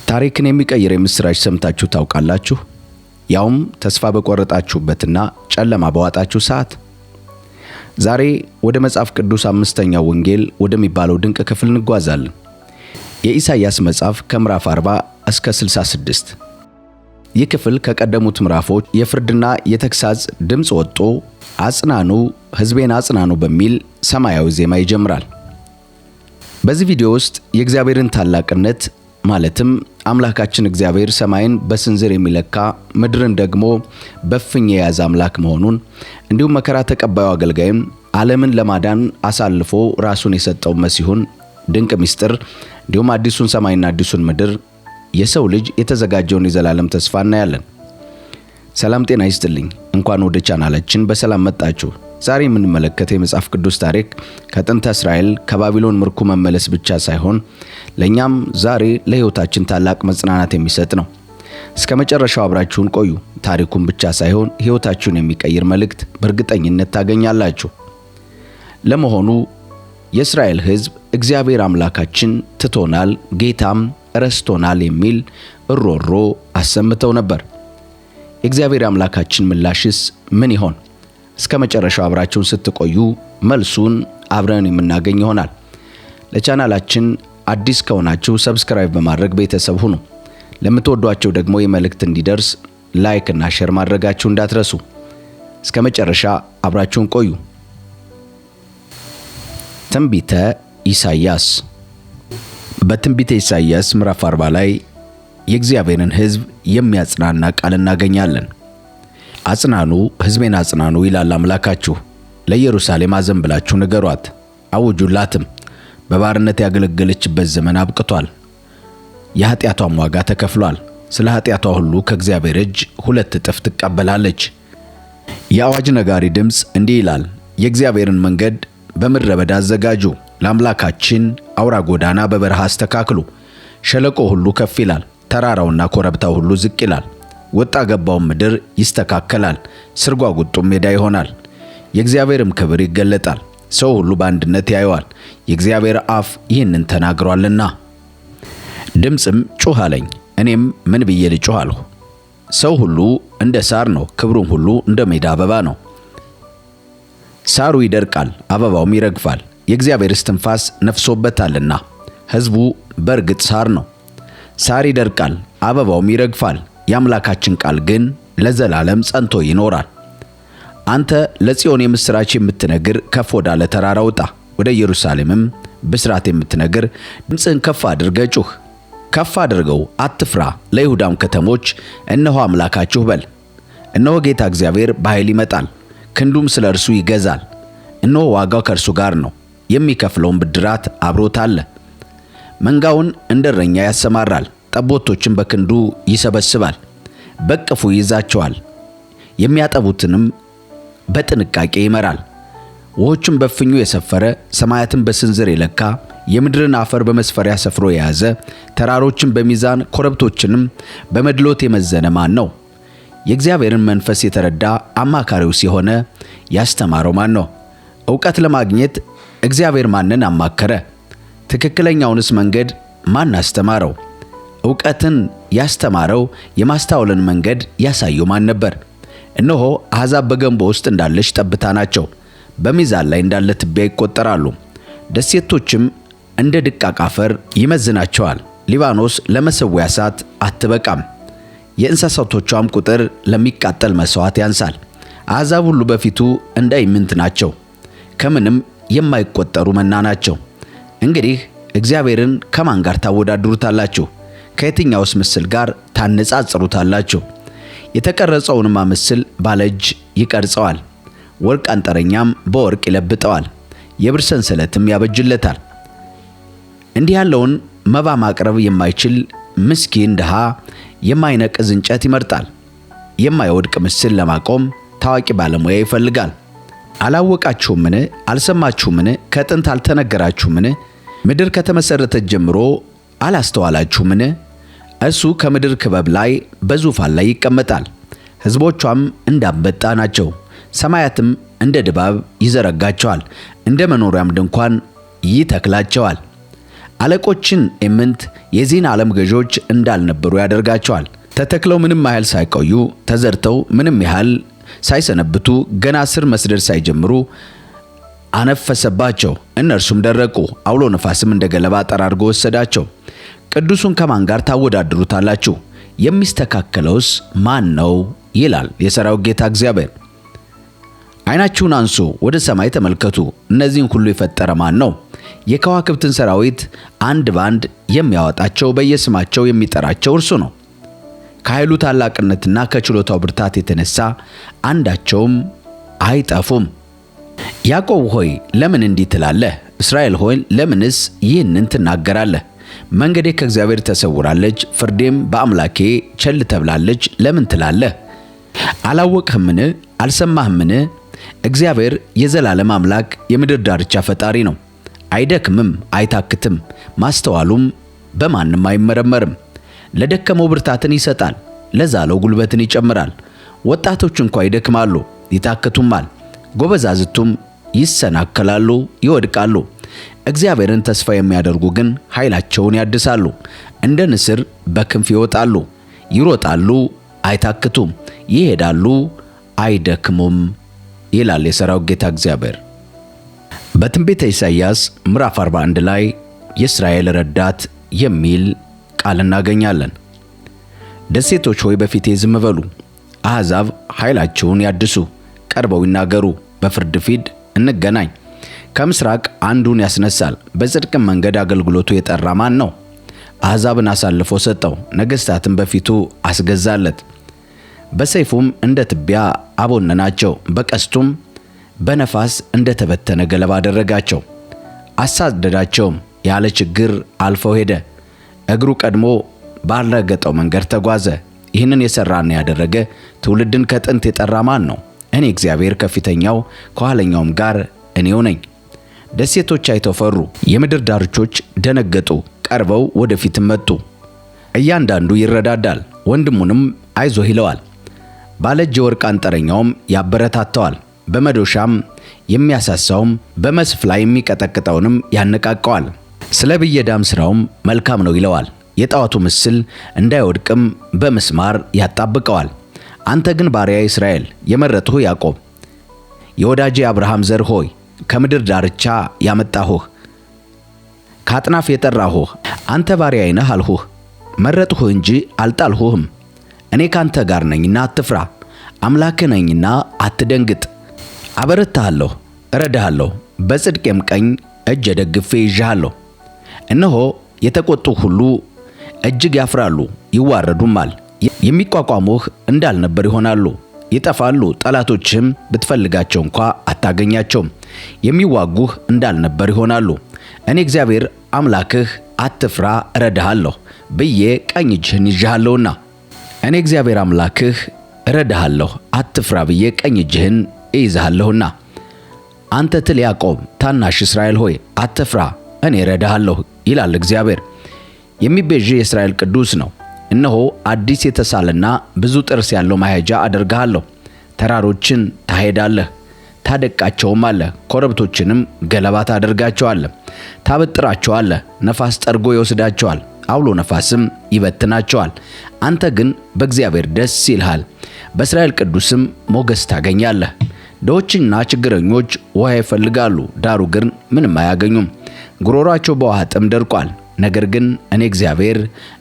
ታሪክን የሚቀይር የምስራች ሰምታችሁ ታውቃላችሁ? ያውም ተስፋ በቆረጣችሁበትና ጨለማ በዋጣችሁ ሰዓት። ዛሬ ወደ መጽሐፍ ቅዱስ አምስተኛው ወንጌል ወደሚባለው ድንቅ ክፍል እንጓዛለን። የኢሳይያስ መጽሐፍ ከምዕራፍ 40 እስከ 66። ይህ ክፍል ከቀደሙት ምዕራፎች የፍርድና የተግሳጽ ድምፅ ወጥቶ አጽናኑ፣ ሕዝቤን አጽናኑ በሚል ሰማያዊ ዜማ ይጀምራል። በዚህ ቪዲዮ ውስጥ የእግዚአብሔርን ታላቅነት ማለትም አምላካችን እግዚአብሔር ሰማይን በስንዝር የሚለካ ምድርን ደግሞ በፍኝ የያዘ አምላክ መሆኑን እንዲሁም መከራ ተቀባዩ አገልጋይም ዓለምን ለማዳን አሳልፎ ራሱን የሰጠው መሲሁን ድንቅ ምስጢር እንዲሁም አዲሱን ሰማይና አዲሱን ምድር የሰው ልጅ የተዘጋጀውን የዘላለም ተስፋ እናያለን። ሰላም ጤና ይስጥልኝ። እንኳን ወደ ቻናላችን በሰላም መጣችሁ። ዛሬ የምንመለከተው የመጽሐፍ ቅዱስ ታሪክ ከጥንተ እስራኤል ከባቢሎን ምርኮ መመለስ ብቻ ሳይሆን ለኛም ዛሬ ለሕይወታችን ታላቅ መጽናናት የሚሰጥ ነው። እስከ መጨረሻው አብራችሁን ቆዩ። ታሪኩን ብቻ ሳይሆን ሕይወታችሁን የሚቀይር መልእክት በእርግጠኝነት ታገኛላችሁ። ለመሆኑ የእስራኤል ሕዝብ እግዚአብሔር አምላካችን ትቶናል፣ ጌታም ረስቶናል የሚል እሮሮ አሰምተው ነበር። የእግዚአብሔር አምላካችን ምላሽስ ምን ይሆን? እስከ መጨረሻው አብራችሁን ስትቆዩ መልሱን አብረን የምናገኝ ይሆናል። ለቻናላችን አዲስ ከሆናችሁ ሰብስክራይብ በማድረግ ቤተሰብ ሁኑ። ለምትወዷቸው ደግሞ የመልእክት እንዲደርስ ላይክ እና ሼር ማድረጋችሁ እንዳትረሱ። እስከ መጨረሻ አብራችሁን ቆዩ። ትንቢተ ኢሳይያስ። በትንቢተ ኢሳይያስ ምዕራፍ 40 ላይ የእግዚአብሔርን ሕዝብ የሚያጽናና ቃል እናገኛለን። አጽናኑ፣ ሕዝቤን አጽናኑ ይላል አምላካችሁ። ለኢየሩሳሌም አዘን ብላችሁ ንገሯት፣ አውጁላትም። በባርነት ያገለገለችበት ዘመን አብቅቷል፣ የኃጢአቷም ዋጋ ተከፍሏል። ስለ ኃጢአቷ ሁሉ ከእግዚአብሔር እጅ 2 እጥፍ ትቀበላለች። የአዋጅ ነጋሪ ድምፅ እንዲህ ይላል፣ የእግዚአብሔርን መንገድ በምድረ በዳ አዘጋጁ፣ ለአምላካችን አውራ ጎዳና በበረሃ አስተካክሉ። ሸለቆ ሁሉ ከፍ ይላል፣ ተራራውና ኮረብታው ሁሉ ዝቅ ይላል። ወጣ ገባው ምድር ይስተካከላል፣ ስርጓጉጡም ሜዳ ይሆናል። የእግዚአብሔርም ክብር ይገለጣል፣ ሰው ሁሉ በአንድነት ያየዋል። የእግዚአብሔር አፍ ይህንን ተናግሯልና። ድምፅም ጩኽ አለኝ፣ እኔም ምን ብዬ ልጩኽ አልሁ? ሰው ሁሉ እንደ ሳር ነው፣ ክብሩም ሁሉ እንደ ሜዳ አበባ ነው። ሳሩ ይደርቃል፣ አበባውም ይረግፋል፣ የእግዚአብሔር እስትንፋስ ነፍሶበታልና። ሕዝቡ በእርግጥ ሳር ነው። ሳር ይደርቃል፣ አበባውም ይረግፋል፣ የአምላካችን ቃል ግን ለዘላለም ጸንቶ ይኖራል። አንተ ለጽዮን የምስራች የምትነግር ከፍ ወዳለ ተራራ ውጣ፣ ወደ ኢየሩሳሌምም ብስራት የምትነግር ድምፅህን ከፍ አድርገህ ጩኽ። ከፍ አድርገው አትፍራ፣ ለይሁዳም ከተሞች እነሆ አምላካችሁ በል። እነሆ ጌታ እግዚአብሔር በኃይል ይመጣል፣ ክንዱም ስለ እርሱ ይገዛል። እነሆ ዋጋው ከእርሱ ጋር ነው፣ የሚከፍለውን ብድራት አብሮት አለ። መንጋውን እንደ እረኛ ያሰማራል፣ ጠቦቶችን በክንዱ ይሰበስባል፣ በቅፉ ይይዛቸዋል። የሚያጠቡትንም በጥንቃቄ ይመራል። ውኆችን በፍኙ የሰፈረ፣ ሰማያትን በስንዝር የለካ፣ የምድርን አፈር በመስፈሪያ ሰፍሮ የያዘ፣ ተራሮችን በሚዛን ኮረብቶችንም በመድሎት የመዘነ ማን ነው? የእግዚአብሔርን መንፈስ የተረዳ አማካሪውስ የሆነ ያስተማረው ማን ነው? ዕውቀት ለማግኘት እግዚአብሔር ማንን አማከረ? ትክክለኛውንስ መንገድ ማን አስተማረው? ዕውቀትን ያስተማረው የማስተዋልን መንገድ ያሳየው ማን ነበር? እነሆ አሕዛብ በገንቦ ውስጥ እንዳለች ጠብታ ናቸው፣ በሚዛን ላይ እንዳለ ትቢያ ይቆጠራሉ። ደሴቶችም እንደ ድቃቅ አፈር ይመዝናቸዋል። ሊባኖስ ለመሠዊያ እሳት አትበቃም፣ የእንስሳቶቿም ቁጥር ለሚቃጠል መሥዋዕት ያንሳል። አሕዛብ ሁሉ በፊቱ እንደ ኢምንት ናቸው፣ ከምንም የማይቆጠሩ መና ናቸው። እንግዲህ እግዚአብሔርን ከማን ጋር ታወዳድሩታላችሁ? ከየትኛውስ ምስል ጋር ታነጻጽሩታላችሁ? የተቀረጸውንማ ምስል ባለ እጅ ይቀርጸዋል፣ ወርቅ አንጥረኛም በወርቅ ይለብጠዋል፣ የብር ሰንሰለትም ያበጅለታል። እንዲህ ያለውን መባ ማቅረብ የማይችል ምስኪን ድሃ የማይነቅዝ እንጨት ይመርጣል። የማይወድቅ ምስል ለማቆም ታዋቂ ባለሙያ ይፈልጋል። አላወቃችሁምን? አልሰማችሁምን? ከጥንት አልተነገራችሁምን? ምድር ከተመሠረተች ጀምሮ አላስተዋላችሁምን? እሱ ከምድር ክበብ ላይ በዙፋን ላይ ይቀመጣል። ሕዝቦቿም እንዳንበጣ ናቸው፣ ሰማያትም እንደ ድባብ ይዘረጋቸዋል፣ እንደ መኖሪያም ድንኳን ይተክላቸዋል። አለቆችን ኢምንት የዚህን ዓለም ገዦች እንዳልነበሩ ያደርጋቸዋል። ተተክለው ምንም ያህል ሳይቆዩ ተዘርተው ምንም ያህል ሳይሰነብቱ ገና ስር መስደድ ሳይጀምሩ አነፈሰባቸው፣ እነርሱም ደረቁ። አውሎ ነፋስም እንደ ገለባ ጠራርጎ ወሰዳቸው። ቅዱሱን ከማን ጋር ታወዳድሩታላችሁ? የሚስተካከለውስ ማን ነው? ይላል የሠራዊት ጌታ እግዚአብሔር። ዓይናችሁን አንሱ፣ ወደ ሰማይ ተመልከቱ። እነዚህን ሁሉ የፈጠረ ማን ነው? የከዋክብትን ሰራዊት አንድ ባንድ የሚያወጣቸው በየስማቸው የሚጠራቸው እርሱ ነው። ከኃይሉ ታላቅነትና ከችሎታው ብርታት የተነሳ አንዳቸውም አይጠፉም። ያዕቆብ ሆይ ለምን እንዲህ ትላለህ? እስራኤል ሆይ ለምንስ ይህንን ትናገራለህ? መንገዴ ከእግዚአብሔር ተሰውራለች፣ ፍርዴም በአምላኬ ቸል ተብላለች ለምን ትላለህ? አላወቅህምን? አልሰማህምን? እግዚአብሔር የዘላለም አምላክ የምድር ዳርቻ ፈጣሪ ነው። አይደክምም፣ አይታክትም፣ ማስተዋሉም በማንም አይመረመርም። ለደከመው ብርታትን ይሰጣል፣ ለዛለው ጉልበትን ይጨምራል። ወጣቶች እንኳ ይደክማሉ፣ ይታክቱማል፣ ጎበዛዝቱም ይሰናከላሉ፣ ይወድቃሉ። እግዚአብሔርን ተስፋ የሚያደርጉ ግን ኃይላቸውን ያድሳሉ፣ እንደ ንስር በክንፍ ይወጣሉ፣ ይሮጣሉ፣ አይታክቱም፣ ይሄዳሉ፣ አይደክሙም ይላል የሠራዊት ጌታ እግዚአብሔር። በትንቢተ ኢሳይያስ ምዕራፍ 41 ላይ የእስራኤል ረዳት የሚል ቃል እናገኛለን። ደሴቶች ሆይ በፊቴ ዝም በሉ፣ አሕዛብ ኃይላቸውን ያድሱ፣ ቀርበው ይናገሩ፣ በፍርድ ፊት እንገናኝ። ከምስራቅ አንዱን ያስነሳል፣ በጽድቅም መንገድ አገልግሎቱ የጠራ ማን ነው? አሕዛብን አሳልፎ ሰጠው፣ ነገሥታትን በፊቱ አስገዛለት። በሰይፉም እንደ ትቢያ አቦነናቸው፣ በቀስቱም በነፋስ እንደ ተበተነ ገለባ አደረጋቸው። አሳደዳቸውም፣ ያለ ችግር አልፈው ሄደ። እግሩ ቀድሞ ባልረገጠው መንገድ ተጓዘ። ይህንን የሠራና ያደረገ ትውልድን ከጥንት የጠራ ማን ነው? እኔ እግዚአብሔር ከፊተኛው ከኋለኛውም ጋር እኔው ነኝ። ደሴቶች አይተው ፈሩ፣ የምድር ዳርቾች ደነገጡ፣ ቀርበው ወደፊትም መጡ። እያንዳንዱ ይረዳዳል፣ ወንድሙንም አይዞህ ይለዋል። ባለእጀ ወርቅ አንጥረኛውም ያበረታተዋል፣ በመዶሻም የሚያሳሳውም በመስፍ ላይ የሚቀጠቅጠውንም ያነቃቀዋል። ስለ ብየዳም ሥራውም መልካም ነው ይለዋል። የጣዖቱ ምስል እንዳይወድቅም በምስማር ያጣብቀዋል። አንተ ግን ባሪያዬ እስራኤል፣ የመረጥሁ ያዕቆብ፣ የወዳጄ አብርሃም ዘር ሆይ፣ ከምድር ዳርቻ ያመጣሁህ፣ ከአጥናፍ የጠራሁህ፣ አንተ ባሪያዬ ነህ አልሁህ። መረጥሁህ እንጂ አልጣልሁህም። እኔ ካንተ ጋር ነኝና አትፍራ፣ አምላክህ ነኝና አትደንግጥ። አበረታሃለሁ፣ እረዳሃለሁ፣ በጽድቄም ቀኝ እጅ ደግፌ ይዤሃለሁ። እነሆ የተቆጡ ሁሉ እጅግ ያፍራሉ፣ ይዋረዱማል። የሚቋቋሙህ እንዳልነበር ይሆናሉ፣ ይጠፋሉ። ጠላቶችህም ብትፈልጋቸው እንኳ አታገኛቸውም። የሚዋጉህ እንዳልነበር ይሆናሉ። እኔ እግዚአብሔር አምላክህ አትፍራ እረዳሃለሁ ብዬ ቀኝ እጅህን ይዤሃለሁና። እኔ እግዚአብሔር አምላክህ እረዳሃለሁ አትፍራ ብዬ ቀኝ እጅህን እይዝሃለሁና። አንተ ትል ያዕቆብ፣ ታናሽ እስራኤል ሆይ አትፍራ፣ እኔ እረዳሃለሁ ይላል እግዚአብሔር። የሚቤዥ የእስራኤል ቅዱስ ነው። እነሆ አዲስ የተሳለና ብዙ ጥርስ ያለው ማሄጃ አደርግሃለሁ። ተራሮችን ታሄዳለህ፣ ታደቃቸውማለህ፣ ኮረብቶችንም ገለባ ታደርጋቸዋለህ፣ ታበጥራቸዋለህ። ነፋስ ጠርጎ ይወስዳቸዋል፣ አውሎ ነፋስም ይበትናቸዋል። አንተ ግን በእግዚአብሔር ደስ ይልሃል፣ በእስራኤል ቅዱስም ሞገስ ታገኛለህ። ድሆችና ችግረኞች ውሃ ይፈልጋሉ፣ ዳሩ ግን ምንም አያገኙም። ጉሮሯቸው በውሃ ጥም ደርቋል። ነገር ግን እኔ እግዚአብሔር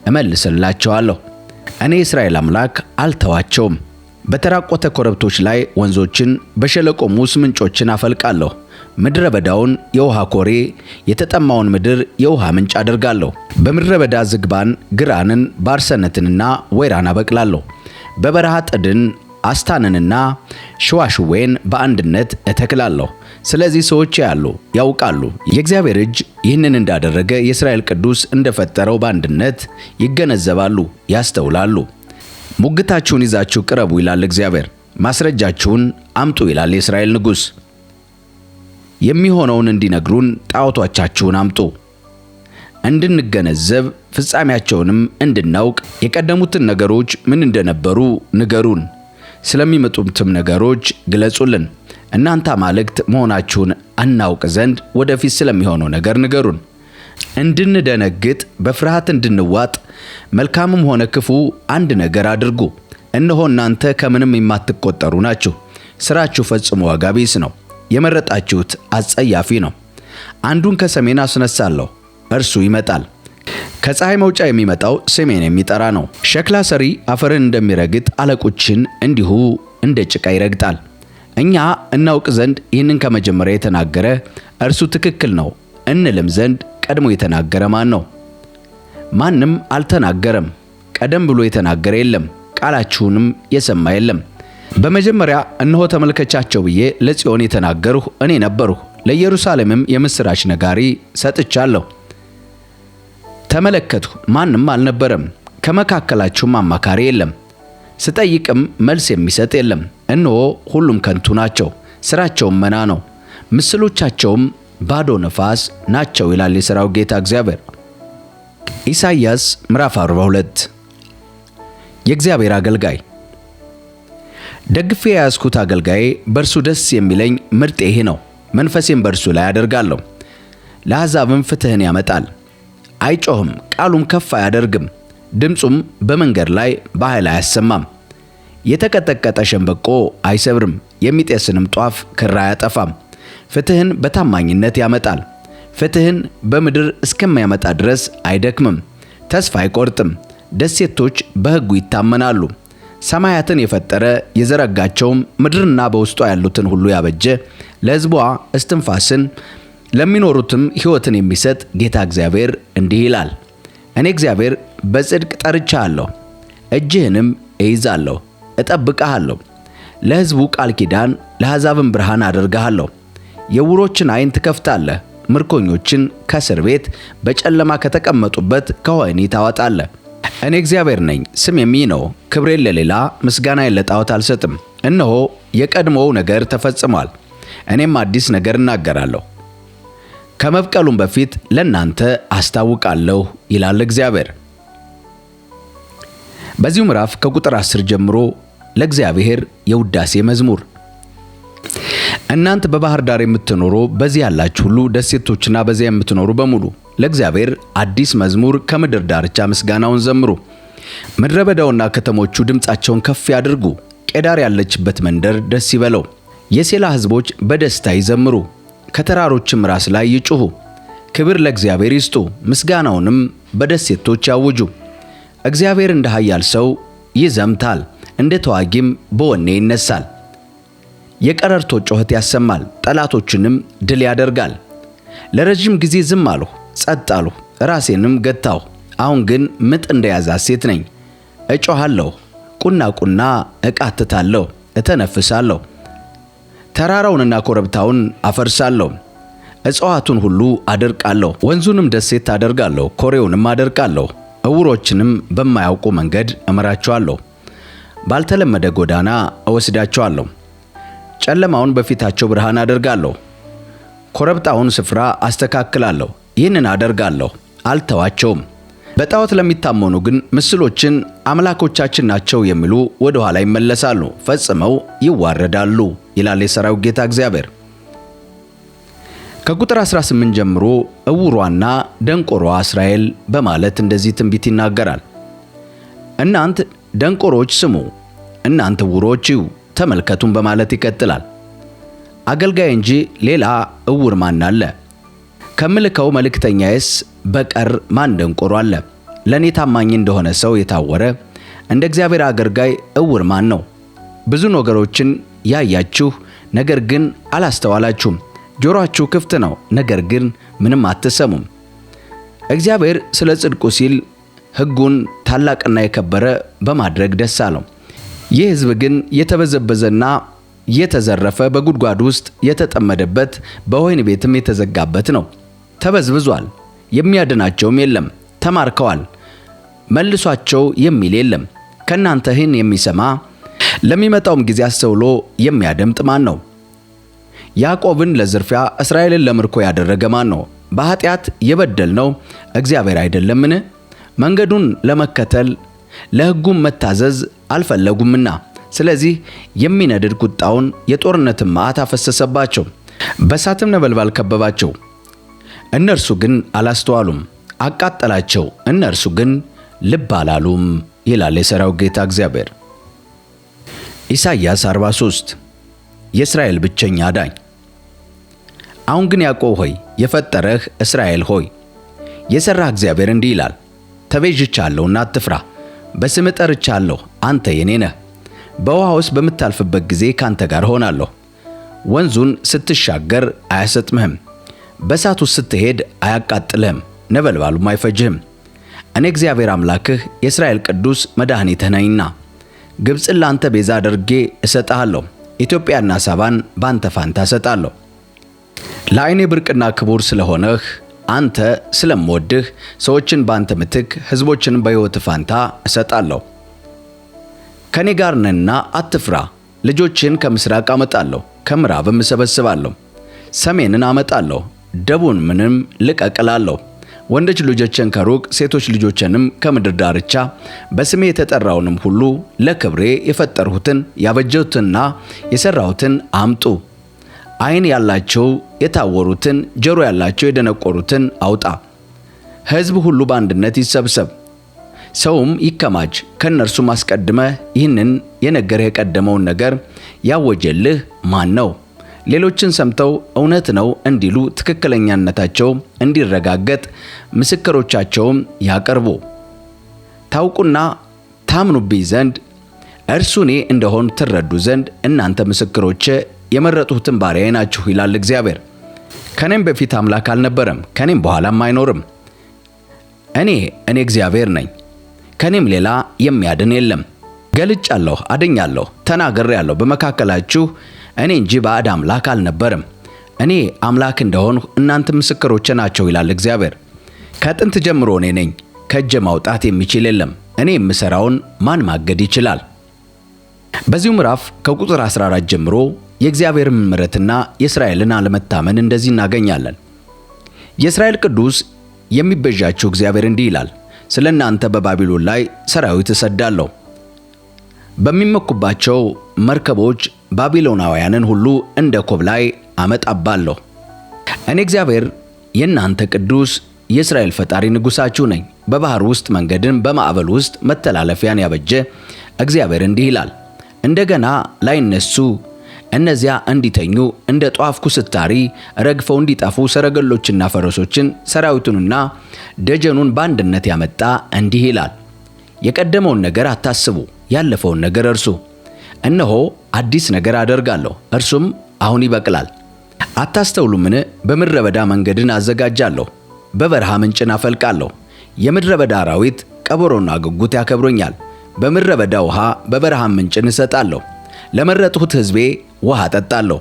እመልስላቸዋለሁ። እኔ የእስራኤል አምላክ አልተዋቸውም። በተራቆተ ኮረብቶች ላይ ወንዞችን፣ በሸለቆም ውስጥ ምንጮችን አፈልቃለሁ። ምድረ በዳውን የውሃ ኮሬ፣ የተጠማውን ምድር የውሃ ምንጭ አደርጋለሁ። በምድረ በዳ ዝግባን፣ ግራንን፣ ባርሰነትንና ወይራን አበቅላለሁ። በበረሃ ጥድን፣ አስታንንና ሽዋሽዌን በአንድነት እተክላለሁ። ስለዚህ ሰዎች ያሉ ያውቃሉ፣ የእግዚአብሔር እጅ ይህንን እንዳደረገ፣ የእስራኤል ቅዱስ እንደፈጠረው በአንድነት ይገነዘባሉ፣ ያስተውላሉ። ሙግታችሁን ይዛችሁ ቅረቡ ይላል እግዚአብሔር፣ ማስረጃችሁን አምጡ ይላል የእስራኤል ንጉሥ። የሚሆነውን እንዲነግሩን ጣዖቶቻችሁን አምጡ፣ እንድንገነዘብ ፍጻሜያቸውንም እንድናውቅ የቀደሙትን ነገሮች ምን እንደነበሩ ንገሩን፣ ስለሚመጡትም ነገሮች ግለጹልን። እናንተ አማልክት መሆናችሁን አናውቅ ዘንድ ወደፊት ስለሚሆነው ነገር ንገሩን። እንድንደነግጥ በፍርሃት እንድንዋጥ መልካምም ሆነ ክፉ አንድ ነገር አድርጉ። እነሆ እናንተ ከምንም የማትቆጠሩ ናችሁ። ሥራችሁ ፈጽሞ ዋጋ ቢስ ነው። የመረጣችሁት አስጸያፊ ነው። አንዱን ከሰሜን አስነሳለሁ፣ እርሱ ይመጣል። ከፀሐይ መውጫ የሚመጣው ስሜን የሚጠራ ነው። ሸክላ ሰሪ አፈርን እንደሚረግጥ አለቆችን እንዲሁ እንደ ጭቃ ይረግጣል። እኛ እናውቅ ዘንድ ይህንን ከመጀመሪያ የተናገረ እርሱ ትክክል ነው እንልም ዘንድ ቀድሞ የተናገረ ማን ነው? ማንም አልተናገረም። ቀደም ብሎ የተናገረ የለም፣ ቃላችሁንም የሰማ የለም። በመጀመሪያ እነሆ ተመልከቻቸው ብዬ ለጽዮን የተናገርሁ እኔ ነበርሁ። ለኢየሩሳሌምም የምሥራች ነጋሪ ሰጥቻለሁ። ተመለከትሁ፣ ማንም አልነበረም፣ ከመካከላችሁም አማካሪ የለም። ስጠይቅም መልስ የሚሰጥ የለም። እነሆ ሁሉም ከንቱ ናቸው፣ ሥራቸውም መና ነው፣ ምስሎቻቸውም ባዶ ነፋስ ናቸው ይላል የሠራዊት ጌታ እግዚአብሔር። ኢሳይያስ ምዕራፍ 42 የእግዚአብሔር አገልጋይ። ደግፌ የያዝኩት አገልጋዬ በእርሱ ደስ የሚለኝ ምርጤ ይህ ነው። መንፈሴን በእርሱ ላይ አደርጋለሁ። ለአሕዛብም ፍትሕን ያመጣል። አይጮህም፣ ቃሉም ከፍ አያደርግም፣ ድምፁም በመንገድ ላይ በኃይል አያሰማም። የተቀጠቀጠ ሸምበቆ አይሰብርም፣ የሚጤስንም ጧፍ ክር አያጠፋም። ፍትሕን በታማኝነት ያመጣል። ፍትሕን በምድር እስከሚያመጣ ድረስ አይደክምም፣ ተስፋ አይቆርጥም። ደሴቶች በሕጉ ይታመናሉ። ሰማያትን የፈጠረ የዘረጋቸውም ምድርና በውስጧ ያሉትን ሁሉ ያበጀ ለሕዝቧ እስትንፋስን ለሚኖሩትም ሕይወትን የሚሰጥ ጌታ እግዚአብሔር እንዲህ ይላል። እኔ እግዚአብሔር በጽድቅ ጠርቼሃለሁ፣ እጅህንም እይዛለሁ፣ እጠብቅሃለሁ። ለሕዝቡ ቃል ኪዳን ለአሕዛብም ብርሃን አደርግሃለሁ። የዕውሮችን ዓይን ትከፍታለህ፣ ምርኮኞችን ከእስር ቤት በጨለማ ከተቀመጡበት ከወህኒ ታወጣለህ። እኔ እግዚአብሔር ነኝ፣ ስሜም ይህ ነው። ክብሬን ለሌላ ምስጋናዬን ለጣዖት አልሰጥም። እነሆ የቀድሞው ነገር ተፈጽሟል፣ እኔም አዲስ ነገር እናገራለሁ። ከመብቀሉም በፊት ለእናንተ አስታውቃለሁ ይላል እግዚአብሔር። በዚሁ ምዕራፍ ከቁጥር 10 ጀምሮ ለእግዚአብሔር የውዳሴ መዝሙር። እናንተ በባህር ዳር የምትኖሩ በዚህ ያላችሁ ሁሉ፣ ደሴቶችና በዚያ የምትኖሩ በሙሉ ለእግዚአብሔር አዲስ መዝሙር ከምድር ዳርቻ ምስጋናውን ዘምሩ። ምድረ በዳውና ከተሞቹ ድምፃቸውን ከፍ ያድርጉ። ቄዳር ያለችበት መንደር ደስ ይበለው። የሴላ ሕዝቦች በደስታ ይዘምሩ፣ ከተራሮችም ራስ ላይ ይጩኹ። ክብር ለእግዚአብሔር ይስጡ፣ ምስጋናውንም በደሴቶች ያውጁ። እግዚአብሔር እንደ ኃያል ሰው ይዘምታል፣ እንደ ተዋጊም በወኔ ይነሳል። የቀረርቶ ጮኸት ያሰማል፣ ጠላቶችንም ድል ያደርጋል። ለረጅም ጊዜ ዝም አልሁ፣ ጸጥ አልሁ፣ ራሴንም ገታሁ። አሁን ግን ምጥ እንደያዛት ሴት ነኝ። እጮኻለሁ፣ ቁና እቃትታለሁ፣ እተነፍሳለሁ። ተራራውንና ኮረብታውን አፈርሳለሁ፣ እጽዋቱን ሁሉ አደርቃለሁ። ወንዙንም ደሴት አደርጋለሁ፣ ኮሬውንም አደርቃለሁ። ዕውሮችንም በማያውቁ መንገድ እመራቸዋለሁ፣ ባልተለመደ ጎዳና እወስዳቸዋለሁ። ጨለማውን በፊታቸው ብርሃን አደርጋለሁ፣ ኮረብታውን ስፍራ አስተካክላለሁ። ይህንን አደርጋለሁ፣ አልተዋቸውም። በጣዖት ለሚታመኑ ግን ምስሎችን አምላኮቻችን ናቸው የሚሉ ወደ ኋላ ይመለሳሉ፣ ፈጽመው ይዋረዳሉ ይላል የሠራዊት ጌታ እግዚአብሔር። ከቁጥር 18 ጀምሮ ዕውሯና ደንቆሮዋ እስራኤል በማለት እንደዚህ ትንቢት ይናገራል። እናንት ደንቆሮች ስሙ፣ እናንተ ዕውሮች እዩ ተመልከቱም በማለት ይቀጥላል። አገልጋይ እንጂ ሌላ ዕውር ማን አለ? ከምልከው መልእክተኛዬስ በቀር ማን ደንቆሮ አለ? ለእኔ ታማኝ እንደሆነ ሰው የታወረ እንደ እግዚአብሔር አገልጋይ ዕውር ማን ነው? ብዙ ነገሮችን ያያችሁ ነገር ግን አላስተዋላችሁም። ጆሮአችሁ ክፍት ነው ነገር ግን ምንም አትሰሙም። እግዚአብሔር ስለ ጽድቁ ሲል ሕጉን ታላቅና የከበረ በማድረግ ደስ አለው። ይህ ሕዝብ ግን የተበዘበዘና የተዘረፈ፣ በጉድጓድ ውስጥ የተጠመደበት፣ በወህኒ ቤትም የተዘጋበት ነው። ተበዝብዟል፣ የሚያድናቸውም የለም። ተማርከዋል፣ መልሷቸው የሚል የለም። ከእናንተ ይህን የሚሰማ ለሚመጣውም ጊዜ አስተውሎ የሚያደምጥ ማን ነው? ያዕቆብን ለዝርፊያ እስራኤልን ለምርኮ ያደረገ ማን ነው? በኃጢአት የበደልነው እግዚአብሔር አይደለምን? መንገዱን ለመከተል ለሕጉም መታዘዝ አልፈለጉምና፣ ስለዚህ የሚነድድ ቁጣውን የጦርነትን መዓት አፈሰሰባቸው፣ በእሳትም ነበልባል ከበባቸው። እነርሱ ግን አላስተዋሉም። አቃጠላቸው፣ እነርሱ ግን ልብ አላሉም ይላል የሠራዊት ጌታ እግዚአብሔር። ኢሳይያስ 43 የእስራኤል ብቸኛ አዳኝ። አሁን ግን ያዕቆብ ሆይ፣ የፈጠረህ እስራኤል ሆይ፣ የሠራህ እግዚአብሔር እንዲህ ይላል፣ ተቤዥቻለሁና አትፍራ፣ በስምህ ጠርቻለሁ፣ አንተ የኔ ነህ። በውኃ ውስጥ በምታልፍበት ጊዜ ካንተ ጋር ሆናለሁ። ወንዙን ስትሻገር አያሰጥምህም፣ በእሳት ውስጥ ስትሄድ አያቃጥልህም፣ ነበልባሉም አይፈጅህም። እኔ እግዚአብሔር አምላክህ የእስራኤል ቅዱስ መድኃኒትህ ነኝና ግብፅን ለአንተ ቤዛ አድርጌ እሰጥሃለሁ፣ ኢትዮጵያና ሳባን በአንተ ፋንታ እሰጣለሁ። ለዓይኔ ብርቅና ክቡር ስለሆነህ አንተ ስለምወድህ ሰዎችን በአንተ ምትክ ሕዝቦችን በሕይወት ፋንታ እሰጣለሁ። ከኔ ጋር ነህና አትፍራ። ልጆችን ከምሥራቅ አመጣለሁ፣ ከምዕራብም እሰበስባለሁ። ሰሜንን አመጣለሁ፣ ደቡብንም ልቀቅላለሁ። ወንዶች ልጆችን ከሩቅ ሴቶች ልጆችንም ከምድር ዳርቻ በስሜ የተጠራውንም ሁሉ ለክብሬ የፈጠርሁትን ያበጀሁትንና የሠራሁትን አምጡ። ዓይን ያላቸው የታወሩትን፣ ጆሮ ያላቸው የደነቆሩትን አውጣ። ሕዝብ ሁሉ በአንድነት ይሰብሰብ፣ ሰውም ይከማች። ከእነርሱም አስቀድመህ ይህንን የነገርህ የቀደመውን ነገር ያወጀልህ ማን ነው? ሌሎችን ሰምተው እውነት ነው እንዲሉ ትክክለኛነታቸው እንዲረጋገጥ ምስክሮቻቸውም ያቀርቡ። ታውቁና ታምኑብኝ ዘንድ እርሱ እኔ እንደሆን ትረዱ ዘንድ እናንተ ምስክሮቼ የመረጥሁትን ባሪያዬ ናችሁ ይላል እግዚአብሔር። ከኔም በፊት አምላክ አልነበረም፣ ከኔም በኋላም አይኖርም። እኔ እግዚአብሔር ነኝ፣ ከኔም ሌላ የሚያድን የለም። ገልጫለሁ፣ አድኛለሁ፣ ተናግሬአለሁ። በመካከላችሁ እኔ እንጂ ባዕድ አምላክ አልነበረም። እኔ አምላክ እንደሆንሁ እናንተ ምስክሮቼ ናቸው ይላል እግዚአብሔር። ከጥንት ጀምሮ እኔ ነኝ፣ ከእጄ ማውጣት የሚችል የለም። እኔ የምሠራውን ማን ማገድ ይችላል? በዚሁ ምዕራፍ ከቁጥር 14 ጀምሮ የእግዚአብሔርን ምሕረትና የእስራኤልን አለመታመን እንደዚህ እናገኛለን። የእስራኤል ቅዱስ የሚቤዣችሁ እግዚአብሔር እንዲህ ይላል፣ ስለ እናንተ በባቢሎን ላይ ሰራዊት እሰዳለሁ፣ በሚመኩባቸው መርከቦች ባቢሎናውያንን ሁሉ እንደ ኮብላይ አመጣባለሁ። እኔ እግዚአብሔር የእናንተ ቅዱስ የእስራኤል ፈጣሪ ንጉሣችሁ ነኝ። በባሕር ውስጥ መንገድን በማዕበል ውስጥ መተላለፊያን ያበጀ እግዚአብሔር እንዲህ ይላል፣ እንደገና ላይነሱ እነዚያ እንዲተኙ እንደ ጧፍ ኩስታሪ ረግፈው እንዲጠፉ ሰረገሎችና ፈረሶችን ሰራዊቱንና ደጀኑን በአንድነት ያመጣ እንዲህ ይላል፣ የቀደመውን ነገር አታስቡ፣ ያለፈውን ነገር እርሱ። እነሆ አዲስ ነገር አደርጋለሁ፣ እርሱም አሁን ይበቅላል። አታስተውሉምን? በምድረ በዳ መንገድን አዘጋጃለሁ፣ በበረሃ ምንጭን አፈልቃለሁ። የምድረ በዳ አራዊት ቀበሮና ጉጉት ያከብሩኛል። በምድረ በዳ ውሃ በበረሃም ምንጭን እሰጣለሁ። ለመረጥሁት ሕዝቤ ውሃ አጠጣለሁ።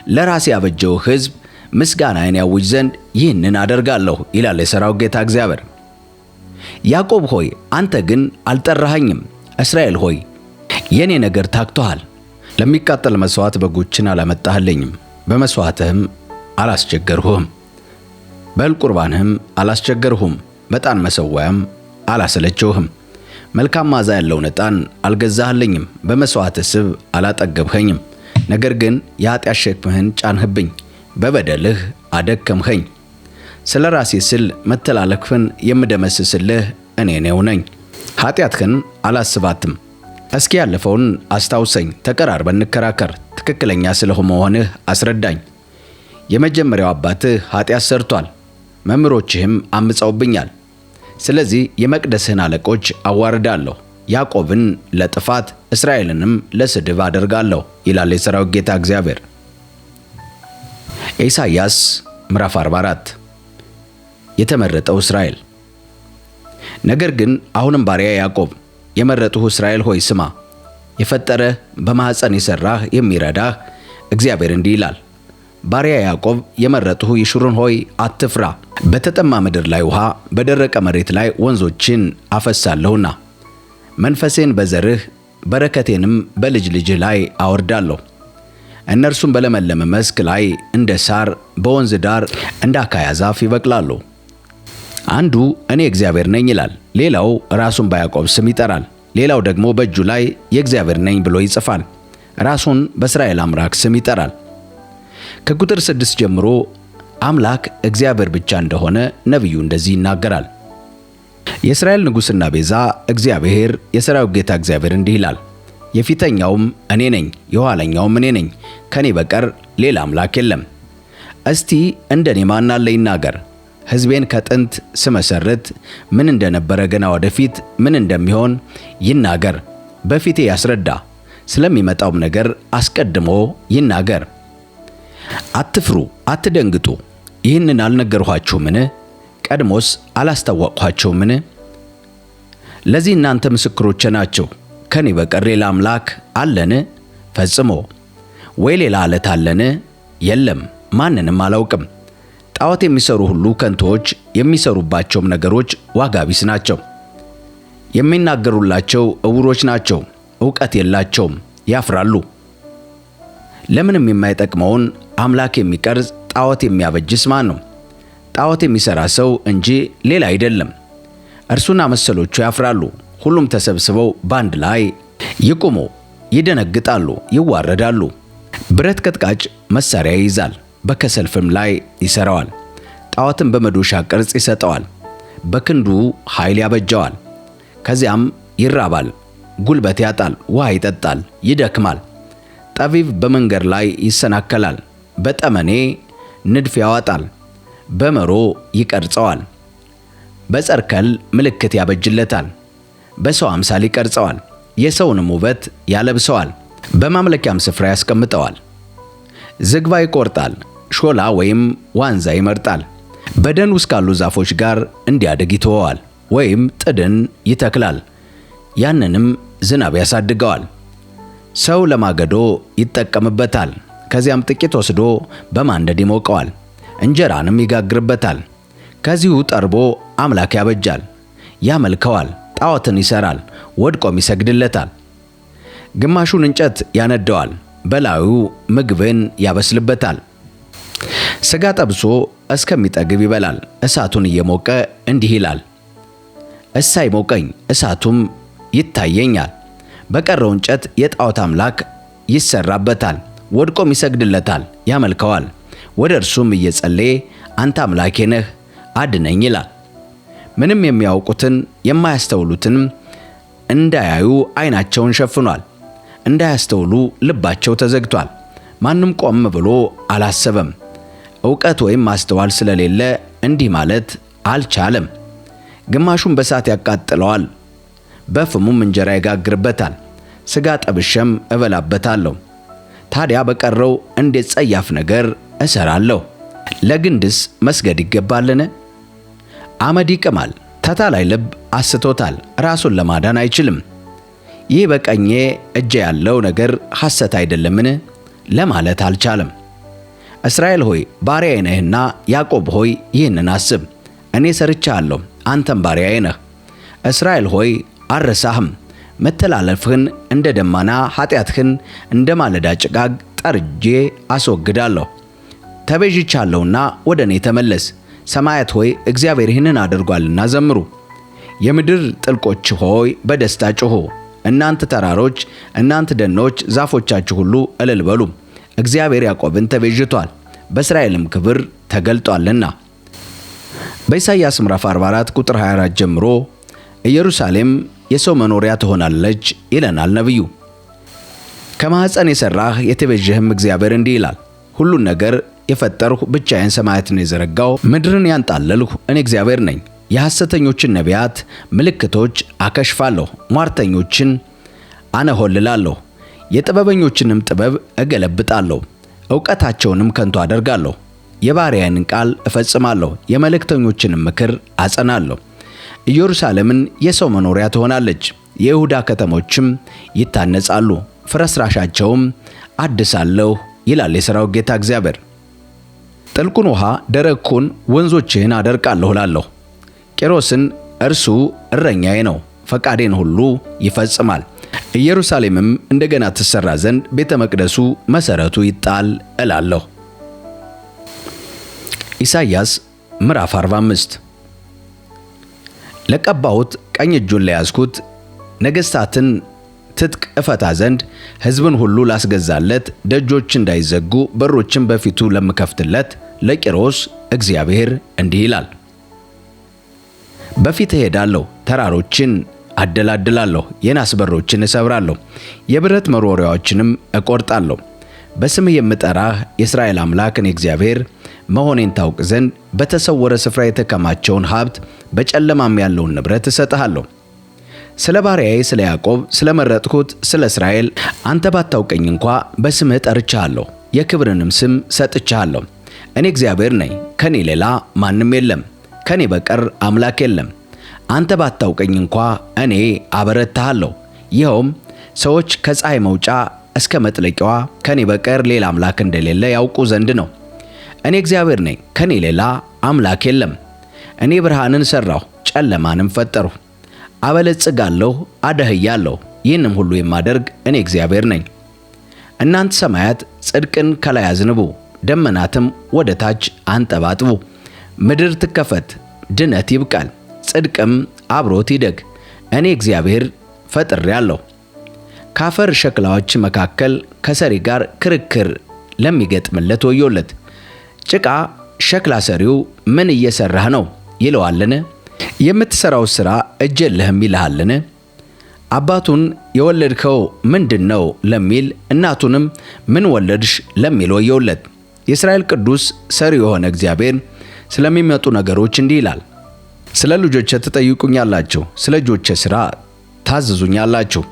ለራሴ ያበጀው ሕዝብ ምስጋናዬን ያውጅ ዘንድ ይህንን አደርጋለሁ ይላል የሠራዊት ጌታ እግዚአብሔር። ያዕቆብ ሆይ አንተ ግን አልጠራኸኝም፣ እስራኤል ሆይ የኔ ነገር ታክቶሃል። ለሚቃጠል መሥዋዕት በጎችን አላመጣህልኝም፣ በመሥዋዕትህም አላስቸገርሁህም፣ በእህል ቁርባንህም አላስቸገርሁም፣ በዕጣን መሠዊያም አላሰለቸውህም። መልካም መዓዛ ያለውን ዕጣን አልገዛህልኝም፣ በመሥዋዕትህ ስብ አላጠገብኸኝም። ነገር ግን የኃጢአት ሸክምህን ጫንህብኝ፣ በበደልህ አደከምኸኝ። ስለ ራሴ ስል መተላለፍህን የምደመስስልህ እኔ ነኝ። ኃጢአትህን አላስባትም። እስኪ ያለፈውን አስታውሰኝ፣ ተቀራርበን እንከራከር። ትክክለኛ ስለመሆንህ አስረዳኝ። የመጀመሪያው አባትህ ኃጢአት ሰርቷል፣ መምህሮችህም አምፀውብኛል። ስለዚህ የመቅደስህን አለቆች አዋርዳለሁ፣ ያዕቆብን ለጥፋት እስራኤልንም ለስድብ አደርጋለሁ ይላል የሠራዊት ጌታ እግዚአብሔር። ኢሳይያስ ምዕራፍ 44 የተመረጠው እስራኤል። ነገር ግን አሁንም ባሪያ ያዕቆብ፣ የመረጥሁ እስራኤል ሆይ ስማ። የፈጠረህ በማኅፀን የሠራህ የሚረዳህ እግዚአብሔር እንዲህ ይላል፣ ባሪያ ያዕቆብ፣ የመረጥሁ ይሹሩን ሆይ አትፍራ። በተጠማ ምድር ላይ ውሃ፣ በደረቀ መሬት ላይ ወንዞችን አፈሳለሁና መንፈሴን በዘርህ በረከቴንም በልጅ ልጅህ ላይ አወርዳለሁ። እነርሱም በለመለመ መስክ ላይ እንደ ሳር በወንዝ ዳር እንደ አካያ ዛፍ ይበቅላሉ። አንዱ እኔ እግዚአብሔር ነኝ ይላል፣ ሌላው ራሱን በያዕቆብ ስም ይጠራል፣ ሌላው ደግሞ በእጁ ላይ የእግዚአብሔር ነኝ ብሎ ይጽፋል፣ ራሱን በእስራኤል አምላክ ስም ይጠራል። ከቁጥር 6 ጀምሮ አምላክ እግዚአብሔር ብቻ እንደሆነ ነቢዩ እንደዚህ ይናገራል። የእስራኤል ንጉሥና ቤዛ እግዚአብሔር የሠራዊት ጌታ እግዚአብሔር እንዲህ ይላል፣ የፊተኛውም እኔ ነኝ፣ የኋለኛውም እኔ ነኝ፣ ከኔ በቀር ሌላ አምላክ የለም። እስቲ እንደኔ ማን አለ ይናገር። ሕዝቤን ከጥንት ስመሰርት ምን እንደነበረ ገና ወደፊት ምን እንደሚሆን ይናገር። በፊቴ ያስረዳ፣ ስለሚመጣውም ነገር አስቀድሞ ይናገር። አትፍሩ፣ አትደንግጡ። ይህንን አልነገርኋችሁምን? ቀድሞስ አላስታወቅኋችሁምን? ለዚህ እናንተ ምስክሮቼ ናችሁ። ከኔ በቀር ሌላ አምላክ አለን? ፈጽሞ። ወይ ሌላ ዓለት አለን? የለም፣ ማንንም አላውቅም። ጣዖት የሚሰሩ ሁሉ ከንቱዎች፣ የሚሰሩባቸውም ነገሮች ዋጋ ቢስ ናቸው። የሚናገሩላቸው ዕውሮች ናቸው፣ ዕውቀት የላቸውም፣ ያፍራሉ። ለምንም የማይጠቅመውን አምላክ የሚቀርጽ ጣዖት የሚያበጅስ ማን ነው? ጣዖት የሚሠራ ሰው እንጂ ሌላ አይደለም። እርሱና መሰሎቹ ያፍራሉ። ሁሉም ተሰብስበው በአንድ ላይ ይቁሙ፣ ይደነግጣሉ፣ ይዋረዳሉ። ብረት ቀጥቃጭ መሣሪያ ይይዛል፣ በከሰል ፍም ላይ ይሠራዋል። ጣዖትን በመዶሻ ቅርጽ ይሰጠዋል፣ በክንዱ ኃይል ያበጀዋል። ከዚያም ይራባል፣ ጉልበት ያጣል፣ ውሃ ይጠጣል፣ ይደክማል። ጠቢብ በመንገድ ላይ ይሰናከላል፣ በጠመኔ ንድፍ ያወጣል፣ በመሮ ይቀርጸዋል። በጸርከል ምልክት ያበጅለታል፣ በሰው አምሳል ይቀርጸዋል፣ የሰውንም ውበት ያለብሰዋል፣ በማምለኪያም ስፍራ ያስቀምጠዋል። ዝግባ ይቆርጣል፣ ሾላ ወይም ዋንዛ ይመርጣል። በደን ውስጥ ካሉ ዛፎች ጋር እንዲያድግ ይተወዋል፣ ወይም ጥድን ይተክላል፣ ያንንም ዝናብ ያሳድገዋል። ሰው ለማገዶ ይጠቀምበታል። ከዚያም ጥቂት ወስዶ በማንደድ ይሞቀዋል፣ እንጀራንም ይጋግርበታል። ከዚሁ ጠርቦ አምላክ ያበጃል፣ ያመልከዋል፣ ጣዖትን ይሠራል፣ ወድቆም ይሰግድለታል። ግማሹን እንጨት ያነደዋል፣ በላዩ ምግብን ያበስልበታል። ሥጋ ጠብሶ እስከሚጠግብ ይበላል። እሳቱን እየሞቀ እንዲህ ይላል፣ እሳይ ሞቀኝ፣ እሳቱም ይታየኛል። በቀረው እንጨት የጣዖት አምላክ ይሰራበታል፣ ወድቆም ይሰግድለታል፣ ያመልከዋል። ወደ እርሱም እየጸለየ አንተ አምላኬ ነህ፣ አድነኝ ይላል። ምንም የሚያውቁትን የማያስተውሉትንም እንዳያዩ ዓይናቸውን ሸፍኗል፣ እንዳያስተውሉ ልባቸው ተዘግቷል። ማንም ቆም ብሎ አላሰበም። ዕውቀት ወይም ማስተዋል ስለሌለ እንዲህ ማለት አልቻለም። ግማሹን በእሳት ያቃጥለዋል፣ በፍሙም እንጀራ ይጋግርበታል። ሥጋ ጠብሼም እበላበታለሁ። ታዲያ በቀረው እንዴት ጸያፍ ነገር እሰራለሁ? ለግንድስ መስገድ ይገባልን? አመድ ይቅማል፣ ተታላይ ልብ አስቶታል፣ ራሱን ለማዳን አይችልም። ይህ በቀኜ እጄ ያለው ነገር ሐሰት አይደለምን? ለማለት አልቻለም። እስራኤል ሆይ ባሪያዬ ነህና፣ ያዕቆብ ሆይ ይህንን አስብ። እኔ ሰርቼሃለሁ፣ አንተም ባሪያዬ ነህ። እስራኤል ሆይ አልረሳህም። መተላለፍህን እንደ ደመና ኃጢአትህን እንደ ማለዳ ጭጋግ ጠርጄ አስወግዳለሁ። ተቤዥቻለሁና ወደ እኔ ተመለስ። ሰማያት ሆይ እግዚአብሔር ይህንን አድርጓልና ዘምሩ። የምድር ጥልቆች ሆይ በደስታ ጮኹ። እናንተ ተራሮች፣ እናንተ ደኖች፣ ዛፎቻችሁ ሁሉ እልል በሉ። እግዚአብሔር ያዕቆብን ተቤዥቷል፣ በእስራኤልም ክብር ተገልጧልና። በኢሳይያስ ምዕራፍ 44 ቁጥር 24 ጀምሮ ኢየሩሳሌም የሰው መኖሪያ ትሆናለች ይለናል ነቢዩ። ከማኅፀን የሠራህ የተቤዠህም እግዚአብሔር እንዲህ ይላል፣ ሁሉን ነገር የፈጠርሁ ብቻዬን ሰማያትን የዘረጋው ምድርን ያንጣለልሁ እኔ እግዚአብሔር ነኝ። የሐሰተኞችን ነቢያት ምልክቶች አከሽፋለሁ፣ ሟርተኞችን አነሆልላለሁ፣ የጥበበኞችንም ጥበብ እገለብጣለሁ፣ ዕውቀታቸውንም ከንቱ አደርጋለሁ። የባሪያዬን ቃል እፈጽማለሁ፣ የመልእክተኞችንም ምክር አጸናለሁ። ኢየሩሳሌምን የሰው መኖሪያ ትሆናለች፣ የይሁዳ ከተሞችም ይታነጻሉ፣ ፍርስራሻቸውም አድሳለሁ ይላል የሠራዊት ጌታ እግዚአብሔር። ጥልቁን ውሃ ደረቁን ወንዞችህን አደርቃለሁ እላለሁ። ቄሮስን እርሱ እረኛዬ ነው፣ ፈቃዴን ሁሉ ይፈጽማል። ኢየሩሳሌምም እንደገና ትሠራ ዘንድ ቤተ መቅደሱ መሠረቱ ይጣል እላለሁ። ኢሳይያስ ምዕራፍ 45 ለቀባሁት ቀኝ እጁን ለያዝኩት ነገሥታትን ትጥቅ እፈታ ዘንድ ሕዝብን ሁሉ ላስገዛለት ደጆች እንዳይዘጉ በሮችን በፊቱ ለምከፍትለት ለቂሮስ እግዚአብሔር እንዲህ ይላል፣ በፊት እሄዳለሁ፣ ተራሮችን አደላድላለሁ፣ የናስ በሮችን እሰብራለሁ፣ የብረት መወርወሪያዎችንም እቆርጣለሁ። በስምህ የምጠራህ የእስራኤል አምላክ እኔ እግዚአብሔር መሆኔን ታውቅ ዘንድ በተሰወረ ስፍራ የተከማቸውን ሀብት በጨለማም ያለውን ንብረት እሰጥሃለሁ። ስለ ባሪያዬ ስለ ያዕቆብ ስለ መረጥኩት ስለ እስራኤል አንተ ባታውቀኝ እንኳ በስምህ ጠርቻለሁ፣ የክብርንም ስም ሰጥቻለሁ። እኔ እግዚአብሔር ነኝ፣ ከኔ ሌላ ማንም የለም፣ ከኔ በቀር አምላክ የለም። አንተ ባታውቀኝ እንኳ እኔ አበረታሃለሁ። ይኸውም ሰዎች ከፀሐይ መውጫ እስከ መጥለቂያዋ ከኔ በቀር ሌላ አምላክ እንደሌለ ያውቁ ዘንድ ነው። እኔ እግዚአብሔር ነኝ፣ ከኔ ሌላ አምላክ የለም። እኔ ብርሃንን ሠራሁ፣ ጨለማንም ፈጠርሁ። አበለጽጋለሁ፣ አደህያለሁ። ይህንም ሁሉ የማደርግ እኔ እግዚአብሔር ነኝ። እናንተ ሰማያት ጽድቅን ከላይ አዝንቡ፣ ደመናትም ወደ ታች አንጠባጥቡ። ምድር ትከፈት፣ ድነት ይብቃል፣ ጽድቅም አብሮት ይደግ። እኔ እግዚአብሔር ፈጥሬአለሁ። ካፈር ሸክላዎች መካከል ከሰሪ ጋር ክርክር ለሚገጥምለት ወዮለት። ጭቃ ሸክላ ሰሪው ምን እየሰራህ ነው ይለዋልን? የምትሰራው ሥራ እጅ የለህም ይልሃልን? አባቱን የወለድከው ምንድን ነው ለሚል እናቱንም ምን ወለድሽ ለሚል ወዮለት። የእስራኤል ቅዱስ ሰሪው የሆነ እግዚአብሔር ስለሚመጡ ነገሮች እንዲህ ይላል፣ ስለ ልጆቼ ትጠይቁኛላችሁ፣ ስለ እጆቼ ሥራ ታዝዙኛላችሁ።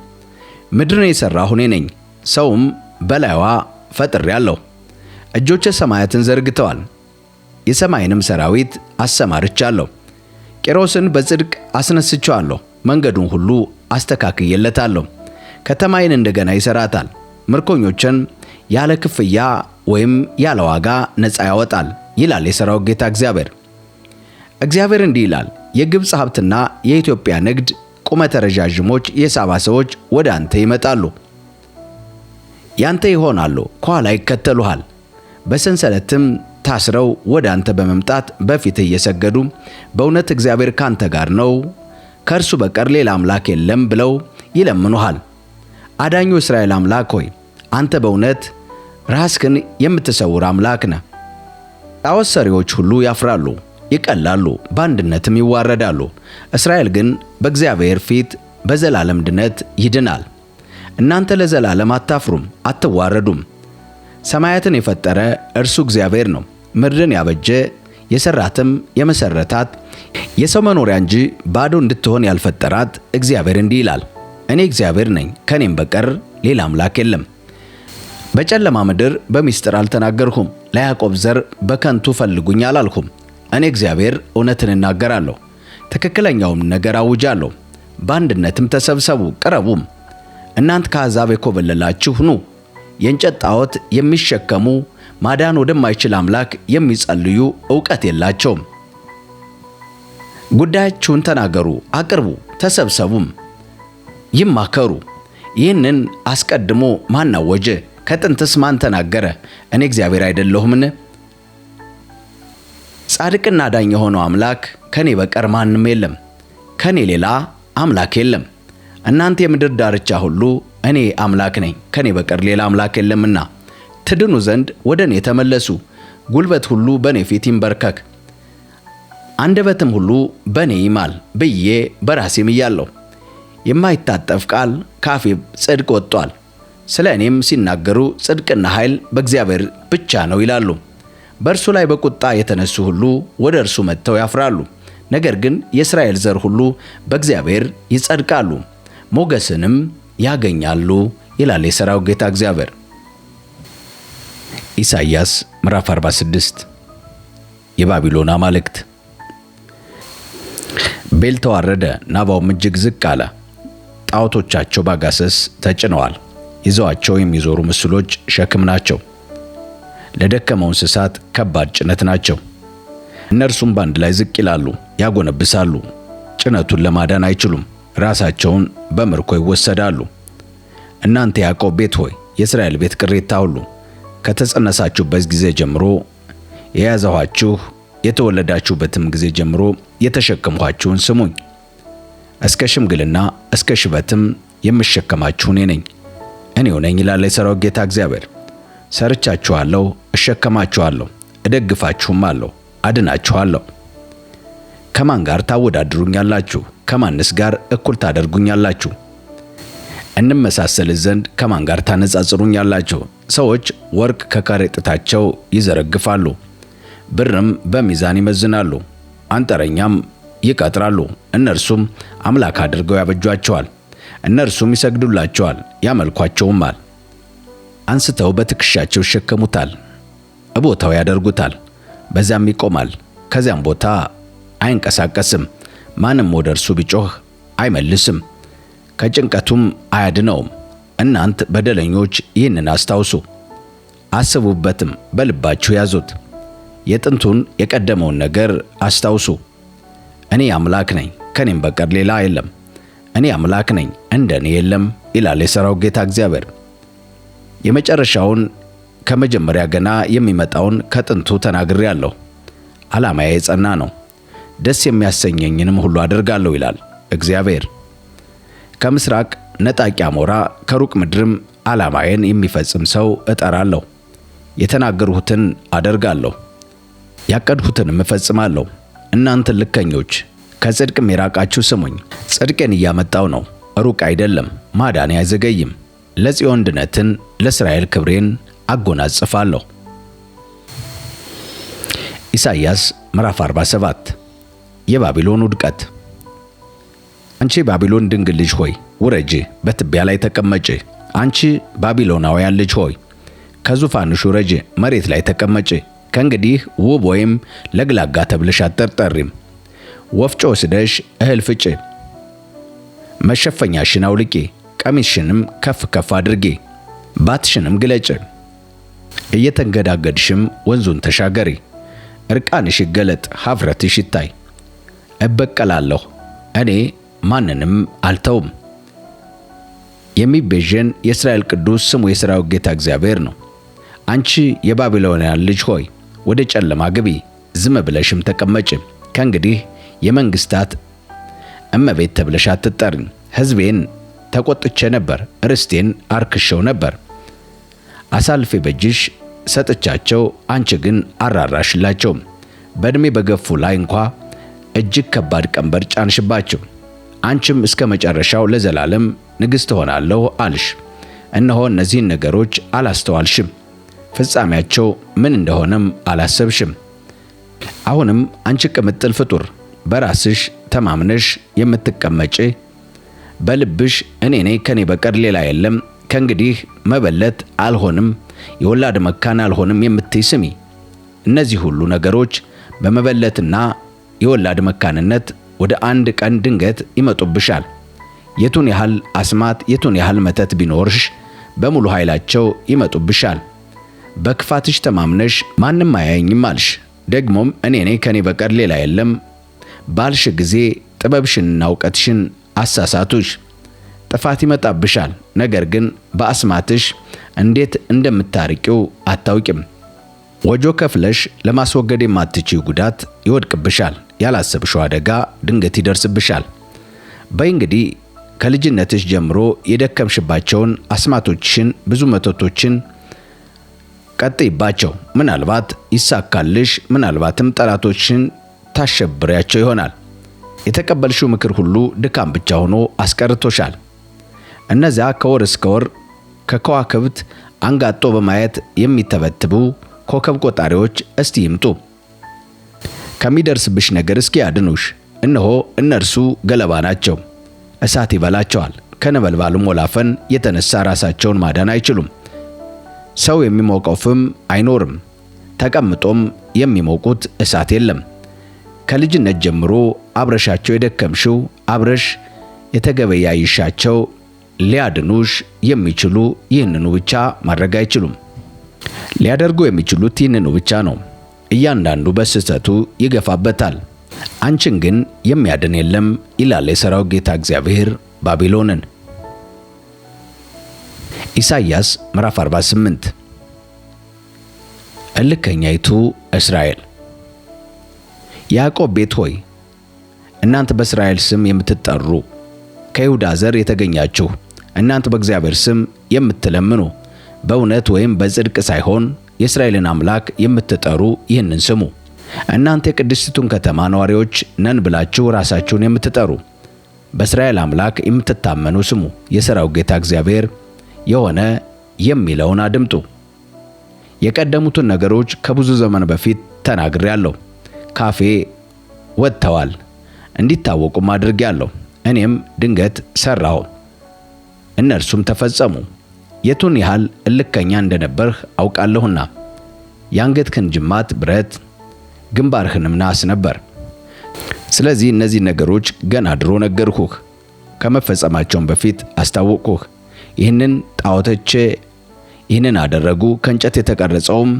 ምድርን የሠራሁ እኔ ነኝ፣ ሰውም በላይዋ ፈጥሬአለሁ። እጆቼ ሰማያትን ዘርግተዋል፣ የሰማይንም ሰራዊት አሰማርቻለሁ። ቂሮስን በጽድቅ አስነስቼዋለሁ፣ መንገዱን ሁሉ አስተካክዬለታለሁ። ከተማዬን እንደገና ይሠራታል፣ ምርኮኞችን ያለ ክፍያ ወይም ያለ ዋጋ ነፃ ያወጣል ይላል የሠራዊት ጌታ እግዚአብሔር። እግዚአብሔር እንዲህ ይላል፣ የግብፅ ሀብትና የኢትዮጵያ ንግድ ቁመተ ረዣዥሞች የሳባ ሰዎች ወደ አንተ ይመጣሉ፣ ያንተ ይሆናሉ፣ ከኋላ ይከተሉሃል። በሰንሰለትም ታስረው ወደ አንተ በመምጣት በፊትህ እየሰገዱ በእውነት እግዚአብሔር ካንተ ጋር ነው፣ ከእርሱ በቀር ሌላ አምላክ የለም ብለው ይለምኑሃል። አዳኙ እስራኤል አምላክ ሆይ አንተ በእውነት ራስህን የምትሰውር አምላክ ነህ። ጣዖት ሰሪዎች ሁሉ ያፍራሉ፣ ይቀላሉ፣ በአንድነትም ይዋረዳሉ። እስራኤል ግን በእግዚአብሔር ፊት በዘላለም ድነት ይድናል። እናንተ ለዘላለም አታፍሩም፣ አትዋረዱም። ሰማያትን የፈጠረ እርሱ እግዚአብሔር ነው። ምድርን ያበጀ የሠራትም የመሠረታት የሰው መኖሪያ እንጂ ባዶ እንድትሆን ያልፈጠራት እግዚአብሔር እንዲህ ይላል፣ እኔ እግዚአብሔር ነኝ፣ ከኔም በቀር ሌላ አምላክ የለም። በጨለማ ምድር በምስጢር አልተናገርሁም፣ ለያዕቆብ ዘር በከንቱ ፈልጉኝ አላልሁም። እኔ እግዚአብሔር እውነትን እናገራለሁ፣ ትክክለኛውም ነገር አውጃለሁ። በአንድነትም ተሰብሰቡ ቅረቡም። እናንተ ከአሕዛብ የኮበለላችሁ ኑ፣ የእንጨት ጣዖት የሚሸከሙ ማዳን ወደማይችል አምላክ የሚጸልዩ ዕውቀት የላቸውም። ጉዳያችሁን ተናገሩ፣ አቅርቡ፣ ተሰብሰቡም፣ ይማከሩ። ይህንን አስቀድሞ ማን አወጀ? ከጥንትስ ማን ተናገረ? እኔ እግዚአብሔር አይደለሁምን? ጻድቅና ዳኝ የሆነው አምላክ ከኔ በቀር ማንም የለም፣ ከኔ ሌላ አምላክ የለም። እናንተ የምድር ዳርቻ ሁሉ እኔ አምላክ ነኝ፣ ከኔ በቀር ሌላ አምላክ የለምና ትድኑ ዘንድ ወደ እኔ ተመለሱ። ጉልበት ሁሉ በእኔ ፊት ይንበርከክ፣ አንደበትም ሁሉ በእኔ ይማል ብዬ በራሴ ምያለሁ። የማይታጠፍ ቃል ካፌ ጽድቅ ወጥቷል። ስለ እኔም ሲናገሩ ጽድቅና ኃይል በእግዚአብሔር ብቻ ነው ይላሉ። በእርሱ ላይ በቁጣ የተነሱ ሁሉ ወደ እርሱ መጥተው ያፍራሉ። ነገር ግን የእስራኤል ዘር ሁሉ በእግዚአብሔር ይጸድቃሉ፣ ሞገስንም ያገኛሉ ይላል የሠራዊት ጌታ እግዚአብሔር። ኢሳይያስ ምዕራፍ 46 የባቢሎን አማልክት። ቤል ተዋረደ፣ ናባውም እጅግ ዝቅ አለ። ጣዖቶቻቸው ባጋሰስ ተጭነዋል፣ ይዘዋቸው የሚዞሩ ምስሎች ሸክም ናቸው። ለደከመው እንስሳት ከባድ ጭነት ናቸው። እነርሱም በአንድ ላይ ዝቅ ይላሉ፣ ያጎነብሳሉ፣ ጭነቱን ለማዳን አይችሉም፣ ራሳቸውን በምርኮ ይወሰዳሉ። እናንተ ያዕቆብ ቤት ሆይ፣ የእስራኤል ቤት ቅሬታ ሁሉ፣ ከተጸነሳችሁበት ጊዜ ጀምሮ የያዛኋችሁ የተወለዳችሁበትም ጊዜ ጀምሮ የተሸከምኋችሁን ስሙኝ። እስከ ሽምግልና እስከ ሽበትም የምሸከማችሁ እኔ ነኝ፣ እኔው ነኝ ይላል የሠራዊት ጌታ እግዚአብሔር። ሰርቻችኋለሁ፣ እሸከማችኋለሁ፣ እደግፋችሁማለሁ፣ አድናችኋለሁ። ከማን ጋር ታወዳድሩኛላችሁ? ከማንስ ጋር እኩል ታደርጉኛላችሁ? እንመሳሰል ዘንድ ከማን ጋር ታነጻጽሩኛላችሁ? ሰዎች ወርቅ ከከረጢታቸው ይዘረግፋሉ፣ ብርም በሚዛን ይመዝናሉ፣ አንጥረኛም ይቀጥራሉ። እነርሱም አምላክ አድርገው ያበጇቸዋል። እነርሱም ይሰግዱላቸዋል፣ ያመልኳቸውማል። አንስተው በትከሻቸው ይሸከሙታል፣ በቦታው ያደርጉታል። በዚያም ይቆማል፣ ከዚያም ቦታ አይንቀሳቀስም። ማንም ወደ እርሱ ቢጮህ አይመልስም፣ ከጭንቀቱም አያድነውም። እናንት በደለኞች ይህንን አስታውሱ፣ አስቡበትም፣ በልባችሁ ያዙት። የጥንቱን የቀደመውን ነገር አስታውሱ። እኔ አምላክ ነኝ፣ ከኔም በቀር ሌላ የለም። እኔ አምላክ ነኝ፣ እንደኔ የለም ይላል የሠራዊት ጌታ እግዚአብሔር። የመጨረሻውን ከመጀመሪያ ገና የሚመጣውን ከጥንቱ ተናግሬአለሁ። ዓላማዬ የጸና ነው፣ ደስ የሚያሰኘኝንም ሁሉ አደርጋለሁ ይላል እግዚአብሔር። ከምሥራቅ ነጣቂ አሞራ፣ ከሩቅ ምድርም ዓላማዬን የሚፈጽም ሰው እጠራለሁ። የተናገርሁትን አደርጋለሁ፣ ያቀድሁትንም እፈጽማለሁ። እናንተ ልከኞች ከጽድቅም የራቃችሁ ስሙኝ። ጽድቄን እያመጣው ነው፣ ሩቅ አይደለም፣ ማዳኔ አይዘገይም። ለጽዮን ድነትን፣ ለእስራኤል ክብሬን አጎናጽፋለሁ። ኢሳይያስ ምዕራፍ 47 የባቢሎን ውድቀት። አንቺ ባቢሎን ድንግል ልጅ ሆይ ውረጂ፣ በትቢያ ላይ ተቀመጪ። አንቺ ባቢሎናውያን ልጅ ሆይ ከዙፋንሽ ውረጂ፣ መሬት ላይ ተቀመጪ። ከእንግዲህ ውብ ወይም ለግላጋ ተብለሽ አትጠሪም። ወፍጮ ወስደሽ እህል ፍጪ፣ መሸፈኛሽን አውልቂ፣ ቀሚስሽንም ከፍ ከፍ አድርጊ፣ ባትሽንም ግለጪ። እየተንገዳገድሽም ወንዙን ተሻገሪ። እርቃንሽ ይገለጥ፣ ኀፍረትሽ ይታይ። እበቀላለሁ፣ እኔ ማንንም አልተውም። የሚቤዠን የእስራኤል ቅዱስ ስሙ የሠራዊት ጌታ እግዚአብሔር ነው። አንቺ የባቢሎናውያን ልጅ ሆይ ወደ ጨለማ ግቢ፣ ዝም ብለሽም ተቀመጪ። ከእንግዲህ የመንግሥታት እመቤት ተብለሽ አትጠሪም። ሕዝቤን ተቆጥቼ ነበር፣ ርስቴን አርክሼው ነበር። አሳልፌ በእጅሽ ሰጥቻቸው፣ አንቺ ግን አራራሽላቸውም። በዕድሜ በገፉ ላይ እንኳ እጅግ ከባድ ቀንበር ጫንሽባቸው። አንቺም እስከ መጨረሻው ለዘላለም ንግሥት ሆናለሁ አልሽ። እነሆ እነዚህን ነገሮች አላስተዋልሽም፣ ፍጻሜያቸው ምን እንደሆነም አላሰብሽም። አሁንም አንቺ ቅምጥል ፍጡር፣ በራስሽ ተማምነሽ የምትቀመጪ፣ በልብሽ እኔ ነኝ፣ ከኔ በቀር ሌላ የለም፣ ከእንግዲህ መበለት አልሆንም፣ የወላድ መካን አልሆንም የምትይ ስሚ። እነዚህ ሁሉ ነገሮች በመበለትና የወላድ መካንነት ወደ አንድ ቀን ድንገት ይመጡብሻል። የቱን ያህል አስማት፣ የቱን ያህል መተት ቢኖርሽ በሙሉ ኃይላቸው ይመጡብሻል። በክፋትሽ ተማምነሽ ማንም አያየኝም አልሽ። ደግሞም እኔ ነኝ፣ ከኔ በቀር ሌላ የለም ባልሽ ጊዜ ጥበብሽንና እውቀትሽን አሳሳቱሽ። ጥፋት ይመጣብሻል፣ ነገር ግን በአስማትሽ እንዴት እንደምታርቂው አታውቂም። ወጆ ከፍለሽ ለማስወገድ የማትችይው ጉዳት ይወድቅብሻል። ያላሰብሽው አደጋ ድንገት ይደርስብሻል። በይ እንግዲህ ከልጅነትሽ ጀምሮ የደከምሽባቸውን አስማቶችሽን፣ ብዙ መተቶችን ቀጥይባቸው። ምናልባት ይሳካልሽ፣ ምናልባትም ጠላቶችሽን ታሸብሪያቸው ይሆናል። የተቀበልሽው ምክር ሁሉ ድካም ብቻ ሆኖ አስቀርቶሻል። እነዚያ ከወር እስከ ወር ከከዋክብት አንጋጦ በማየት የሚተበትቡ ኮከብ ቆጣሪዎች እስቲ ይምጡ፣ ከሚደርስብሽ ነገር እስኪ ያድኑሽ። እነሆ እነርሱ ገለባ ናቸው፣ እሳት ይበላቸዋል። ከነበልባሉም ወላፈን የተነሳ ራሳቸውን ማዳን አይችሉም። ሰው የሚሞቀው ፍም አይኖርም፣ ተቀምጦም የሚሞቁት እሳት የለም። ከልጅነት ጀምሮ አብረሻቸው የደከምሽው፣ አብረሽ የተገበያይሻቸው ሊያድኑሽ የሚችሉ ይህንኑ ብቻ ማድረግ አይችሉም። ሊያደርጉ የሚችሉት ይህንኑ ብቻ ነው። እያንዳንዱ በስህተቱ ይገፋበታል። አንቺን ግን የሚያድን የለም ይላል የሠራዊት ጌታ እግዚአብሔር ባቢሎንን። ኢሳይያስ ምዕራፍ 48 እልከኛይቱ እስራኤል። ያዕቆብ ቤት ሆይ እናንተ በእስራኤል ስም የምትጠሩ ከይሁዳ ዘር የተገኛችሁ እናንተ በእግዚአብሔር ስም የምትለምኑ በእውነት ወይም በጽድቅ ሳይሆን የእስራኤልን አምላክ የምትጠሩ ይህንን ስሙ። እናንተ የቅድስቲቱን ከተማ ነዋሪዎች ነን ብላችሁ ራሳችሁን የምትጠሩ በእስራኤል አምላክ የምትታመኑ ስሙ። የሠራዊት ጌታ እግዚአብሔር የሆነ የሚለውን አድምጡ። የቀደሙትን ነገሮች ከብዙ ዘመን በፊት ተናግሬአለሁ፣ ካፌ ወጥተዋል፣ እንዲታወቁም አድርጌአለሁ። እኔም ድንገት ሠራሁ፣ እነርሱም ተፈጸሙ። የቱን ያህል እልከኛ እንደነበርህ አውቃለሁና የአንገትህን ጅማት ብረት ግንባርህንም ናስ ነበር። ስለዚህ እነዚህ ነገሮች ገና ድሮ ነገርሁህ፣ ከመፈጸማቸውም በፊት አስታወቅሁህ። ይህንን ጣዖቶቼ ይህንን አደረጉ፣ ከእንጨት የተቀረጸውም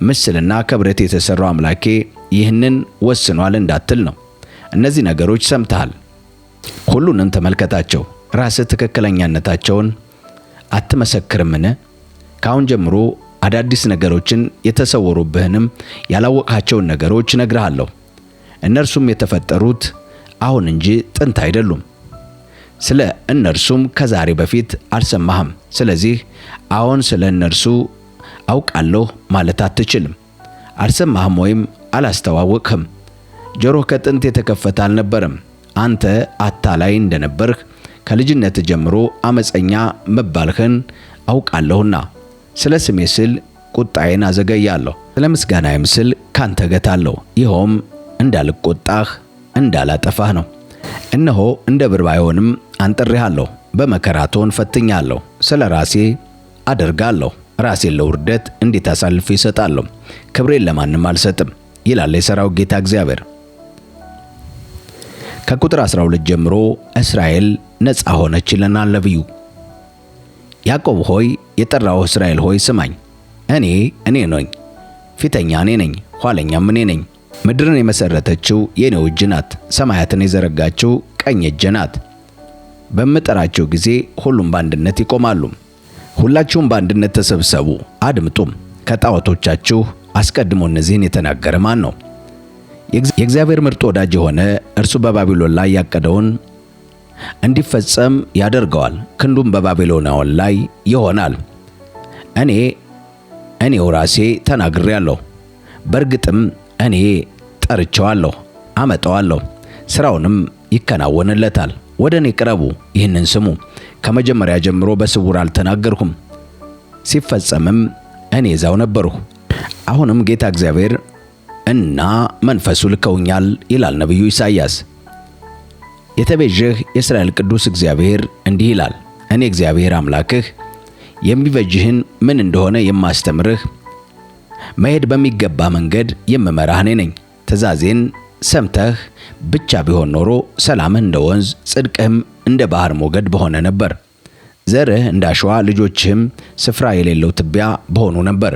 ምስልና ከብረት የተሠራው አምላኬ ይህንን ወስኗል እንዳትል ነው። እነዚህ ነገሮች ሰምተሃል፣ ሁሉንም ተመልከታቸው። ራስህ ትክክለኛነታቸውን አትመሰክርምን? ከአሁን ጀምሮ አዳዲስ ነገሮችን የተሰወሩብህንም ያላወቅሃቸውን ነገሮች እነግርሃለሁ። እነርሱም የተፈጠሩት አሁን እንጂ ጥንት አይደሉም። ስለ እነርሱም ከዛሬ በፊት አልሰማህም። ስለዚህ አሁን ስለ እነርሱ አውቃለሁ ማለት አትችልም። አልሰማህም ወይም አላስተዋወቅህም። ጆሮህ ከጥንት የተከፈተ አልነበረም። አንተ አታላይ እንደነበርህ ከልጅነት ጀምሮ አመፀኛ መባልህን አውቃለሁና ስለ ስሜ ስል ቁጣዬን አዘገያለሁ፣ ስለ ምስጋናዬም ስል ካንተ ገታለሁ። ይኸውም እንዳልቆጣህ እንዳላጠፋህ ነው። እነሆ እንደ ብር ባይሆንም አንጥሬሃለሁ፣ በመከራቶን ፈትኛለሁ። ስለ ራሴ አደርጋለሁ፣ ራሴን ለውርደት እንዴት አሳልፌ እሰጣለሁ? ክብሬን ለማንም አልሰጥም ይላል የሠራዊት ጌታ እግዚአብሔር። ከቁጥር 12 ጀምሮ እስራኤል ነፃ ሆነች ይለናል ነቢዩ። ያዕቆብ ሆይ የጠራው እስራኤል ሆይ ስማኝ። እኔ ነኝ፣ ፊተኛ እኔ ነኝ፣ ኋለኛም እኔ ነኝ። ምድርን የመሠረተችው የኔው እጅ ናት፣ ሰማያትን የዘረጋችው ቀኝ እጄ ናት። በምጠራቸው ጊዜ ሁሉም በአንድነት ይቆማሉ። ሁላችሁም በአንድነት ተሰብሰቡ አድምጡም። ከጣዖቶቻችሁ አስቀድሞ እነዚህን የተናገረ ማን ነው? የእግዚአብሔር ምርጥ ወዳጅ የሆነ እርሱ በባቢሎን ላይ ያቀደውን እንዲፈጸም ያደርገዋል። ክንዱም በባቢሎናውያን ላይ ይሆናል። እኔው ራሴ ተናግሬአለሁ። በእርግጥም እኔ ጠርቼዋለሁ፣ አመጣዋለሁ፣ ሥራውንም ይከናወንለታል። ወደ እኔ ቅረቡ፣ ይህንን ስሙ። ከመጀመሪያ ጀምሮ በስውር አልተናገርሁም፣ ሲፈጸምም እኔ እዛው ነበርሁ። አሁንም ጌታ እግዚአብሔር እና መንፈሱ ልከውኛል ይላል ነቢዩ ኢሳይያስ። የተቤዠህ የእስራኤል ቅዱስ እግዚአብሔር እንዲህ ይላል፣ እኔ እግዚአብሔር አምላክህ የሚበጅህን ምን እንደሆነ የማስተምርህ፣ መሄድ በሚገባ መንገድ የምመራህ እኔ ነኝ። ትእዛዜን ሰምተህ ብቻ ቢሆን ኖሮ ሰላምህ እንደ ወንዝ ጽድቅህም እንደ ባህር ሞገድ በሆነ ነበር። ዘርህ እንደ አሸዋ ልጆችህም ስፍራ የሌለው ትቢያ በሆኑ ነበር።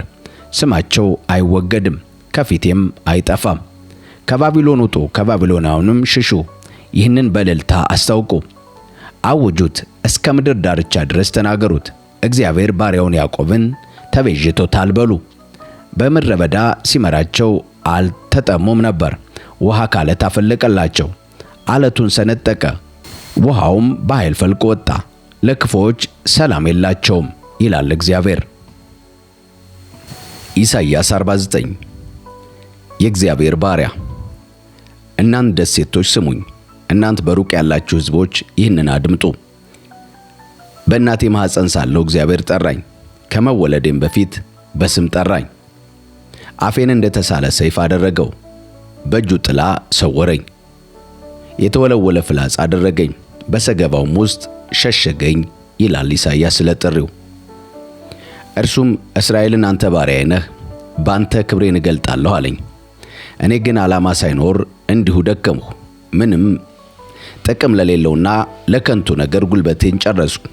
ስማቸው አይወገድም ከፊቴም አይጠፋም። ከባቢሎን ውጡ፣ ከባቢሎናውያንም ሽሹ። ይህንን በእልልታ አስታውቁ፣ አውጁት፣ እስከ ምድር ዳርቻ ድረስ ተናገሩት። እግዚአብሔር ባሪያውን ያዕቆብን ተቤዥቶታል በሉ። በምድረ በዳ ሲመራቸው አልተጠሙም ነበር። ውሃ ከዓለት አፈለቀላቸው፣ ዓለቱን ሰነጠቀ፣ ውሃውም በኃይል ፈልቆ ወጣ። ለክፉዎች ሰላም የላቸውም ይላል እግዚአብሔር። ኢሳይያስ 49 የእግዚአብሔር ባሪያ። እናንት ደሴቶች ስሙኝ፣ እናንት በሩቅ ያላችሁ ሕዝቦች ይህንን አድምጡ። በእናቴ ማኅፀን ሳለሁ እግዚአብሔር ጠራኝ፣ ከመወለዴም በፊት በስም ጠራኝ። አፌን እንደ ተሳለ ሰይፍ አደረገው፣ በእጁ ጥላ ሰወረኝ። የተወለወለ ፍላጻ አደረገኝ፣ በሰገባውም ውስጥ ሸሸገኝ ይላል ኢሳይያስ ስለ ጥሪው። እርሱም እስራኤልን አንተ ባሪያዬ ነህ፣ በአንተ ክብሬን እገልጣለሁ አለኝ። እኔ ግን ዓላማ ሳይኖር እንዲሁ ደከምሁ፣ ምንም ጥቅም ለሌለውና ለከንቱ ነገር ጉልበቴን ጨረስኩ።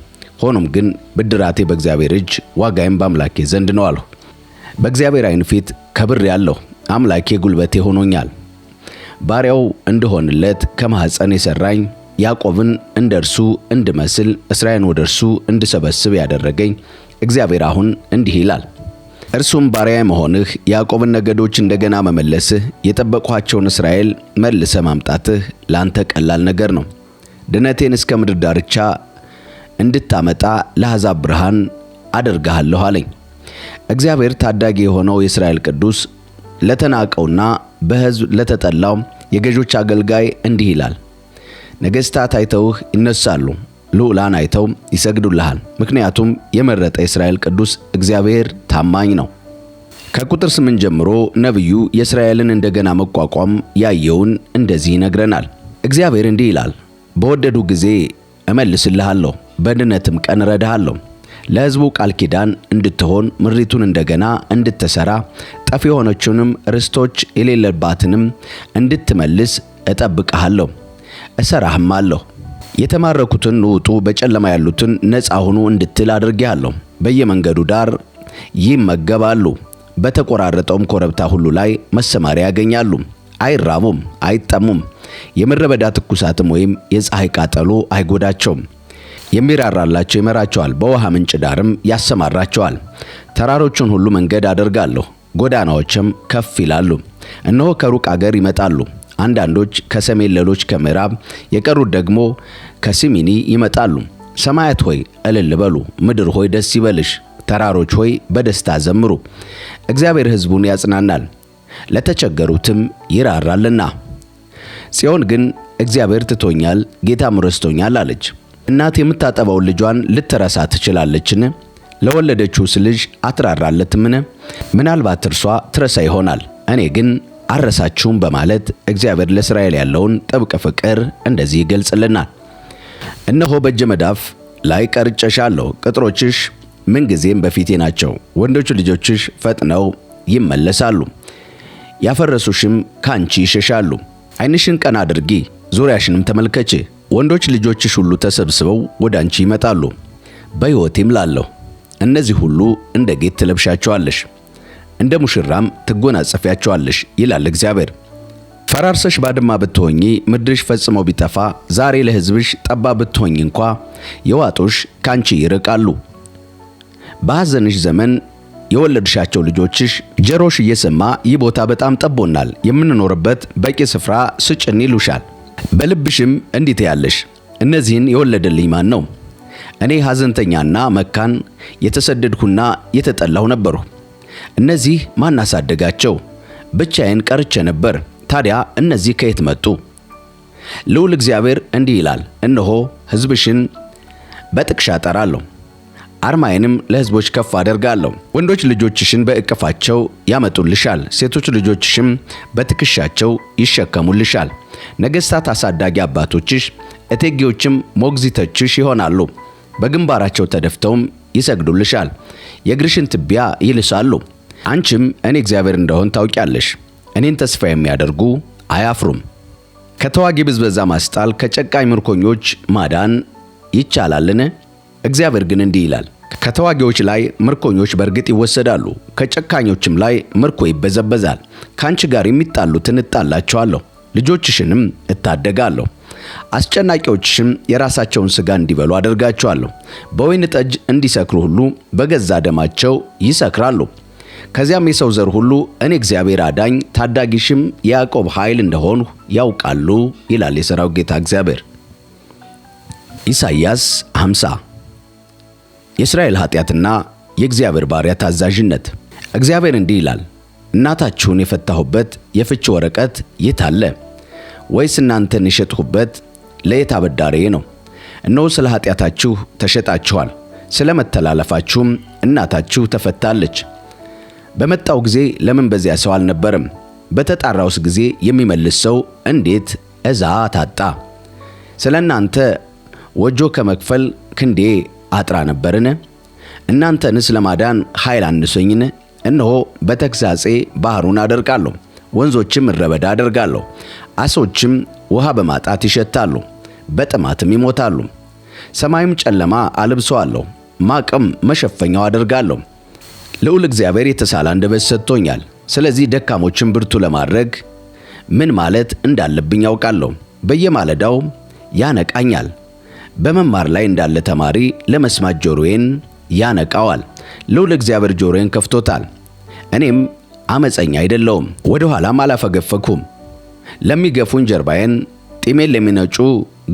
ሆኖም ግን ብድራቴ በእግዚአብሔር እጅ ዋጋዬም በአምላኬ ዘንድ ነው አልሁ። በእግዚአብሔር ዓይን ፊት ከብሬአለሁ፣ አምላኬ ጉልበቴ ሆኖኛል። ባሪያው እንድሆንለት ከማኅፀን የሠራኝ፣ ያዕቆብን እንደ እርሱ እንድመስል እስራኤልን ወደ እርሱ እንድሰበስብ ያደረገኝ እግዚአብሔር አሁን እንዲህ ይላል። እርሱም ባሪያ መሆንህ፣ ያዕቆብን ነገዶች እንደገና መመለስህ፣ የጠበቅኋቸውን እስራኤል መልሰ ማምጣትህ ላንተ ቀላል ነገር ነው። ድነቴን እስከ ምድር ዳርቻ እንድታመጣ ለአሕዛብ ብርሃን አደርግሃለሁ አለኝ። እግዚአብሔር ታዳጊ የሆነው የእስራኤል ቅዱስ ለተናቀውና በሕዝብ ለተጠላው የገዦች አገልጋይ እንዲህ ይላል፣ ነገሥታት አይተውህ ይነሳሉ፣ ልዑላን አይተው ይሰግዱልሃል። ምክንያቱም የመረጠ የእስራኤል ቅዱስ እግዚአብሔር ታማኝ ነው። ከቁጥር 8 ጀምሮ ነቢዩ የእስራኤልን እንደገና መቋቋም ያየውን እንደዚህ ይነግረናል። እግዚአብሔር እንዲህ ይላል፣ በወደዱ ጊዜ እመልስልሃለሁ፣ በድነትም ቀን እረዳሃለሁ። ለሕዝቡ ቃል ኪዳን እንድትሆን ምድሪቱን እንደገና እንድትሠራ ጠፍ የሆነችውንም ርስቶች የሌለባትንም እንድትመልስ እጠብቅሃለሁ፣ እሠራህማለሁ። የተማረኩትን ውጡ፣ በጨለማ ያሉትን ነፃ ሁኑ እንድትል አድርጌሃለሁ። በየመንገዱ ዳር ይመገባሉ፣ በተቆራረጠውም ኮረብታ ሁሉ ላይ መሰማሪያ ያገኛሉ። አይራቡም፣ አይጠሙም። የምድረ በዳ ትኩሳትም ወይም የፀሐይ ቃጠሎ አይጎዳቸውም። የሚራራላቸው ይመራቸዋል፣ በውሃ ምንጭ ዳርም ያሰማራቸዋል። ተራሮቹን ሁሉ መንገድ አደርጋለሁ፣ ጎዳናዎችም ከፍ ይላሉ። እነሆ ከሩቅ አገር ይመጣሉ፣ አንዳንዶች ከሰሜን፣ ሌሎች ከምዕራብ፣ የቀሩት ደግሞ ከሲሚኒ ይመጣሉ። ሰማያት ሆይ እልል በሉ፣ ምድር ሆይ ደስ ይበልሽ፣ ተራሮች ሆይ በደስታ ዘምሩ። እግዚአብሔር ሕዝቡን ያጽናናል፣ ለተቸገሩትም ይራራልና። ጽዮን ግን እግዚአብሔር ትቶኛል፣ ጌታም ረስቶኛል አለች። እናት የምታጠባውን ልጇን ልትረሳ ትችላለችን? ለወለደችውስ ልጅ አትራራለትምን? ምናልባት እርሷ ትረሳ ይሆናል፣ እኔ ግን አረሳችሁም በማለት እግዚአብሔር ለእስራኤል ያለውን ጥብቅ ፍቅር እንደዚህ ይገልጽልናል። እነሆ በእጀ መዳፍ ላይ ቀርጬሻለሁ፣ ቅጥሮችሽ ምንጊዜም በፊቴ ናቸው። ወንዶች ልጆችሽ ፈጥነው ይመለሳሉ፣ ያፈረሱሽም ካንቺ ይሸሻሉ። ዓይንሽን ቀና አድርጊ፣ ዙሪያሽንም ተመልከቺ። ወንዶች ልጆችሽ ሁሉ ተሰብስበው ወደ አንቺ ይመጣሉ። በሕይወቴም ላለሁ እነዚህ ሁሉ እንደ ጌጥ ትለብሻቸዋለሽ፣ እንደ ሙሽራም ትጎናጸፊያቸዋለሽ ይላል እግዚአብሔር። ፈራርሰሽ ባድማ ብትሆኚ፣ ምድርሽ ፈጽሞ ቢጠፋ፣ ዛሬ ለሕዝብሽ ጠባብ ብትሆኚ እንኳ የዋጡሽ ካንቺ ይርቃሉ። በሐዘንሽ ዘመን የወለድሻቸው ልጆችሽ ጆሮሽ እየሰማ ይህ ቦታ በጣም ጠቦናል፣ የምንኖርበት በቂ ስፍራ ስጭን ይሉሻል። በልብሽም እንዲህ ትያለሽ፣ እነዚህን የወለደልኝ ማን ነው? እኔ ሐዘንተኛና መካን የተሰደድኩና የተጠላሁ ነበርሁ። እነዚህ ማን አሳደጋቸው? ብቻዬን ቀርቼ ነበር። ታዲያ እነዚህ ከየት መጡ? ልዑል እግዚአብሔር እንዲህ ይላል፣ እነሆ ሕዝብሽን በጥቅሻ እጠራለሁ፣ አርማዬንም ለሕዝቦች ከፍ አደርጋለሁ። ወንዶች ልጆችሽን በእቅፋቸው ያመጡልሻል፣ ሴቶች ልጆችሽም በትከሻቸው ይሸከሙልሻል። ነገሥታት አሳዳጊ አባቶችሽ፣ እቴጌዎችም ሞግዚቶችሽ ይሆናሉ። በግንባራቸው ተደፍተውም ይሰግዱልሻል፣ የእግርሽን ትቢያ ይልሳሉ። አንቺም እኔ እግዚአብሔር እንደሆን ታውቂያለሽ። እኔን ተስፋ የሚያደርጉ አያፍሩም። ከተዋጊ ብዝበዛ ማስጣል፣ ከጨካኝ ምርኮኞች ማዳን ይቻላልን? እግዚአብሔር ግን እንዲህ ይላል፣ ከተዋጊዎች ላይ ምርኮኞች በእርግጥ ይወሰዳሉ፣ ከጨካኞችም ላይ ምርኮ ይበዘበዛል። ከአንቺ ጋር የሚጣሉትን እጣላቸዋለሁ፣ ልጆችሽንም እታደጋለሁ። አስጨናቂዎችሽም የራሳቸውን ሥጋ እንዲበሉ አደርጋቸዋለሁ። በወይን ጠጅ እንዲሰክሩ ሁሉ በገዛ ደማቸው ይሰክራሉ። ከዚያም የሰው ዘር ሁሉ እኔ እግዚአብሔር አዳኝ ታዳጊሽም የያዕቆብ ኃይል እንደሆንሁ ያውቃሉ ይላል የሠራዊት ጌታ እግዚአብሔር። ኢሳይያስ 50 የእስራኤል ኃጢአትና የእግዚአብሔር ባሪያ ታዛዥነት። እግዚአብሔር እንዲህ ይላል፣ እናታችሁን የፈታሁበት የፍች ወረቀት የት አለ? ወይስ እናንተን የሸጥሁበት ለየት አበዳሪዬ ነው? እነሆ ስለ ኃጢአታችሁ ተሸጣችኋል፣ ስለ መተላለፋችሁም እናታችሁ ተፈታለች። በመጣው ጊዜ ለምን በዚያ ሰው አልነበረም? በተጣራውስ ጊዜ የሚመልስ ሰው እንዴት እዛ ታጣ? ስለ እናንተ ወጆ ከመክፈል ክንዴ አጥራ ነበርን? እናንተንስ ለማዳን ኃይል አንሶኝን? እነሆ በተግሣጼ ባሕሩን አደርቃለሁ፣ ወንዞችም ምድረ በዳ አደርጋለሁ። ዓሦችም ውሃ በማጣት ይሸታሉ፣ በጥማትም ይሞታሉ። ሰማይም ጨለማ አልብሰዋለሁ፣ ማቅም መሸፈኛው አደርጋለሁ። ልዑል እግዚአብሔር የተሳለ አንደበት ሰጥቶኛል። ስለዚህ ደካሞችን ብርቱ ለማድረግ ምን ማለት እንዳለብኝ ያውቃለሁ። በየማለዳው ያነቃኛል። በመማር ላይ እንዳለ ተማሪ ለመስማት ጆሮዬን ያነቃዋል። ልዑል እግዚአብሔር ጆሮዬን ከፍቶታል። እኔም አመፀኛ አይደለሁም፣ ወደ ኋላም አላፈገፈኩም። ለሚገፉኝ ጀርባዬን፣ ጢሜን ለሚነጩ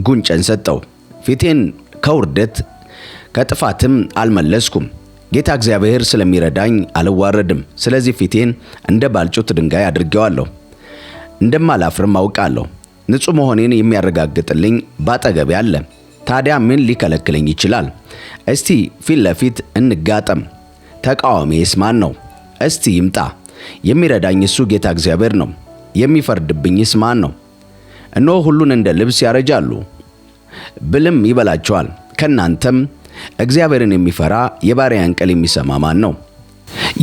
ጉንጨን ሰጠው። ፊቴን ከውርደት ከጥፋትም አልመለስኩም። ጌታ እግዚአብሔር ስለሚረዳኝ አልዋረድም። ስለዚህ ፊቴን እንደ ባልጩት ድንጋይ አድርጌዋለሁ፣ እንደማላፍርም አውቃለሁ። ንጹሕ መሆኔን የሚያረጋግጥልኝ ባጠገቤ አለ። ታዲያ ምን ሊከለክለኝ ይችላል? እስቲ ፊት ለፊት እንጋጠም። ተቃዋሚዬስ ማን ነው? እስቲ ይምጣ። የሚረዳኝ እሱ ጌታ እግዚአብሔር ነው። የሚፈርድብኝስ ማን ነው? እነሆ ሁሉን እንደ ልብስ ያረጃሉ፣ ብልም ይበላቸዋል። ከእናንተም እግዚአብሔርን የሚፈራ የባሪያን ቃል የሚሰማ ማን ነው?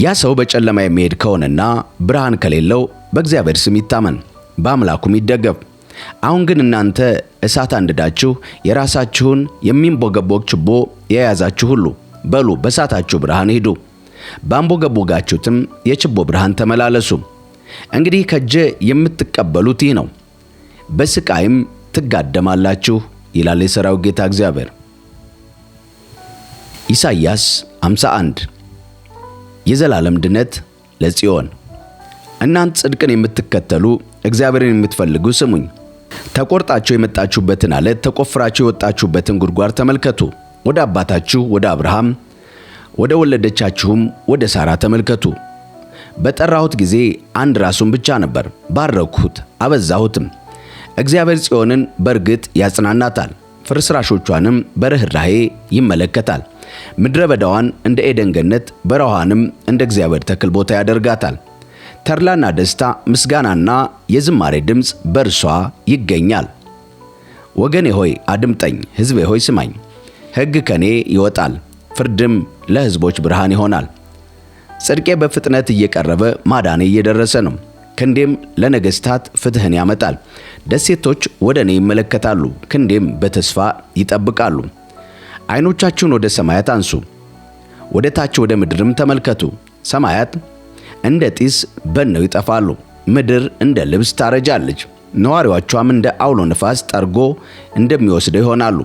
ያ ሰው በጨለማ የሚሄድ ከሆነና ብርሃን ከሌለው በእግዚአብሔር ስም ይታመን፣ በአምላኩም ይደገፍ። አሁን ግን እናንተ እሳት አንድዳችሁ የራሳችሁን የሚንቦገቦግ ችቦ የያዛችሁ ሁሉ በሉ በእሳታችሁ ብርሃን ሂዱ፣ ባንቦገቦጋችሁትም የችቦ ብርሃን ተመላለሱ። እንግዲህ ከእጄ የምትቀበሉት ይህ ነው፣ በስቃይም ትጋደማላችሁ ይላል የሠራዊት ጌታ እግዚአብሔር። ኢሳይያስ 51 የዘላለም ድነት ለጽዮን። እናንተ ጽድቅን የምትከተሉ እግዚአብሔርን የምትፈልጉ ስሙኝ። ተቆርጣችሁ የመጣችሁበትን አለት፣ ተቆፍራችሁ የወጣችሁበትን ጉድጓድ ተመልከቱ። ወደ አባታችሁ ወደ አብርሃም ወደ ወለደቻችሁም ወደ ሳራ ተመልከቱ። በጠራሁት ጊዜ አንድ ራሱን ብቻ ነበር፣ ባረኩት አበዛሁትም። እግዚአብሔር ጽዮንን በእርግጥ ያጽናናታል፣ ፍርስራሾቿንም በርኅራኄ ይመለከታል። ምድረ በዳዋን እንደ ኤደን ገነት፣ በረሃዋንም እንደ እግዚአብሔር ተክል ቦታ ያደርጋታል። ተድላና ደስታ፣ ምስጋናና የዝማሬ ድምፅ በእርሷ ይገኛል። ወገኔ ሆይ አድምጠኝ፣ ሕዝቤ ሆይ ስማኝ። ሕግ ከኔ ይወጣል፣ ፍርድም ለሕዝቦች ብርሃን ይሆናል። ጽድቄ በፍጥነት እየቀረበ ማዳኔ እየደረሰ ነው። ክንዴም ለነገሥታት ፍትሕን ያመጣል። ደሴቶች ወደ እኔ ይመለከታሉ፣ ክንዴም በተስፋ ይጠብቃሉ። ዓይኖቻችሁን ወደ ሰማያት አንሱ፣ ወደ ታች ወደ ምድርም ተመልከቱ። ሰማያት እንደ ጢስ በነው ይጠፋሉ፣ ምድር እንደ ልብስ ታረጃለች፣ ነዋሪዎቿም እንደ አውሎ ነፋስ ጠርጎ እንደሚወስደው ይሆናሉ።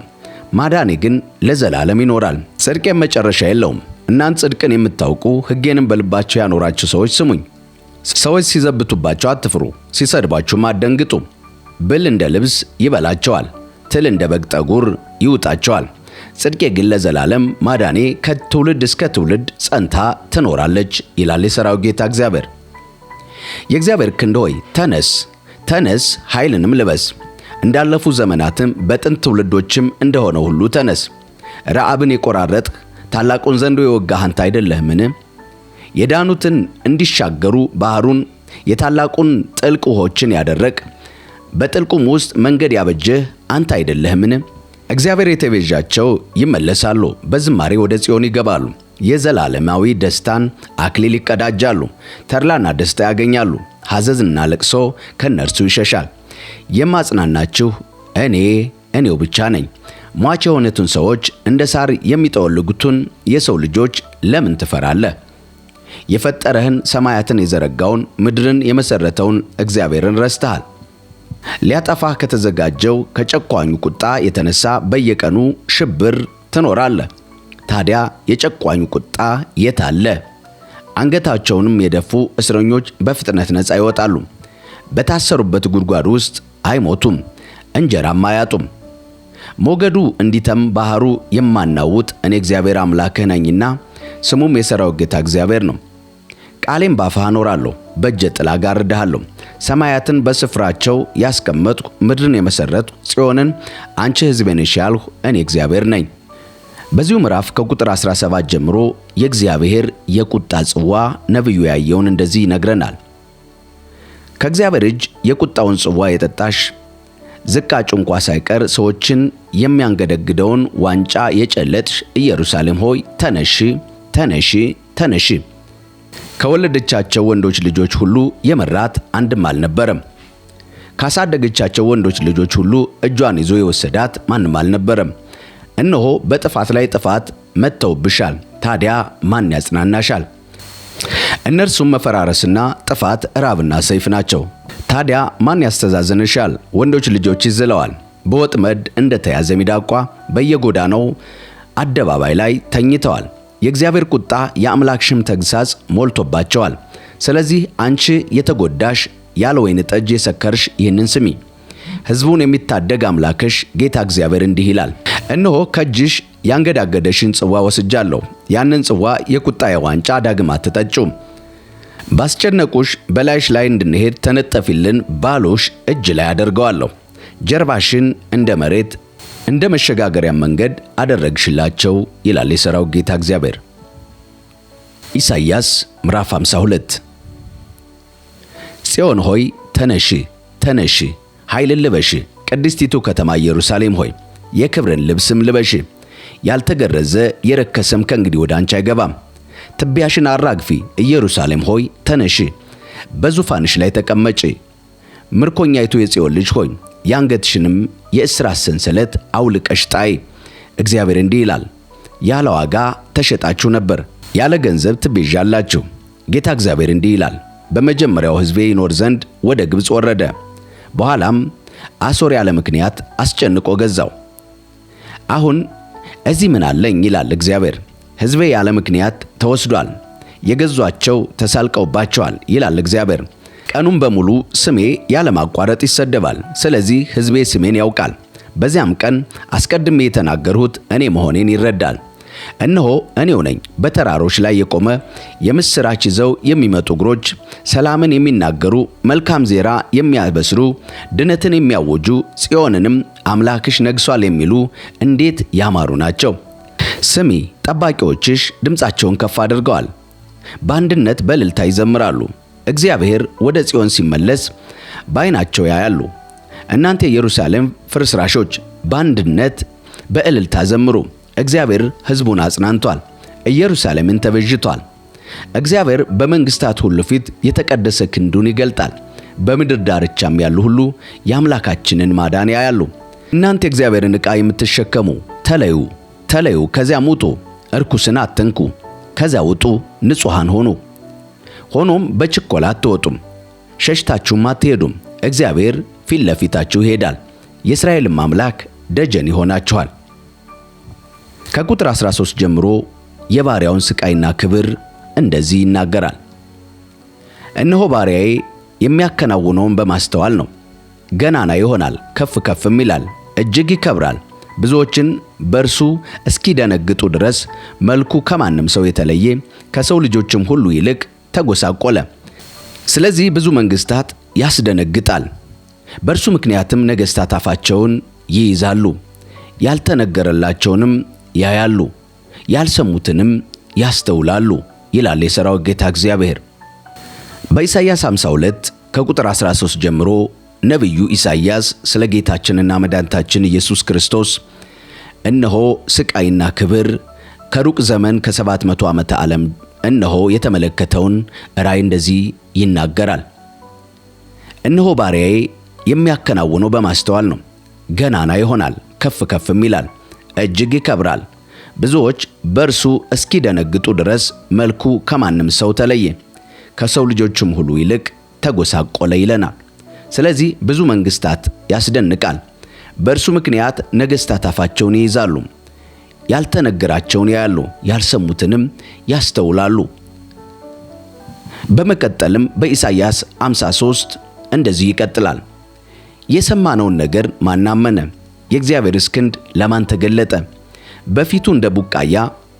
ማዳኔ ግን ለዘላለም ይኖራል፣ ጽድቄም መጨረሻ የለውም። እናንተ ጽድቅን የምታውቁ ሕጌንም በልባችሁ ያኖራችሁ ሰዎች ስሙኝ። ሰዎች ሲዘብቱባችሁ አትፍሩ፣ ሲሰድባችሁም አትደንግጡ። ብል እንደ ልብስ ይበላቸዋል፣ ትል እንደ በግ ጠጉር ይውጣቸዋል። ጽድቄ ግን ለዘላለም፣ ማዳኔ ከትውልድ እስከ ትውልድ ጸንታ ትኖራለች ይላል የሠራዊት ጌታ እግዚአብሔር። የእግዚአብሔር ክንድ ሆይ ተነስ፣ ተነስ፣ ኃይልንም ልበስ። እንዳለፉ ዘመናትም በጥንት ትውልዶችም እንደሆነ ሁሉ ተነስ። ረዓብን የቆራረጥህ ታላቁን ዘንዶ የወጋህ አንተ አይደለህምን? የዳኑትን እንዲሻገሩ ባሕሩን የታላቁን ጥልቅ ውኆችን ያደረቅ በጥልቁም ውስጥ መንገድ ያበጀህ አንተ አይደለህምን? እግዚአብሔር የተቤዣቸው ይመለሳሉ፣ በዝማሬ ወደ ጽዮን ይገባሉ። የዘላለማዊ ደስታን አክሊል ይቀዳጃሉ፣ ተድላና ደስታ ያገኛሉ። ሐዘንና ለቅሶ ከነርሱ ይሸሻል። የማጽናናችሁ እኔው ብቻ ነኝ። ሟች የሆኑትን ሰዎች እንደ ሳር የሚጠወልጉትን የሰው ልጆች ለምን ትፈራለህ? የፈጠረህን ሰማያትን የዘረጋውን ምድርን የመሠረተውን እግዚአብሔርን ረስተሃል። ሊያጠፋህ ከተዘጋጀው ከጨቋኙ ቁጣ የተነሳ በየቀኑ ሽብር ትኖራለህ። ታዲያ የጨቋኙ ቁጣ የት አለ? አንገታቸውንም የደፉ እስረኞች በፍጥነት ነፃ ይወጣሉ። በታሰሩበት ጉድጓድ ውስጥ አይሞቱም፣ እንጀራም አያጡም። ሞገዱ እንዲተም ባሕሩ የማናውጥ እኔ እግዚአብሔር አምላክህ ነኝና ስሙም የሠራዊት ጌታ እግዚአብሔር ነው። ቃሌም ባፍህ አኖራለሁ፣ በእጄ ጥላ ጋርድሃለሁ። ሰማያትን በስፍራቸው ያስቀመጥሁ፣ ምድርን የመሠረትሁ፣ ጽዮንን አንቺ ሕዝቤ ነሽ ያልሁ እኔ እግዚአብሔር ነኝ። በዚሁ ምዕራፍ ከቁጥር 17 ጀምሮ የእግዚአብሔር የቁጣ ጽዋ ነቢዩ ያየውን እንደዚህ ይነግረናል። ከእግዚአብሔር እጅ የቁጣውን ጽዋ የጠጣሽ ዝቃጩ እንኳ ሳይቀር ሰዎችን የሚያንገደግደውን ዋንጫ የጨለጥሽ ኢየሩሳሌም ሆይ ተነሺ፣ ተነሺ፣ ተነሺ። ከወለደቻቸው ወንዶች ልጆች ሁሉ የመራት አንድም አልነበረም። ካሳደገቻቸው ወንዶች ልጆች ሁሉ እጇን ይዞ የወሰዳት ማንም አልነበረም። እነሆ በጥፋት ላይ ጥፋት መጥተውብሻል። ታዲያ ማን ያጽናናሻል? እነርሱም መፈራረስና ጥፋት፣ ራብና ሰይፍ ናቸው። ታዲያ ማን ያስተዛዝንሻል? ወንዶች ልጆች ይዝለዋል፣ በወጥመድ እንደተያዘ ሚዳቋ በየጎዳናው አደባባይ ላይ ተኝተዋል። የእግዚአብሔር ቁጣ የአምላክሽም ተግሣጽ ሞልቶባቸዋል። ስለዚህ አንቺ የተጎዳሽ ያለ ወይን ጠጅ የሰከርሽ ይህንን ስሚ። ሕዝቡን የሚታደግ አምላክሽ ጌታ እግዚአብሔር እንዲህ ይላል፣ እነሆ ከእጅሽ ያንገዳገደሽን ጽዋ ወስጃለሁ። ያንን ጽዋ የቁጣዬ ዋንጫ ዳግም አትጠጪውም። ባስጨነቁሽ በላይሽ ላይ እንድንሄድ ተነጠፊልን ባሉሽ እጅ ላይ አደርገዋለሁ። ጀርባሽን እንደ መሬት እንደ መሸጋገሪያ መንገድ አደረግሽላቸው ይላል የሠራዊት ጌታ እግዚአብሔር። ኢሳይያስ ምዕራፍ 52 ጽዮን ሆይ ተነሺ ተነሺ፣ ኃይልን ልበሺ። ቅድስቲቱ ከተማ ኢየሩሳሌም ሆይ የክብርን ልብስም ልበሺ። ያልተገረዘ የረከሰም ከእንግዲህ ወደ አንቺ አይገባም። ትቢያሽን አራግፊ፣ ኢየሩሳሌም ሆይ ተነሺ፣ በዙፋንሽ ላይ ተቀመጪ። ምርኮኛይቱ የጽዮን ልጅ ሆይ የአንገትሽንም የእስራት ሰንሰለት አውልቀሽ ጣይ። እግዚአብሔር እንዲህ ይላል፣ ያለ ዋጋ ተሸጣችሁ ነበር፣ ያለ ገንዘብ ትቤዣላችሁ። ጌታ እግዚአብሔር እንዲህ ይላል፣ በመጀመሪያው ሕዝቤ ይኖር ዘንድ ወደ ግብፅ ወረደ። በኋላም አሦር ያለ ምክንያት አስጨንቆ ገዛው። አሁን እዚህ ምን አለኝ ይላል እግዚአብሔር። ሕዝቤ ያለ ምክንያት ተወስዷል፣ የገዟቸው ተሳልቀውባቸዋል ይላል እግዚአብሔር። ቀኑን በሙሉ ስሜ ያለማቋረጥ ይሰደባል። ስለዚህ ሕዝቤ ስሜን ያውቃል። በዚያም ቀን አስቀድሜ የተናገርሁት እኔ መሆኔን ይረዳል። እነሆ እኔው ነኝ፣ በተራሮች ላይ የቆመ የምስራች ይዘው የሚመጡ እግሮች፣ ሰላምን የሚናገሩ መልካም ዜና የሚያበስሩ ድነትን የሚያወጁ ጽዮንንም አምላክሽ ነግሷል የሚሉ እንዴት ያማሩ ናቸው። ስሚ፣ ጠባቂዎችሽ ድምፃቸውን ከፍ አድርገዋል፣ በአንድነት በእልልታ ይዘምራሉ። እግዚአብሔር ወደ ጽዮን ሲመለስ በዓይናቸው ያያሉ። እናንተ የኢየሩሳሌም ፍርስራሾች በአንድነት በእልልታ ዘምሩ። እግዚአብሔር ሕዝቡን አጽናንቷል፣ ኢየሩሳሌምን ተቤዥቷል። እግዚአብሔር በመንግሥታት ሁሉ ፊት የተቀደሰ ክንዱን ይገልጣል። በምድር ዳርቻም ያሉ ሁሉ የአምላካችንን ማዳን ያያሉ። እናንተ የእግዚአብሔርን ዕቃ የምትሸከሙ ተለዩ፣ ተለዩ፣ ከዚያም ውጡ። እርኩስን አትንኩ፣ ከዚያ ውጡ፣ ንጹሐን ሆኑ። ሆኖም በችኮላ አትወጡም፣ ሸሽታችሁም አትሄዱም። እግዚአብሔር ፊት ለፊታችሁ ይሄዳል፣ የእስራኤልም አምላክ ደጀን ይሆናችኋል። ከቁጥር 13 ጀምሮ የባሪያውን ስቃይና ክብር እንደዚህ ይናገራል። እነሆ ባሪያዬ የሚያከናውነውን በማስተዋል ነው። ገናና ይሆናል፣ ከፍ ከፍም ይላል፣ እጅግ ይከብራል። ብዙዎችን በእርሱ እስኪደነግጡ ድረስ መልኩ ከማንም ሰው የተለየ ከሰው ልጆችም ሁሉ ይልቅ ተጎሳቆለ። ስለዚህ ብዙ መንግሥታት ያስደነግጣል፣ በእርሱ ምክንያትም ነገሥታት አፋቸውን ይይዛሉ። ያልተነገረላቸውንም ያያሉ፣ ያልሰሙትንም ያስተውላሉ ይላል የሠራዊት ጌታ እግዚአብሔር። በኢሳይያስ 52 ከቁጥር 13 ጀምሮ ነቢዩ ኢሳይያስ ስለ ጌታችንና መድኃኒታችን ኢየሱስ ክርስቶስ እነሆ ስቃይና ክብር ከሩቅ ዘመን ከ700 ዓመተ ዓለም እነሆ የተመለከተውን ራእይ እንደዚህ ይናገራል። እነሆ ባሪያዬ የሚያከናውነው በማስተዋል ነው። ገናና ይሆናል፣ ከፍ ከፍም ይላል፣ እጅግ ይከብራል። ብዙዎች በእርሱ እስኪደነግጡ ድረስ መልኩ ከማንም ሰው ተለየ፣ ከሰው ልጆችም ሁሉ ይልቅ ተጎሳቆለ ይለናል። ስለዚህ ብዙ መንግሥታት ያስደንቃል፣ በእርሱ ምክንያት ነገሥታት አፋቸውን ይይዛሉ። ያልተነገራቸውን ያያሉ፣ ያልሰሙትንም ያስተውላሉ። በመቀጠልም በኢሳይያስ 53 እንደዚህ ይቀጥላል። የሰማነውን ነገር ማን አመነ? የእግዚአብሔርስ ክንድ ለማን ተገለጠ? በፊቱ እንደ ቡቃያ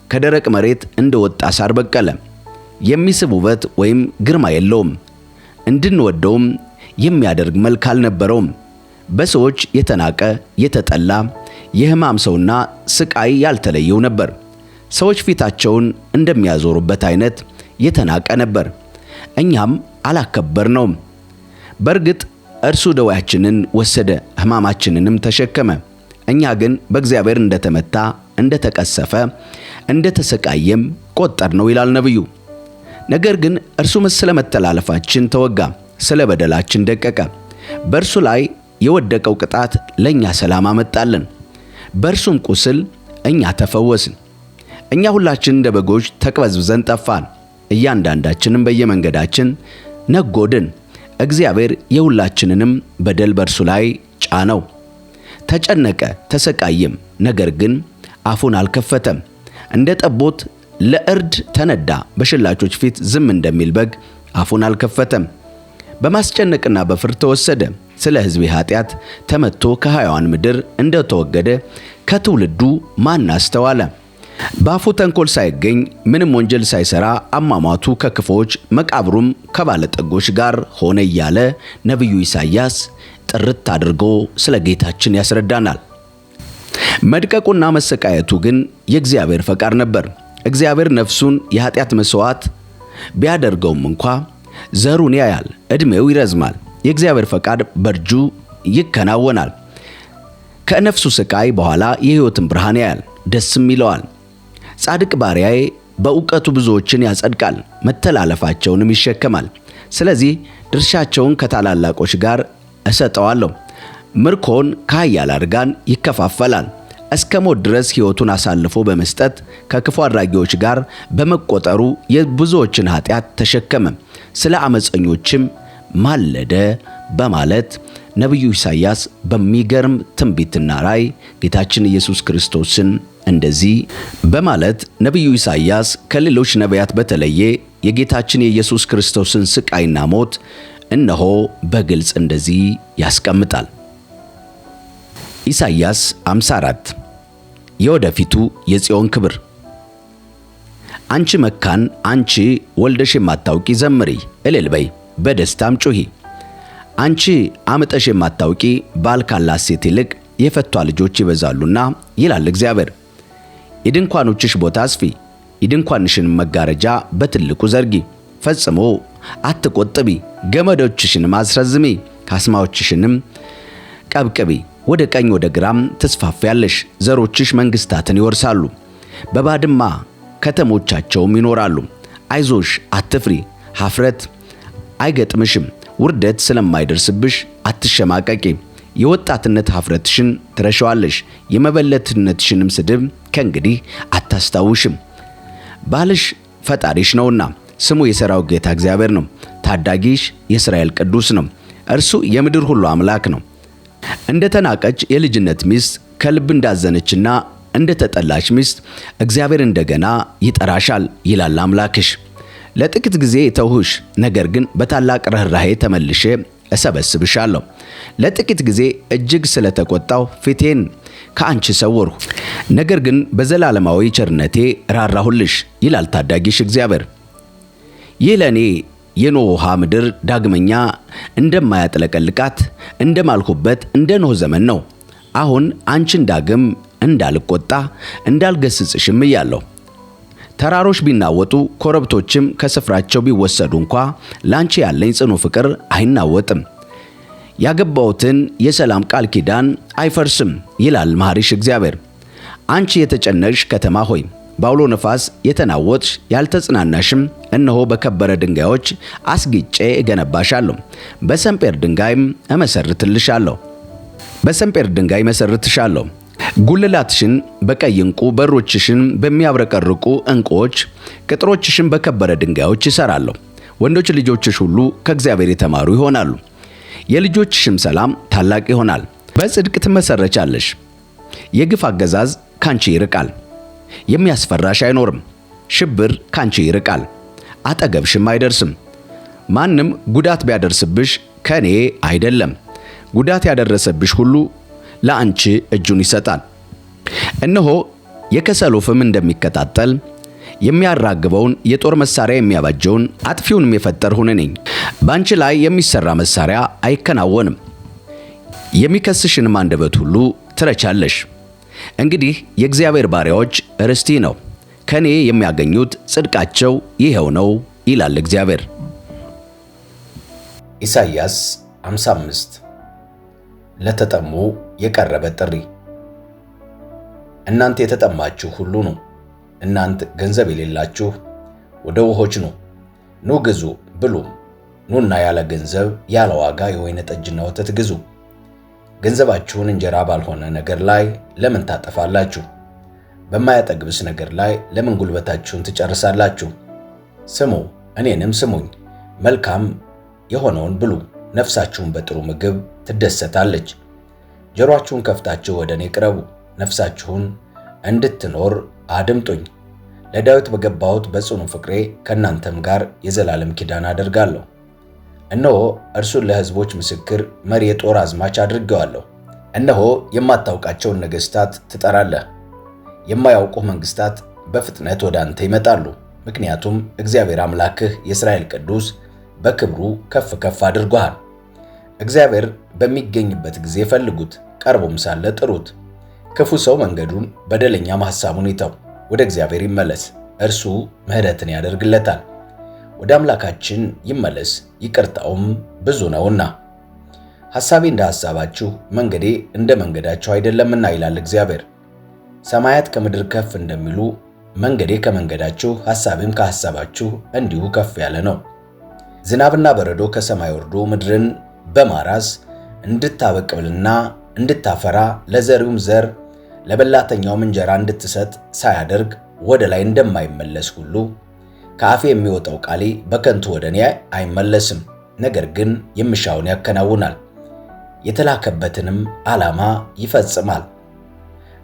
ከደረቅ መሬት እንደወጣ ሳር በቀለ። የሚስብ ውበት ወይም ግርማ የለውም፣ እንድንወደውም የሚያደርግ መልክ አልነበረውም። በሰዎች የተናቀ የተጠላ የሕማም ሰውና ስቃይ ያልተለየው ነበር። ሰዎች ፊታቸውን እንደሚያዞሩበት አይነት የተናቀ ነበር፣ እኛም አላከበርነውም። በእርግጥ እርሱ ደዌያችንን ወሰደ፣ ሕማማችንንም ተሸከመ። እኛ ግን በእግዚአብሔር እንደተመታ፣ እንደተቀሰፈ፣ እንደተሰቃየም ቆጠርነው ይላል ነቢዩ። ነገር ግን እርሱ ስለ መተላለፋችን ተወጋ፣ ስለ በደላችን ደቀቀ። በእርሱ ላይ የወደቀው ቅጣት ለእኛ ሰላም አመጣልን፣ በእርሱም ቁስል እኛ ተፈወስን። እኛ ሁላችን እንደ በጎች ተቅበዝብዘን ጠፋን፣ እያንዳንዳችንም በየመንገዳችን ነጎድን። እግዚአብሔር የሁላችንንም በደል በእርሱ ላይ ጫነው። ተጨነቀ ተሰቃየም፣ ነገር ግን አፉን አልከፈተም። እንደ ጠቦት ለእርድ ተነዳ፣ በሸላቾች ፊት ዝም እንደሚል በግ አፉን አልከፈተም። በማስጨነቅና በፍርድ ተወሰደ፣ ስለ ሕዝቤ ኃጢአት ተመትቶ ከሕያዋን ምድር እንደተወገደ ከትውልዱ ማን አስተዋለ? በአፉ ተንኮል ሳይገኝ ምንም ወንጀል ሳይሰራ አሟሟቱ ከክፎች መቃብሩም ከባለጠጎች ጋር ሆነ እያለ ነቢዩ ኢሳይያስ ጥርት አድርጎ ስለ ጌታችን ያስረዳናል። መድቀቁና መሰቃየቱ ግን የእግዚአብሔር ፈቃድ ነበር። እግዚአብሔር ነፍሱን የኃጢአት መስዋዕት ቢያደርገውም እንኳ ዘሩን ያያል፣ ዕድሜው ይረዝማል። የእግዚአብሔር ፈቃድ በእጁ ይከናወናል። ከነፍሱ ስቃይ በኋላ የሕይወትን ብርሃን ያያል፣ ደስም ይለዋል። ጻድቅ ባሪያዬ በእውቀቱ ብዙዎችን ያጸድቃል፣ መተላለፋቸውንም ይሸከማል። ስለዚህ ድርሻቸውን ከታላላቆች ጋር እሰጠዋለሁ፣ ምርኮን ከኃያላን ጋር ይከፋፈላል። እስከ ሞት ድረስ ሕይወቱን አሳልፎ በመስጠት ከክፉ አድራጊዎች ጋር በመቆጠሩ የብዙዎችን ኃጢአት ተሸከመ፣ ስለ ዓመፀኞችም ማለደ በማለት ነቢዩ ኢሳይያስ በሚገርም ትንቢትና ራእይ ጌታችን ኢየሱስ ክርስቶስን እንደዚህ በማለት ነቢዩ ኢሳይያስ ከሌሎች ነቢያት በተለየ የጌታችን የኢየሱስ ክርስቶስን ስቃይና ሞት እነሆ በግልጽ እንደዚህ ያስቀምጣል። ኢሳይያስ 54 የወደፊቱ የጽዮን ክብር። አንቺ መካን፣ አንቺ ወልደሽ የማታውቂ ዘምሪ፣ እልል በይ፣ በደስታም ጩኺ። አንቺ አምጠሽ የማታውቂ ባል ካላት ሴት ይልቅ የፈቷ ልጆች ይበዛሉና ይላል እግዚአብሔር። የድንኳኖችሽ ቦታ አስፊ፣ የድንኳንሽን መጋረጃ በትልቁ ዘርጊ፣ ፈጽሞ አትቆጥቢ፣ ገመዶችሽንም አስረዝሚ፣ ካስማዎችሽንም ቀብቅቢ። ወደ ቀኝ ወደ ግራም ትስፋፊያለሽ። ዘሮችሽ መንግስታትን ይወርሳሉ፣ በባድማ ከተሞቻቸውም ይኖራሉ። አይዞሽ አትፍሪ፣ ኀፍረት አይገጥምሽም። ውርደት ስለማይደርስብሽ አትሸማቀቂ። የወጣትነት ኀፍረትሽን ትረሻዋለሽ፣ የመበለትነትሽንም ስድብ ከእንግዲህ አታስታውሽም። ባልሽ ፈጣሪሽ ነውና ስሙ የሠራዊት ጌታ እግዚአብሔር ነው። ታዳጊሽ የእስራኤል ቅዱስ ነው። እርሱ የምድር ሁሉ አምላክ ነው። እንደ ተናቀች የልጅነት ሚስት ከልብ እንዳዘነችና እንደ ተጠላች ሚስት እግዚአብሔር እንደገና ይጠራሻል ይላል አምላክሽ። ለጥቂት ጊዜ ተውሁሽ፣ ነገር ግን በታላቅ ርኅራኄ ተመልሼ እሰበስብሻለሁ። ለጥቂት ጊዜ እጅግ ስለተቆጣሁ ፊቴን ከአንቺ ሰወርሁ፣ ነገር ግን በዘላለማዊ ቸርነቴ ራራሁልሽ ይላል ታዳጊሽ እግዚአብሔር። ይህ ለእኔ የኖኅ ውሃ ምድር ዳግመኛ እንደማያጥለቀልቃት እንደማልሁበት እንደ ኖኅ ዘመን ነው። አሁን አንቺን ዳግም እንዳልቆጣ እንዳልገስጽሽም እያለሁ። ተራሮች ቢናወጡ ኮረብቶችም ከስፍራቸው ቢወሰዱ እንኳ ላንቺ ያለኝ ጽኑ ፍቅር አይናወጥም። ያገባሁትን የሰላም ቃል ኪዳን አይፈርስም ይላል መሐሪሽ እግዚአብሔር። አንቺ የተጨነቅሽ ከተማ ሆይ በአውሎ ነፋስ የተናወጥሽ ያልተጽናናሽም፣ እነሆ በከበረ ድንጋዮች አስጊጬ እገነባሻለሁ፣ በሰንፔር ድንጋይም እመሰርትልሻለሁ። በሰንፔር ድንጋይ መሰርትሻለሁ። ጉልላትሽን በቀይ ዕንቁ፣ በሮችሽን በሚያብረቀርቁ ዕንቁዎች፣ ቅጥሮችሽን በከበረ ድንጋዮች ይሠራለሁ። ወንዶች ልጆችሽ ሁሉ ከእግዚአብሔር የተማሩ ይሆናሉ፣ የልጆችሽም ሰላም ታላቅ ይሆናል። በጽድቅ ትመሰረቻለሽ። የግፍ አገዛዝ ካንቺ ይርቃል፣ የሚያስፈራሽ አይኖርም። ሽብር ካንቺ ይርቃል፣ አጠገብሽም አይደርስም። ማንም ጉዳት ቢያደርስብሽ ከኔ አይደለም። ጉዳት ያደረሰብሽ ሁሉ ለአንቺ እጁን ይሰጣል። እነሆ የከሰል ወፍም እንደሚከታተል የሚያራግበውን የጦር መሳሪያ የሚያባጀውን አጥፊውንም የፈጠርሁ እኔ ነኝ። በአንቺ ላይ የሚሰራ መሳሪያ አይከናወንም። የሚከስሽንም አንደበት ሁሉ ትረቻለሽ። እንግዲህ የእግዚአብሔር ባሪያዎች ርስቴ ነው፣ ከኔ የሚያገኙት ጽድቃቸው ይሄው ነው ይላል እግዚአብሔር። ኢሳይያስ 55 ለተጠሙ የቀረበ ጥሪ። እናንተ የተጠማችሁ ሁሉ ኑ፣ እናንተ ገንዘብ የሌላችሁ ወደ ውኆች ኑ፣ ኑ ግዙ ብሉም። ኑና ያለ ገንዘብ ያለ ዋጋ የወይን ጠጅና ወተት ግዙ። ገንዘባችሁን እንጀራ ባልሆነ ነገር ላይ ለምን ታጠፋላችሁ? በማያጠግብስ ነገር ላይ ለምን ጉልበታችሁን ትጨርሳላችሁ? ስሙ፣ እኔንም ስሙኝ፣ መልካም የሆነውን ብሉ፣ ነፍሳችሁን በጥሩ ምግብ ትደሰታለች። ጆሮአችሁን ከፍታችሁ ወደ እኔ ቅረቡ፣ ነፍሳችሁን እንድትኖር አድምጡኝ። ለዳዊት በገባሁት በጽኑ ፍቅሬ ከእናንተም ጋር የዘላለም ኪዳን አደርጋለሁ። እነሆ እርሱን ለሕዝቦች ምስክር፣ መሪ፣ የጦር አዝማች አድርጌዋለሁ። እነሆ የማታውቃቸውን ነገሥታት ትጠራለህ፣ የማያውቁህ መንግሥታት በፍጥነት ወደ አንተ ይመጣሉ። ምክንያቱም እግዚአብሔር አምላክህ የእስራኤል ቅዱስ በክብሩ ከፍ ከፍ አድርጎሃል። እግዚአብሔር በሚገኝበት ጊዜ ፈልጉት፣ ቀርቦም ሳለ ጥሩት። ክፉ ሰው መንገዱን በደለኛም ሐሳቡን ይተው፣ ወደ እግዚአብሔር ይመለስ፣ እርሱ ምሕረትን ያደርግለታል። ወደ አምላካችን ይመለስ፣ ይቅርታውም ብዙ ነውና። ሐሳቤ እንደ ሐሳባችሁ መንገዴ እንደ መንገዳችሁ አይደለምና ይላል እግዚአብሔር። ሰማያት ከምድር ከፍ እንደሚሉ መንገዴ ከመንገዳችሁ ሐሳቤም ከሐሳባችሁ እንዲሁ ከፍ ያለ ነው። ዝናብና በረዶ ከሰማይ ወርዶ ምድርን በማራስ እንድታበቅልና እንድታፈራ ለዘሪውም ዘር ለበላተኛውም እንጀራ እንድትሰጥ ሳያደርግ ወደ ላይ እንደማይመለስ ሁሉ ከአፌ የሚወጣው ቃሌ በከንቱ ወደ እኔ አይመለስም፣ ነገር ግን የምሻውን ያከናውናል፣ የተላከበትንም ዓላማ ይፈጽማል።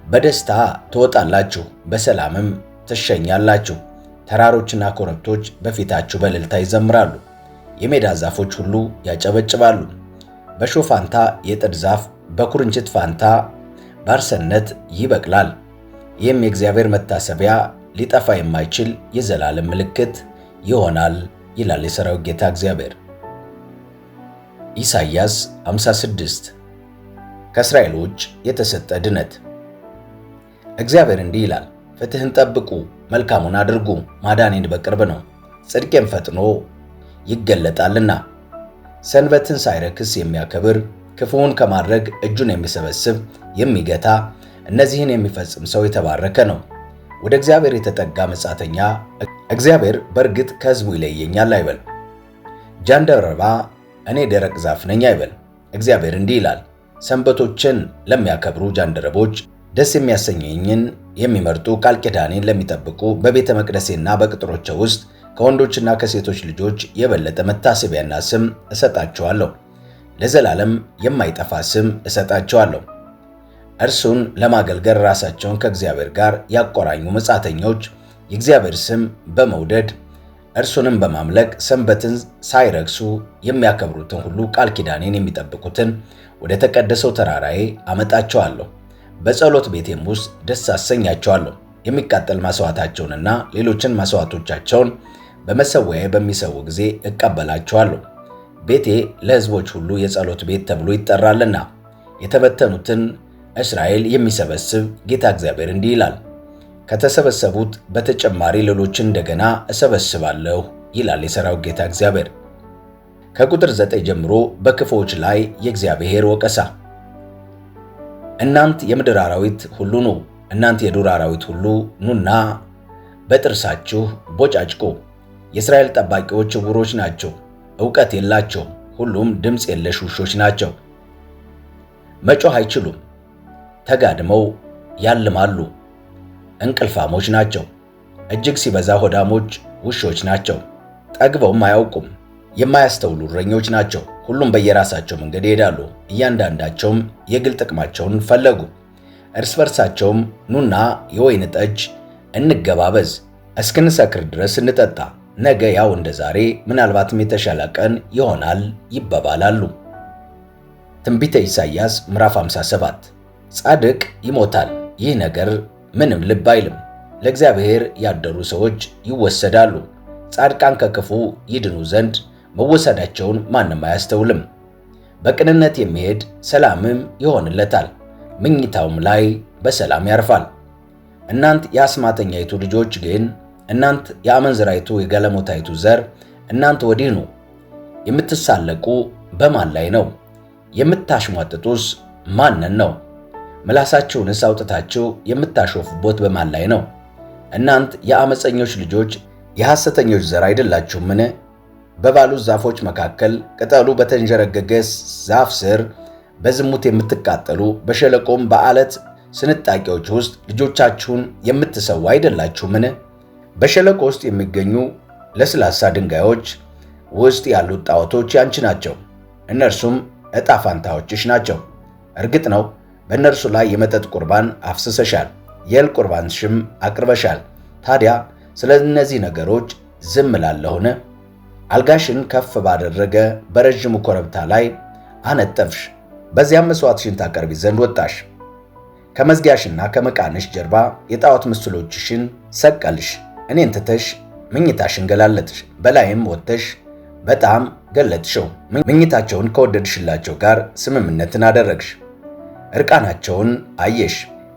በደስታ ትወጣላችሁ፣ በሰላምም ትሸኛላችሁ። ተራሮችና ኮረብቶች በፊታችሁ በእልልታ ይዘምራሉ፣ የሜዳ ዛፎች ሁሉ ያጨበጭባሉ። በእሾህ ፋንታ የጥድ ዛፍ፣ በኩርንችት ፋንታ ባርሰነት ይበቅላል። ይህም የእግዚአብሔር መታሰቢያ ሊጠፋ የማይችል የዘላለም ምልክት ይሆናል ይላል የሠራዊት ጌታ እግዚአብሔር። ኢሳይያስ 56 ከእስራኤሎች የተሰጠ ድነት። እግዚአብሔር እንዲህ ይላል፣ ፍትሕን ጠብቁ፣ መልካሙን አድርጉ፣ ማዳኔን በቅርብ ነው፣ ጽድቄም ፈጥኖ ይገለጣልና። ሰንበትን ሳይረክስ የሚያከብር፣ ክፉውን ከማድረግ እጁን የሚሰበስብ የሚገታ፣ እነዚህን የሚፈጽም ሰው የተባረከ ነው። ወደ እግዚአብሔር የተጠጋ መጻተኛ እግዚአብሔር በእርግጥ ከሕዝቡ ይለየኛል አይበል። ጃንደረባ እኔ ደረቅ ዛፍ ነኝ አይበል። እግዚአብሔር እንዲህ ይላል፣ ሰንበቶችን ለሚያከብሩ ጃንደረቦች፣ ደስ የሚያሰኘኝን የሚመርጡ፣ ቃል ኪዳኔን ለሚጠብቁ በቤተ መቅደሴና በቅጥሮቼ ውስጥ ከወንዶችና ከሴቶች ልጆች የበለጠ መታሰቢያና ስም እሰጣቸዋለሁ። ለዘላለም የማይጠፋ ስም እሰጣቸዋለሁ። እርሱን ለማገልገል ራሳቸውን ከእግዚአብሔር ጋር ያቆራኙ መጻተኞች የእግዚአብሔር ስም በመውደድ እርሱንም በማምለክ ሰንበትን ሳይረክሱ የሚያከብሩትን ሁሉ ቃል ኪዳኔን የሚጠብቁትን ወደ ተቀደሰው ተራራዬ አመጣቸዋለሁ። በጸሎት ቤቴም ውስጥ ደስ አሰኛቸዋለሁ። የሚቃጠል መሥዋዕታቸውንና ሌሎችን መሥዋዕቶቻቸውን በመሠዊያዬ በሚሠዉ ጊዜ እቀበላቸዋለሁ። ቤቴ ለሕዝቦች ሁሉ የጸሎት ቤት ተብሎ ይጠራልና። የተበተኑትን እስራኤል የሚሰበስብ ጌታ እግዚአብሔር እንዲህ ይላል፣ ከተሰበሰቡት በተጨማሪ ሌሎችን እንደገና እሰበስባለሁ ይላል የሠራዊት ጌታ እግዚአብሔር። ከቁጥር 9 ጀምሮ በክፉዎች ላይ የእግዚአብሔር ወቀሳ። እናንት የምድር አራዊት ሁሉ ኑ፣ እናንት የዱር አራዊት ሁሉ ኑና በጥርሳችሁ ቦጫጭቁ። የእስራኤል ጠባቂዎች ዕውሮች ናቸው፣ ዕውቀት የላቸውም፣ ሁሉም ድምፅ የለሽ ውሾች ናቸው። መጮህ አይችሉም፣ ተጋድመው ያልማሉ፣ እንቅልፋሞች ናቸው። እጅግ ሲበዛ ሆዳሞች ውሾች ናቸው፣ ጠግበውም አያውቁም። የማያስተውሉ እረኞች ናቸው፣ ሁሉም በየራሳቸው መንገድ ይሄዳሉ፣ እያንዳንዳቸውም የግል ጥቅማቸውን ፈለጉ። እርስ በርሳቸውም ኑና የወይን ጠጅ እንገባበዝ፣ እስክንሰክር ድረስ እንጠጣ፣ ነገ ያው እንደ ዛሬ ምናልባትም የተሻለ ቀን ይሆናል ይባባላሉ። ትንቢተ ኢሳይያስ ምዕራፍ 57 ጻድቅ ይሞታል፣ ይህ ነገር ምንም ልብ አይልም። ለእግዚአብሔር ያደሩ ሰዎች ይወሰዳሉ። ጻድቃን ከክፉ ይድኑ ዘንድ መወሰዳቸውን ማንም አያስተውልም። በቅንነት የሚሄድ ሰላምም ይሆንለታል፣ መኝታውም ላይ በሰላም ያርፋል። እናንት የአስማተኛይቱ ልጆች ግን፣ እናንት የአመንዝራይቱ የጋለሞታይቱ ዘር፣ እናንት ወዲህ ኑ። የምትሳለቁ በማን ላይ ነው? የምታሽሟጥጡስ ማንን ነው? ምላሳችሁንስ አውጥታችሁ የምታሾፉበት በማን ላይ ነው? እናንት የአመፀኞች ልጆች የሐሰተኞች ዘር አይደላችሁምን? በባሉት ዛፎች መካከል ቅጠሉ በተንዠረገገ ዛፍ ስር በዝሙት የምትቃጠሉ በሸለቆም በዓለት ስንጣቂዎች ውስጥ ልጆቻችሁን የምትሰዉ አይደላችሁምን? በሸለቆ ውስጥ የሚገኙ ለስላሳ ድንጋዮች ውስጥ ያሉት ጣዖቶች ያንቺ ናቸው፣ እነርሱም ዕጣ ፋንታዎችሽ ናቸው። እርግጥ ነው በእነርሱ ላይ የመጠጥ ቁርባን አፍስሰሻል፣ የእህል ቁርባንሽም አቅርበሻል። ታዲያ ስለ እነዚህ ነገሮች ዝም እላለሁን? አልጋሽን ከፍ ባደረገ በረዥሙ ኮረብታ ላይ አነጠፍሽ። በዚያም መሥዋዕትሽን ታቀርቢ ዘንድ ወጣሽ። ከመዝጊያሽና ከመቃንሽ ጀርባ የጣዖት ምስሎችሽን ሰቀልሽ። እኔን ትተሽ ምኝታሽን ገላለጥሽ፣ በላይም ወጥተሽ በጣም ገለጥሽው። ምኝታቸውን ከወደድሽላቸው ጋር ስምምነትን አደረግሽ። ዕርቃናቸውን አየሽ።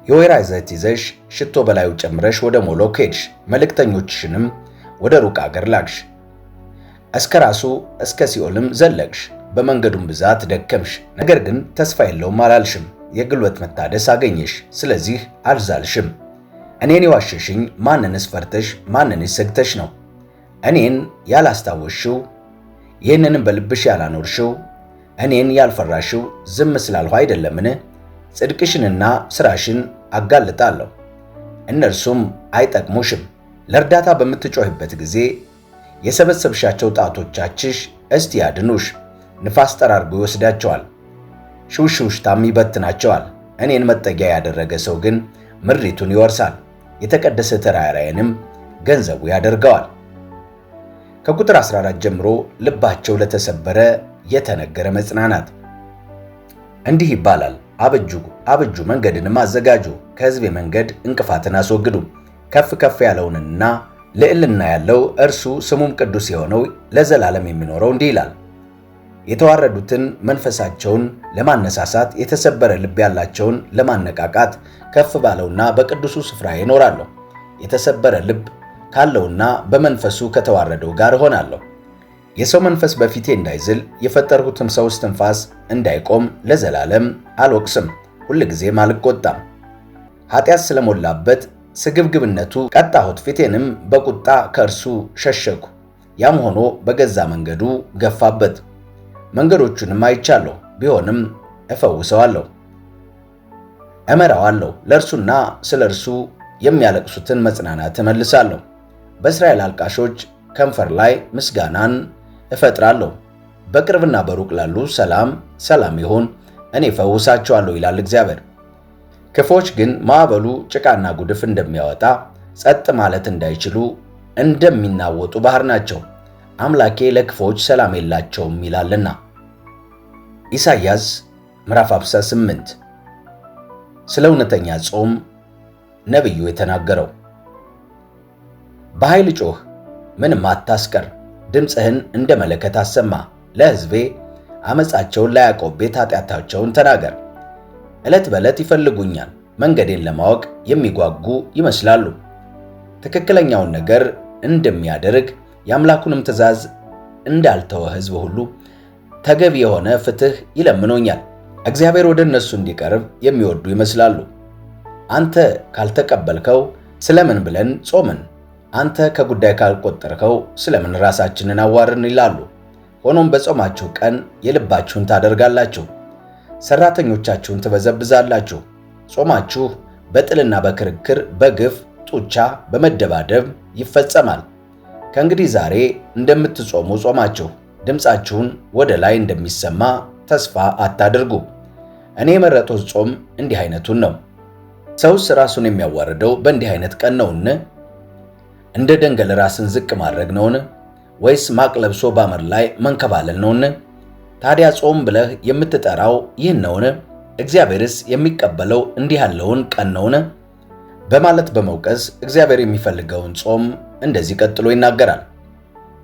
የወይራ ዘይት ይዘሽ ሽቶ በላዩ ጨምረሽ ወደ ሞሎክ ሄድሽ። መልእክተኞችሽንም ወደ ሩቅ አገር ላክሽ። እስከ ራሱ እስከ ሲኦልም ዘለቅሽ። በመንገዱም ብዛት ደከምሽ፣ ነገር ግን ተስፋ የለውም አላልሽም። የጉልበት መታደስ አገኘሽ፣ ስለዚህ አልዛልሽም። እኔን የዋሸሽኝ ማንንስ ፈርተሽ ማንንስ ሰግተሽ ነው? እኔን ያላስታወስሽው ይህንንም በልብሽ ያላኖርሽው እኔን ያልፈራሽው ዝም ስላልሁ አይደለምን? ጽድቅሽንና ሥራሽን አጋልጣለሁ፣ እነርሱም አይጠቅሙሽም። ለእርዳታ በምትጮህበት ጊዜ የሰበሰብሻቸው ጣቶቻችሽ እስቲ ያድኑሽ። ንፋስ ጠራርጎ ይወስዳቸዋል፣ ሽውሽውሽታም ይበትናቸዋል። እኔን መጠጊያ ያደረገ ሰው ግን ምድሪቱን ይወርሳል፣ የተቀደሰ ተራራዬንም ገንዘቡ ያደርገዋል። ከቁጥር 14 ጀምሮ ልባቸው ለተሰበረ የተነገረ መጽናናት። እንዲህ ይባላል፣ አብጁ አብጁ፣ መንገድንም አዘጋጁ፣ ከሕዝቤ መንገድ እንቅፋትን አስወግዱ። ከፍ ከፍ ያለውንና ልዕልና ያለው እርሱ ስሙም ቅዱስ የሆነው ለዘላለም የሚኖረው እንዲህ ይላል፣ የተዋረዱትን መንፈሳቸውን ለማነሳሳት የተሰበረ ልብ ያላቸውን ለማነቃቃት ከፍ ባለውና በቅዱሱ ስፍራ እኖራለሁ። የተሰበረ ልብ ካለውና በመንፈሱ ከተዋረደው ጋር እሆናለሁ። የሰው መንፈስ በፊቴ እንዳይዝል የፈጠርሁትም ሰው እስትንፋስ እንዳይቆም ለዘላለም አልወቅስም፣ ሁልጊዜም አልቆጣም። ኃጢአት ስለሞላበት ስግብግብነቱ ቀጣሁት፣ ፊቴንም በቁጣ ከእርሱ ሸሸግሁ። ያም ሆኖ በገዛ መንገዱ ገፋበት። መንገዶቹንም አይቻለሁ፣ ቢሆንም እፈውሰዋለሁ፣ እመራዋለሁ። ለእርሱና ስለ እርሱ የሚያለቅሱትን መጽናናት እመልሳለሁ። በእስራኤል አልቃሾች ከንፈር ላይ ምስጋናን እፈጥራለሁ። በቅርብና በሩቅ ላሉ ሰላም ሰላም ይሁን፣ እኔ እፈውሳቸዋለሁ ይላል እግዚአብሔር። ክፎች ግን ማዕበሉ ጭቃና ጉድፍ እንደሚያወጣ ጸጥ ማለት እንዳይችሉ እንደሚናወጡ ባህር ናቸው። አምላኬ ለክፎች ሰላም የላቸውም ይላልና። ኢሳይያስ ምዕራፍ 58 ስለ እውነተኛ ጾም ነቢዩ የተናገረው። በኃይል ጮህ፣ ምንም አታስቀር፣ ድምፅህን እንደ መለከት አሰማ። ለሕዝቤ ዓመፃቸውን፣ ለያዕቆብ ቤት ኃጢአታቸውን ተናገር። ዕለት በዕለት ይፈልጉኛል፣ መንገዴን ለማወቅ የሚጓጉ ይመስላሉ። ትክክለኛውን ነገር እንደሚያደርግ የአምላኩንም ትእዛዝ እንዳልተወ ሕዝብ ሁሉ ተገቢ የሆነ ፍትሕ ይለምኖኛል። እግዚአብሔር ወደ እነሱ እንዲቀርብ የሚወዱ ይመስላሉ። አንተ ካልተቀበልከው ስለምን ብለን ጾምን? አንተ ከጉዳይ ካልቆጠርከው ስለምን ራሳችንን አዋርን? ይላሉ። ሆኖም በጾማችሁ ቀን የልባችሁን ታደርጋላችሁ፣ ሠራተኞቻችሁን ትበዘብዛላችሁ። ጾማችሁ በጥልና በክርክር በግፍ ጡቻ በመደባደብ ይፈጸማል። ከእንግዲህ ዛሬ እንደምትጾሙ ጾማችሁ ድምፃችሁን ወደ ላይ እንደሚሰማ ተስፋ አታድርጉ። እኔ የመረጥሁት ጾም እንዲህ አይነቱን ነው። ሰውስ ራሱን የሚያዋርደው በእንዲህ አይነት ቀን ነውን? እንደ ደንገል ራስን ዝቅ ማድረግ ነውን? ወይስ ማቅ ለብሶ ባመር ላይ መንከባለል ነውን? ታዲያ ጾም ብለህ የምትጠራው ይህን ነውን? እግዚአብሔርስ የሚቀበለው እንዲህ ያለውን ቀን ነውን? በማለት በመውቀስ እግዚአብሔር የሚፈልገውን ጾም እንደዚህ ቀጥሎ ይናገራል።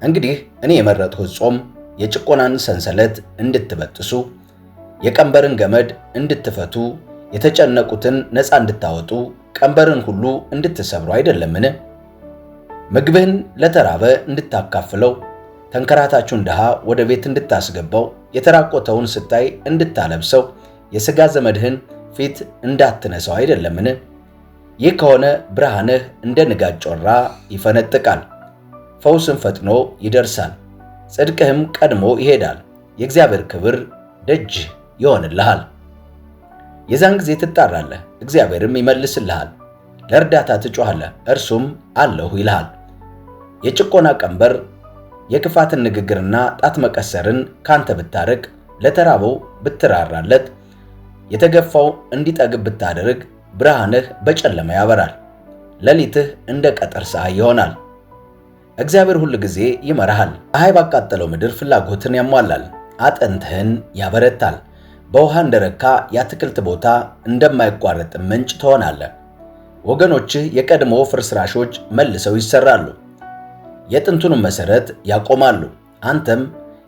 እንግዲህ እኔ የመረጥሁት ጾም የጭቆናን ሰንሰለት እንድትበጥሱ፣ የቀንበርን ገመድ እንድትፈቱ፣ የተጨነቁትን ነፃ እንድታወጡ፣ ቀንበርን ሁሉ እንድትሰብሩ አይደለምን? ምግብህን ለተራበ እንድታካፍለው፣ ተንከራታቹን ድሃ ወደ ቤት እንድታስገባው፣ የተራቆተውን ስታይ እንድታለብሰው፣ የሥጋ ዘመድህን ፊት እንዳትነሳው አይደለምን? ይህ ከሆነ ብርሃንህ እንደ ንጋት ጮራ ይፈነጥቃል፣ ፈውስም ፈጥኖ ይደርሳል፣ ጽድቅህም ቀድሞ ይሄዳል፣ የእግዚአብሔር ክብር ደጅ ይሆንልሃል። የዛን ጊዜ ትጣራለህ፣ እግዚአብሔርም ይመልስልሃል። ለእርዳታ ትጮኻለህ፣ እርሱም አለሁ ይልሃል። የጭቆና ቀንበር የክፋትን ንግግርና ጣት መቀሰርን ካንተ ብታርቅ፣ ለተራበው ብትራራለት፣ የተገፋው እንዲጠግብ ብታደርግ፣ ብርሃንህ በጨለማ ያበራል፣ ሌሊትህ እንደ ቀትር ፀሐይ ይሆናል። እግዚአብሔር ሁል ጊዜ ይመራሃል። ፀሐይ ባቃጠለው ምድር ፍላጎትን ያሟላል፣ አጥንትህን ያበረታል። በውሃ እንደረካ የአትክልት ቦታ እንደማይቋረጥ ምንጭ ትሆናለህ። ወገኖችህ የቀድሞ ፍርስራሾች መልሰው ይሰራሉ፣ የጥንቱንም መሠረት ያቆማሉ። አንተም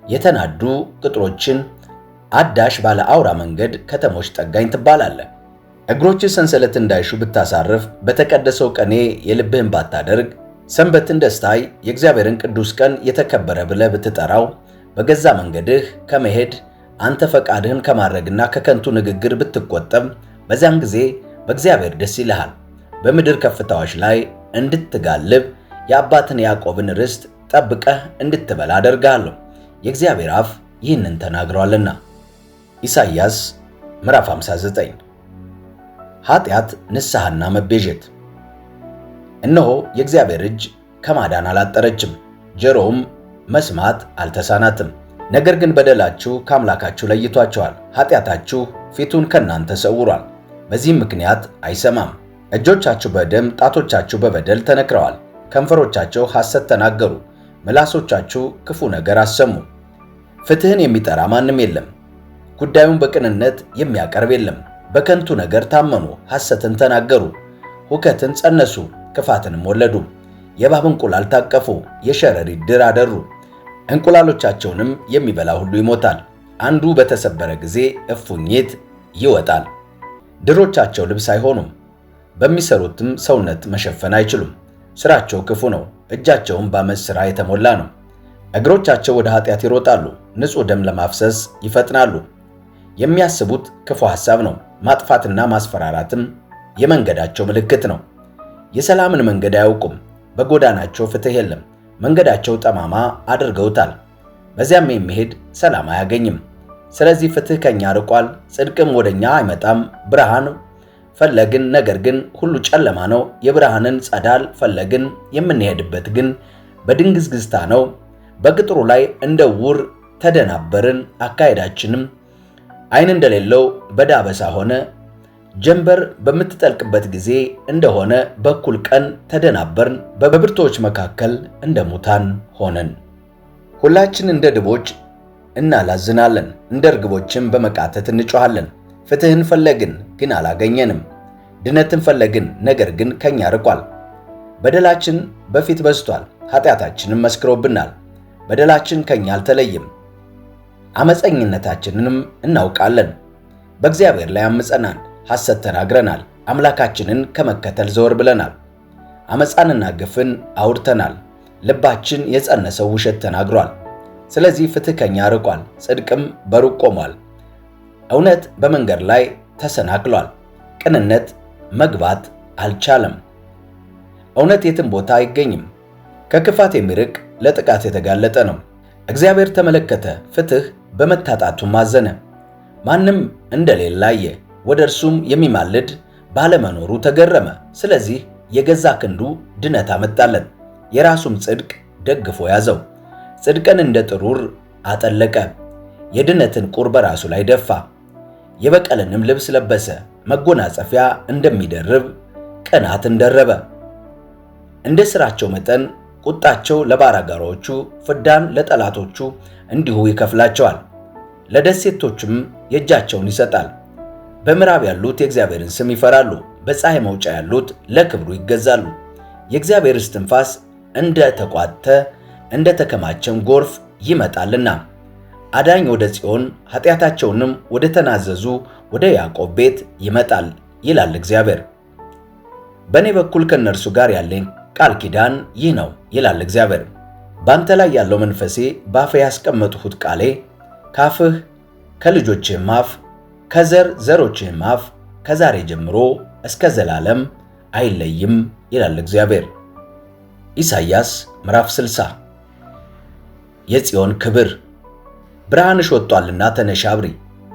የተናዱ ቅጥሮችን አዳሽ ባለ አውራ መንገድ ከተሞች ጠጋኝ ትባላለህ። እግሮችህ ሰንሰለት እንዳይሹ ብታሳርፍ፣ በተቀደሰው ቀኔ የልብህን ባታደርግ፣ ሰንበትን ደስታይ የእግዚአብሔርን ቅዱስ ቀን የተከበረ ብለህ ብትጠራው፣ በገዛ መንገድህ ከመሄድ አንተ ፈቃድህን ከማድረግና ከከንቱ ንግግር ብትቆጠብ፣ በዚያን ጊዜ በእግዚአብሔር ደስ ይልሃል። በምድር ከፍታዎች ላይ እንድትጋልብ የአባትን ያዕቆብን ርስት ጠብቀህ እንድትበላ አደርግሃለሁ። የእግዚአብሔር አፍ ይህንን ተናግሯልና። ኢሳይያስ ምዕራፍ 59 ኃጢአት፣ ንስሐና መቤዠት። እነሆ የእግዚአብሔር እጅ ከማዳን አላጠረችም፣ ጆሮውም መስማት አልተሳናትም። ነገር ግን በደላችሁ ከአምላካችሁ ለይቷችኋል፣ ኃጢአታችሁ ፊቱን ከእናንተ ሰውሯል። በዚህም ምክንያት አይሰማም። እጆቻችሁ በደም ጣቶቻችሁ በበደል ተነክረዋል። ከንፈሮቻቸው ሐሰት ተናገሩ፣ ምላሶቻችሁ ክፉ ነገር አሰሙ። ፍትሕን የሚጠራ ማንም የለም፣ ጉዳዩን በቅንነት የሚያቀርብ የለም። በከንቱ ነገር ታመኑ፣ ሐሰትን ተናገሩ፣ ሁከትን ጸነሱ፣ ክፋትንም ወለዱ። የእባብ እንቁላል ታቀፉ፣ የሸረሪት ድር አደሩ። እንቁላሎቻቸውንም የሚበላ ሁሉ ይሞታል። አንዱ በተሰበረ ጊዜ እፉኝት ይወጣል። ድሮቻቸው ልብስ አይሆኑም፣ በሚሰሩትም ሰውነት መሸፈን አይችሉም። ሥራቸው ክፉ ነው፣ እጃቸውም በዓመፅ ሥራ የተሞላ ነው። እግሮቻቸው ወደ ኃጢአት ይሮጣሉ፣ ንጹሕ ደም ለማፍሰስ ይፈጥናሉ። የሚያስቡት ክፉ ሐሳብ ነው፣ ማጥፋትና ማስፈራራትም የመንገዳቸው ምልክት ነው። የሰላምን መንገድ አያውቁም፣ በጎዳናቸው ፍትሕ የለም። መንገዳቸው ጠማማ አድርገውታል፣ በዚያም የሚሄድ ሰላም አያገኝም። ስለዚህ ፍትሕ ከኛ ርቋል፣ ጽድቅም ወደኛ አይመጣም። ብርሃን ፈለግን፣ ነገር ግን ሁሉ ጨለማ ነው። የብርሃንን ጸዳል ፈለግን፣ የምንሄድበት ግን በድንግዝግዝታ ነው። በቅጥሩ ላይ እንደ ዕውር ተደናበርን፣ አካሄዳችንም ዓይን እንደሌለው በዳበሳ ሆነ። ጀንበር በምትጠልቅበት ጊዜ እንደሆነ በኩል ቀን ተደናበርን፣ በብርቶች መካከል እንደ ሙታን ሆነን። ሁላችን እንደ ድቦች እናላዝናለን፣ እንደ ርግቦችም በመቃተት እንጮኻለን። ፍትሕን ፈለግን ግን አላገኘንም፣ ድነትን ፈለግን ነገር ግን ከኛ ርቋል። በደላችን በፊት በዝቷል፣ ኃጢአታችንም መስክሮብናል። በደላችን ከኛ አልተለየም፣ ዓመፀኝነታችንንም እናውቃለን። በእግዚአብሔር ላይ አምፀናል፣ ሐሰት ተናግረናል፣ አምላካችንን ከመከተል ዘወር ብለናል። ዓመፃንና ግፍን አውርተናል፣ ልባችን የጸነሰው ውሸት ተናግሯል። ስለዚህ ፍትሕ ከኛ ርቋል፣ ጽድቅም በሩቅ ቆሟል። እውነት በመንገድ ላይ ተሰናክሏል፣ ቅንነት መግባት አልቻለም። እውነት የትም ቦታ አይገኝም። ከክፋት የሚርቅ ለጥቃት የተጋለጠ ነው። እግዚአብሔር ተመለከተ፣ ፍትሕ በመታጣቱም አዘነ። ማንም እንደሌለ አየ፣ ወደ እርሱም የሚማልድ ባለመኖሩ ተገረመ። ስለዚህ የገዛ ክንዱ ድነት አመጣለን፣ የራሱም ጽድቅ ደግፎ ያዘው። ጽድቅን እንደ ጥሩር አጠለቀ፣ የድነትን ቁር በራሱ ላይ ደፋ። የበቀልንም ልብስ ለበሰ፣ መጎናጸፊያ እንደሚደርብ ቅንዓትን ደረበ። እንደ ሥራቸው መጠን ቁጣቸው ለባላጋራዎቹ፣ ፍዳን ለጠላቶቹ እንዲሁ ይከፍላቸዋል። ለደሴቶቹም የእጃቸውን ይሰጣል። በምዕራብ ያሉት የእግዚአብሔርን ስም ይፈራሉ፣ በፀሐይ መውጫ ያሉት ለክብሩ ይገዛሉ። የእግዚአብሔር እስትንፋስ እንደ ተቋተ እንደ ተከማቸም ጎርፍ ይመጣልና አዳኝ ወደ ጽዮን ኃጢአታቸውንም ወደ ተናዘዙ ወደ ያዕቆብ ቤት ይመጣል ይላል እግዚአብሔር። በእኔ በኩል ከእነርሱ ጋር ያለኝ ቃል ኪዳን ይህ ነው ይላል እግዚአብሔር። በአንተ ላይ ያለው መንፈሴ፣ በአፌ ያስቀመጥሁት ቃሌ ካፍህ ከልጆችህም አፍ ከዘር ዘሮችህም አፍ ከዛሬ ጀምሮ እስከ ዘላለም አይለይም ይላል እግዚአብሔር። ኢሳይያስ ምዕራፍ 60 የጽዮን ክብር። ብርሃንሽ ወጥቷልና ተነሺ አብሪ፣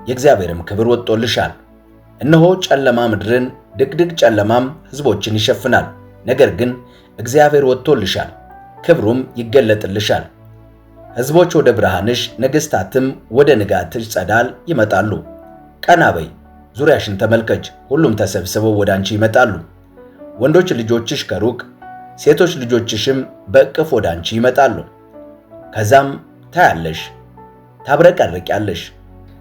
የእግዚአብሔርም ክብር ወጥቶልሻል። እነሆ ጨለማ ምድርን፣ ድቅድቅ ጨለማም ሕዝቦችን ይሸፍናል። ነገር ግን እግዚአብሔር ወጥቶልሻል፣ ክብሩም ይገለጥልሻል። ሕዝቦች ወደ ብርሃንሽ፣ ነገሥታትም ወደ ንጋትሽ ጸዳል ይመጣሉ። ቀና በይ፣ ዙሪያሽን ተመልከች፣ ሁሉም ተሰብስበው ወደ አንቺ ይመጣሉ። ወንዶች ልጆችሽ ከሩቅ ሴቶች ልጆችሽም በእቅፍ ወደ አንቺ ይመጣሉ። ከዛም ታያለሽ፣ ታብረቀርቂያለሽ።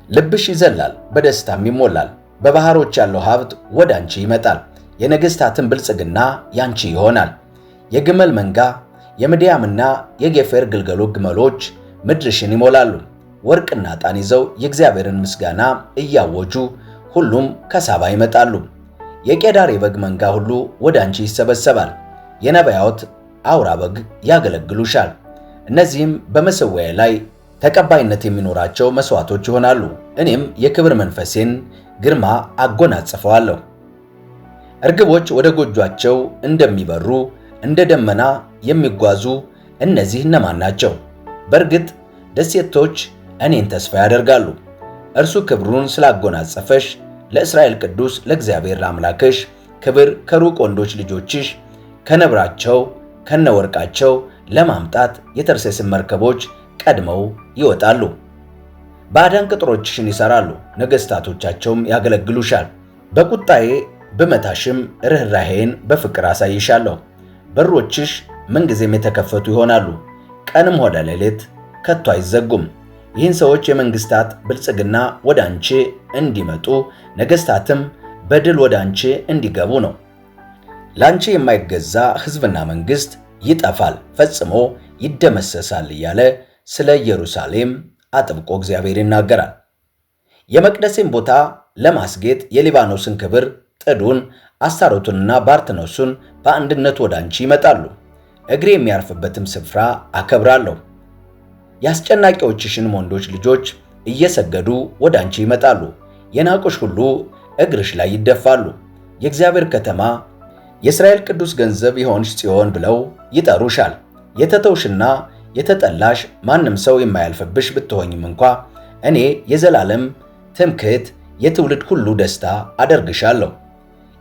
ልብሽ ይዘላል፣ በደስታም ይሞላል። በባህሮች ያለው ሀብት ወደ አንቺ ይመጣል። የነገሥታትን ብልጽግና ያንቺ ይሆናል። የግመል መንጋ የምድያምና የጌፌር ግልገሎች ግመሎች ምድርሽን ይሞላሉ። ወርቅና ዕጣን ይዘው የእግዚአብሔርን ምስጋና እያወጁ ሁሉም ከሳባ ይመጣሉ። የቄዳር የበግ መንጋ ሁሉ ወደ አንቺ ይሰበሰባል። የነባዮት አውራ በግ ያገለግሉሻል። እነዚህም በመሠዊያዬ ላይ ተቀባይነት የሚኖራቸው መሥዋዕቶች ይሆናሉ። እኔም የክብር መንፈሴን ግርማ አጎናጽፈዋለሁ። እርግቦች ወደ ጎጇቸው እንደሚበሩ እንደ ደመና የሚጓዙ እነዚህ እነማን ናቸው? በእርግጥ ደሴቶች እኔን ተስፋ ያደርጋሉ። እርሱ ክብሩን ስላጎናጸፈሽ ለእስራኤል ቅዱስ ለእግዚአብሔር አምላክሽ ክብር ከሩቅ ወንዶች ልጆችሽ ከነብራቸው ከነወርቃቸው ለማምጣት የተርሴስን መርከቦች ቀድመው ይወጣሉ። ባዕዳን ቅጥሮችሽን ይሠራሉ፣ ነገሥታቶቻቸውም ያገለግሉሻል። በቁጣዬ ብመታሽም ርኅራኄን በፍቅር አሳይሻለሁ። በሮችሽ ምንጊዜም የተከፈቱ ይሆናሉ፣ ቀንም ሆነ ሌሊት ከቶ አይዘጉም። ይህን ሰዎች የመንግሥታት ብልጽግና ወደ አንቺ እንዲመጡ ነገሥታትም በድል ወደ አንቺ እንዲገቡ ነው። ለአንቺ የማይገዛ ሕዝብና መንግሥት ይጠፋል፣ ፈጽሞ ይደመሰሳል እያለ ስለ ኢየሩሳሌም አጥብቆ እግዚአብሔር ይናገራል። የመቅደሴን ቦታ ለማስጌጥ የሊባኖስን ክብር፣ ጥዱን፣ አስታሮቱንና ባርትኖሱን በአንድነት ወደ አንቺ ይመጣሉ። እግሬ የሚያርፍበትም ስፍራ አከብራለሁ። የአስጨናቂዎችሽን ወንዶች ልጆች እየሰገዱ ወደ አንቺ ይመጣሉ። የናቁሽ ሁሉ እግርሽ ላይ ይደፋሉ። የእግዚአብሔር ከተማ የእስራኤል ቅዱስ ገንዘብ የሆንሽ ጽዮን ብለው ይጠሩሻል። የተተውሽና የተጠላሽ ማንም ሰው የማያልፍብሽ ብትሆኝም እንኳ እኔ የዘላለም ትምክህት የትውልድ ሁሉ ደስታ አደርግሻለሁ።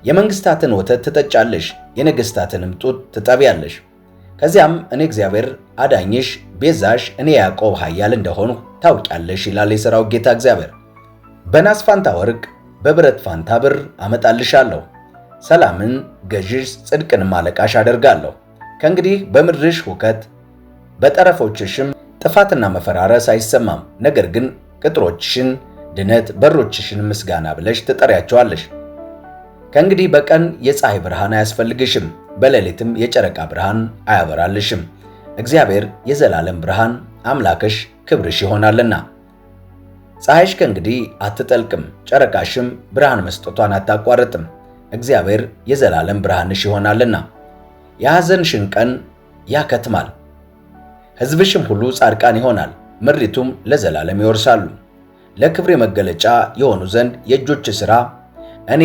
የመንግሥታትን ወተት ትጠጫለሽ፣ የነገሥታትንም ጡት ትጠቢያለሽ። ከዚያም እኔ እግዚአብሔር አዳኝሽ፣ ቤዛሽ፣ እኔ ያዕቆብ ኃያል እንደሆኑ ታውቂያለሽ ይላል የሠራዊት ጌታ እግዚአብሔር። በናስ ፋንታ ወርቅ፣ በብረት ፋንታ ብር አመጣልሻለሁ። ሰላምን ገዥሽ፣ ጽድቅንም አለቃሽ አደርጋለሁ። ከእንግዲህ በምድርሽ ሁከት በጠረፎችሽም ጥፋትና መፈራረስ አይሰማም። ነገር ግን ቅጥሮችሽን ድነት፣ በሮችሽን ምስጋና ብለሽ ትጠሪያቸዋለሽ። ከእንግዲህ በቀን የፀሐይ ብርሃን አያስፈልግሽም፣ በሌሊትም የጨረቃ ብርሃን አያበራልሽም። እግዚአብሔር የዘላለም ብርሃን አምላክሽ ክብርሽ ይሆናልና። ፀሐይሽ ከእንግዲህ አትጠልቅም፣ ጨረቃሽም ብርሃን መስጠቷን አታቋርጥም። እግዚአብሔር የዘላለም ብርሃንሽ ይሆናልና። የሐዘንሽን ቀን ያከትማል፣ ሕዝብሽም ሁሉ ጻድቃን ይሆናል፣ ምድሪቱም ለዘላለም ይወርሳሉ። ለክብሬ መገለጫ የሆኑ ዘንድ የእጆች ሥራ እኔ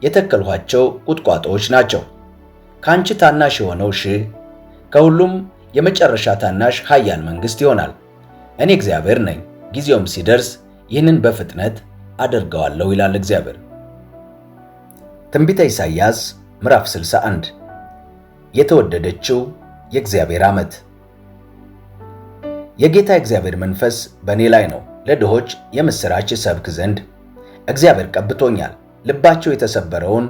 የተከልኋቸው ቁጥቋጦዎች ናቸው። ከአንቺ ታናሽ የሆነው ሺህ ከሁሉም የመጨረሻ ታናሽ ኃያል መንግሥት ይሆናል። እኔ እግዚአብሔር ነኝ፣ ጊዜውም ሲደርስ ይህንን በፍጥነት አደርገዋለሁ ይላል እግዚአብሔር። ትንቢተ ኢሳይያስ ምዕራፍ 61 የተወደደችው የእግዚአብሔር ዓመት። የጌታ እግዚአብሔር መንፈስ በእኔ ላይ ነው፣ ለድሆች የምሥራች እሰብክ ዘንድ እግዚአብሔር ቀብቶኛል። ልባቸው የተሰበረውን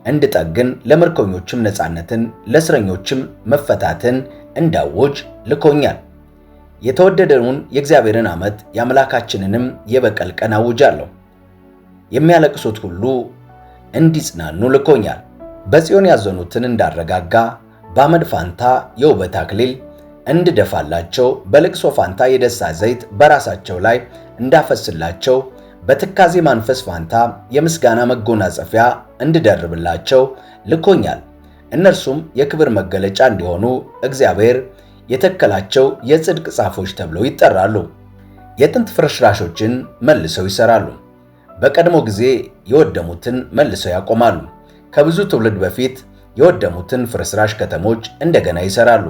እንድጠግን፣ ለምርኮኞችም ነፃነትን፣ ለእስረኞችም መፈታትን እንዳውጅ ልኮኛል። የተወደደውን የእግዚአብሔርን ዓመት የአምላካችንንም የበቀል ቀን አውጃለሁ። የሚያለቅሱት ሁሉ እንዲጽናኑ ልኮኛል። በጽዮን ያዘኑትን እንዳረጋጋ፣ በአመድ ፋንታ የውበት አክሊል እንድደፋላቸው፣ በልቅሶ ፋንታ የደስታ ዘይት በራሳቸው ላይ እንዳፈስላቸው፣ በትካዜ መንፈስ ፋንታ የምስጋና መጎናጸፊያ እንድደርብላቸው ልኮኛል። እነርሱም የክብር መገለጫ እንዲሆኑ እግዚአብሔር የተከላቸው የጽድቅ ዛፎች ተብለው ይጠራሉ። የጥንት ፍርስራሾችን መልሰው ይሰራሉ። በቀድሞ ጊዜ የወደሙትን መልሰው ያቆማሉ። ከብዙ ትውልድ በፊት የወደሙትን ፍርስራሽ ከተሞች እንደገና ይሰራሉ።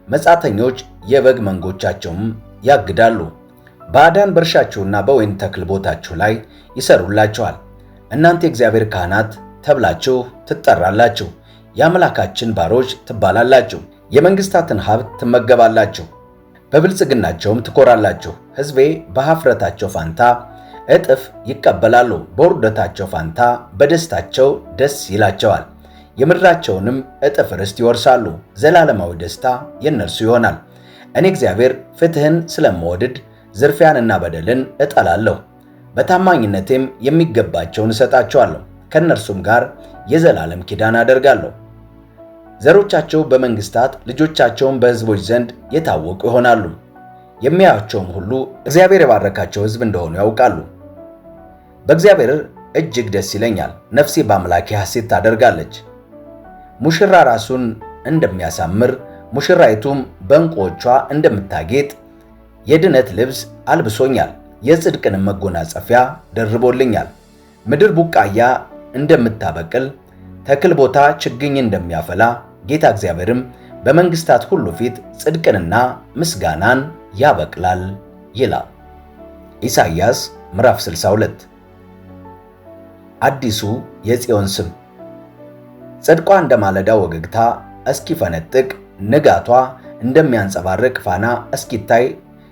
መጻተኞች የበግ መንጎቻቸውም ያግዳሉ። ባዕዳን በእርሻችሁና በወይን ተክል ቦታችሁ ላይ ይሰሩላችኋል። እናንተ የእግዚአብሔር ካህናት ተብላችሁ ትጠራላችሁ። የአምላካችን ባሮች ትባላላችሁ። የመንግሥታትን ሀብት ትመገባላችሁ፣ በብልጽግናቸውም ትኮራላችሁ። ሕዝቤ በኀፍረታቸው ፋንታ እጥፍ ይቀበላሉ፣ በውርደታቸው ፋንታ በደስታቸው ደስ ይላቸዋል። የምድራቸውንም እጥፍ ርስት ይወርሳሉ። ዘላለማዊ ደስታ የእነርሱ ይሆናል። እኔ እግዚአብሔር ፍትሕን ስለምወድድ ዝርፊያንና በደልን እጠላለሁ። በታማኝነቴም የሚገባቸውን እሰጣቸዋለሁ። ከእነርሱም ጋር የዘላለም ኪዳን አደርጋለሁ። ዘሮቻቸው በመንግሥታት ልጆቻቸውን በሕዝቦች ዘንድ የታወቁ ይሆናሉ። የሚያዩአቸውም ሁሉ እግዚአብሔር የባረካቸው ሕዝብ እንደሆኑ ያውቃሉ። በእግዚአብሔር እጅግ ደስ ይለኛል፣ ነፍሴ በአምላኬ ሐሴት ታደርጋለች። ሙሽራ ራሱን እንደሚያሳምር ሙሽራይቱም በዕንቁዎቿ እንደምታጌጥ የድነት ልብስ አልብሶኛል፣ የጽድቅንም መጎናጸፊያ ደርቦልኛል። ምድር ቡቃያ እንደምታበቅል ተክል ቦታ ችግኝ እንደሚያፈላ ጌታ እግዚአብሔርም በመንግሥታት ሁሉ ፊት ጽድቅንና ምስጋናን ያበቅላል ይላል። ኢሳይያስ ምዕራፍ 62 አዲሱ የጽዮን ስም። ጽድቋ እንደ ማለዳ ወገግታ እስኪፈነጥቅ ንጋቷ እንደሚያንጸባርቅ ፋና እስኪታይ